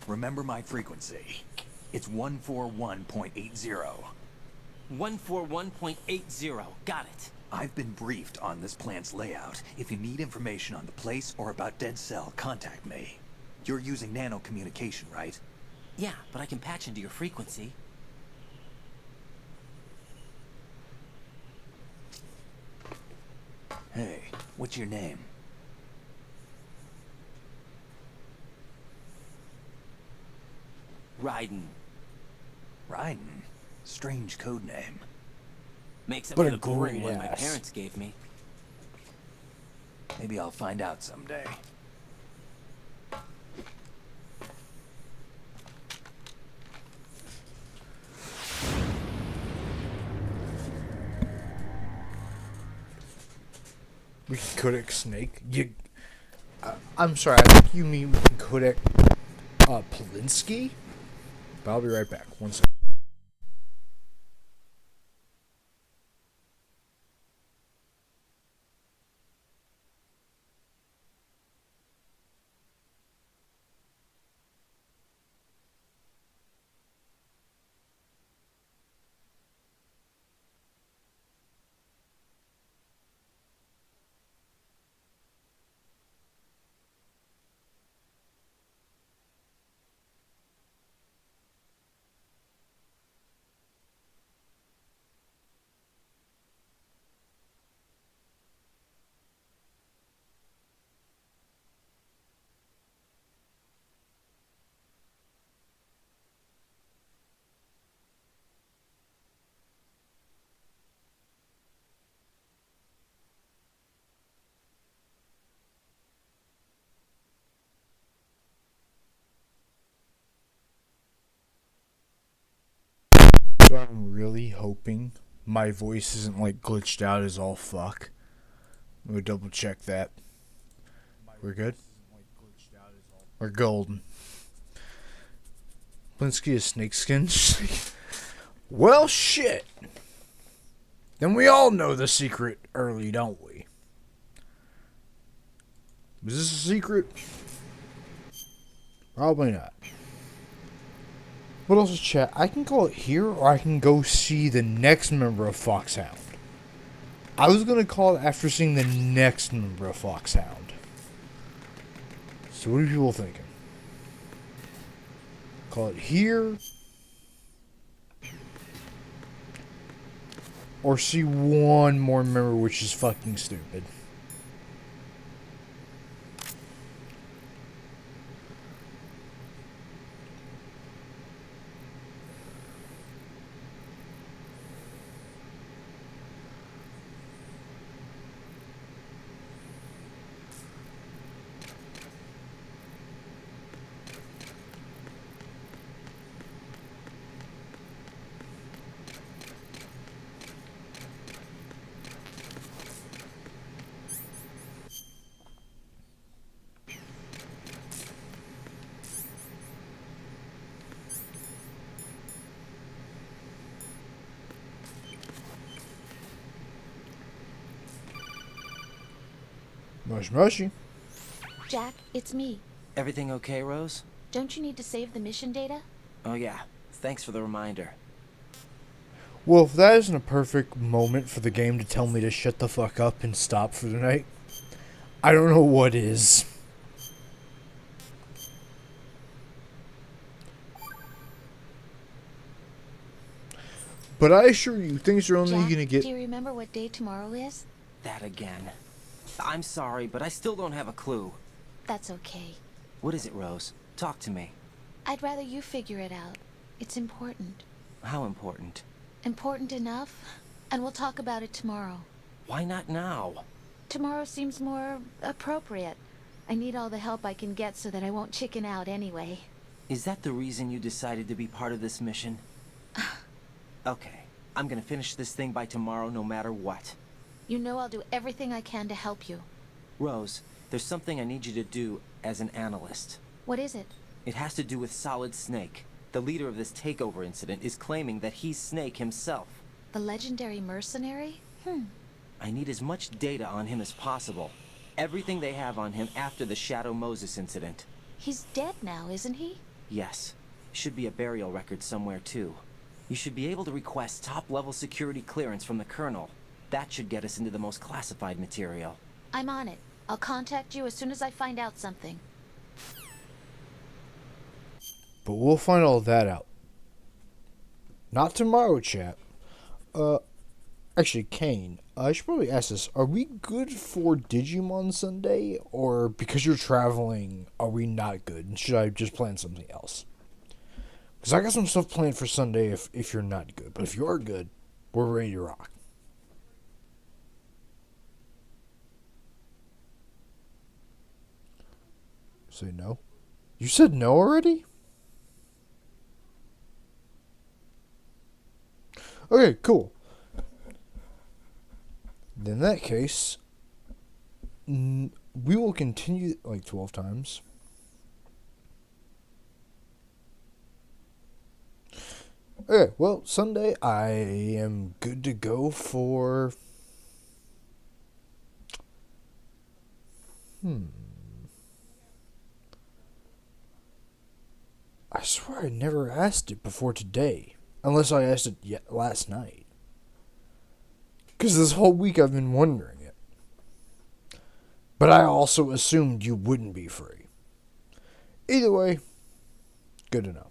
Remember my frequency. It's 141.80. 141.80. Got it. I've been briefed on this plant's layout. If you need information on the place or about Dead Cell, contact me. You're using nano communication, right? Yeah, but I can patch into your frequency. Hey, what's your name? Raiden. Raiden? Strange code name. Makes up But for a the boring great one my ass. parents gave me. Maybe I'll find out someday. We can Kodak Snake. I'm sorry, I think you mean we can Kodak Polinsky? But I'll be right back. 1 second. So I'm really hoping my voice isn't like glitched out as all fuck. I'm gonna double check that. We're good? We're golden. Blinsky is snakeskin. Well, shit. Then we all know the secret early, don't we? Was this a secret? Probably not. What else is chat? I can call it here, or I can go see the next member of Foxhound. I was going to call it after seeing the next member of Foxhound. So what are people thinking? Call it here. Or see one more member, which is fucking stupid. Mushy. Jack, it's me. Everything okay, Rose? Don't you need to save the mission data? Oh yeah, thanks for the reminder. Well, if that isn't a perfect moment for the game to tell me to shut the fuck up and stop for the night, I don't know what is. But I assure you, things are only Jack, gonna get... do you remember what day tomorrow is? That again. I'm sorry, but I still don't have a clue. That's okay. What is it, Rose? Talk to me. I'd rather you figure it out. It's important. How important? Important enough? And we'll talk about it tomorrow. Why not now? Tomorrow seems more appropriate. I need all the help I can get so that I won't chicken out anyway. Is that the reason you decided to be part of this mission? Okay, I'm gonna finish this thing by tomorrow no matter what. You know I'll do everything I can to help you. Rose, there's something I need you to do as an analyst. What is it? It has to do with Solid Snake. The leader of this takeover incident is claiming that he's Snake himself. The legendary mercenary? I need as much data on him as possible. Everything they have on him after the Shadow Moses incident. He's dead now, isn't he? Yes. Should be a burial record somewhere too. You should be able to request top-level security clearance from the Colonel. That should get us into the most classified material. I'm on it. I'll contact you as soon as I find out something. But we'll find all that out. Not tomorrow, chat. Actually, Kane, I should probably ask this. Are we good for Digimon Sunday? Or because you're traveling, are we not good? And should I just plan something else? Because I got some stuff planned for Sunday if you're not good. But if you are good, we're ready to rock. Say no? You said no already? Okay, cool. In that case, we will continue like 12 times. Okay, well, Sunday I am good to go for... I swear I never asked it before today. Unless I asked it last night. Because this whole week I've been wondering it. But I also assumed you wouldn't be free. Either way, good to know.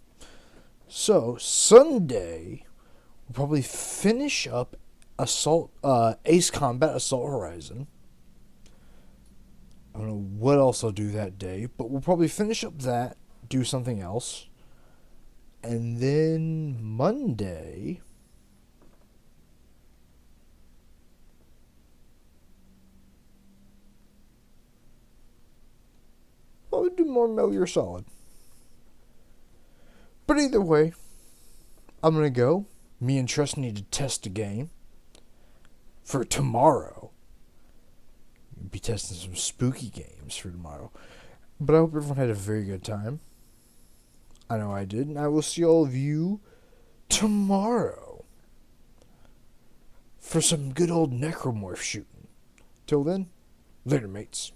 So, Sunday, we'll probably finish up Ace Combat Assault Horizon. I don't know what else I'll do that day, but we'll probably finish up that, do something else. And then Monday, I would do more Metal Gear Solid. But either way, I'm going to go. Me and Tress need to test a game for tomorrow. We'll be testing some spooky games for tomorrow. But I hope everyone had a very good time. I know I did, and I will see all of you tomorrow for some good old necromorph shooting. Till then, later, mates.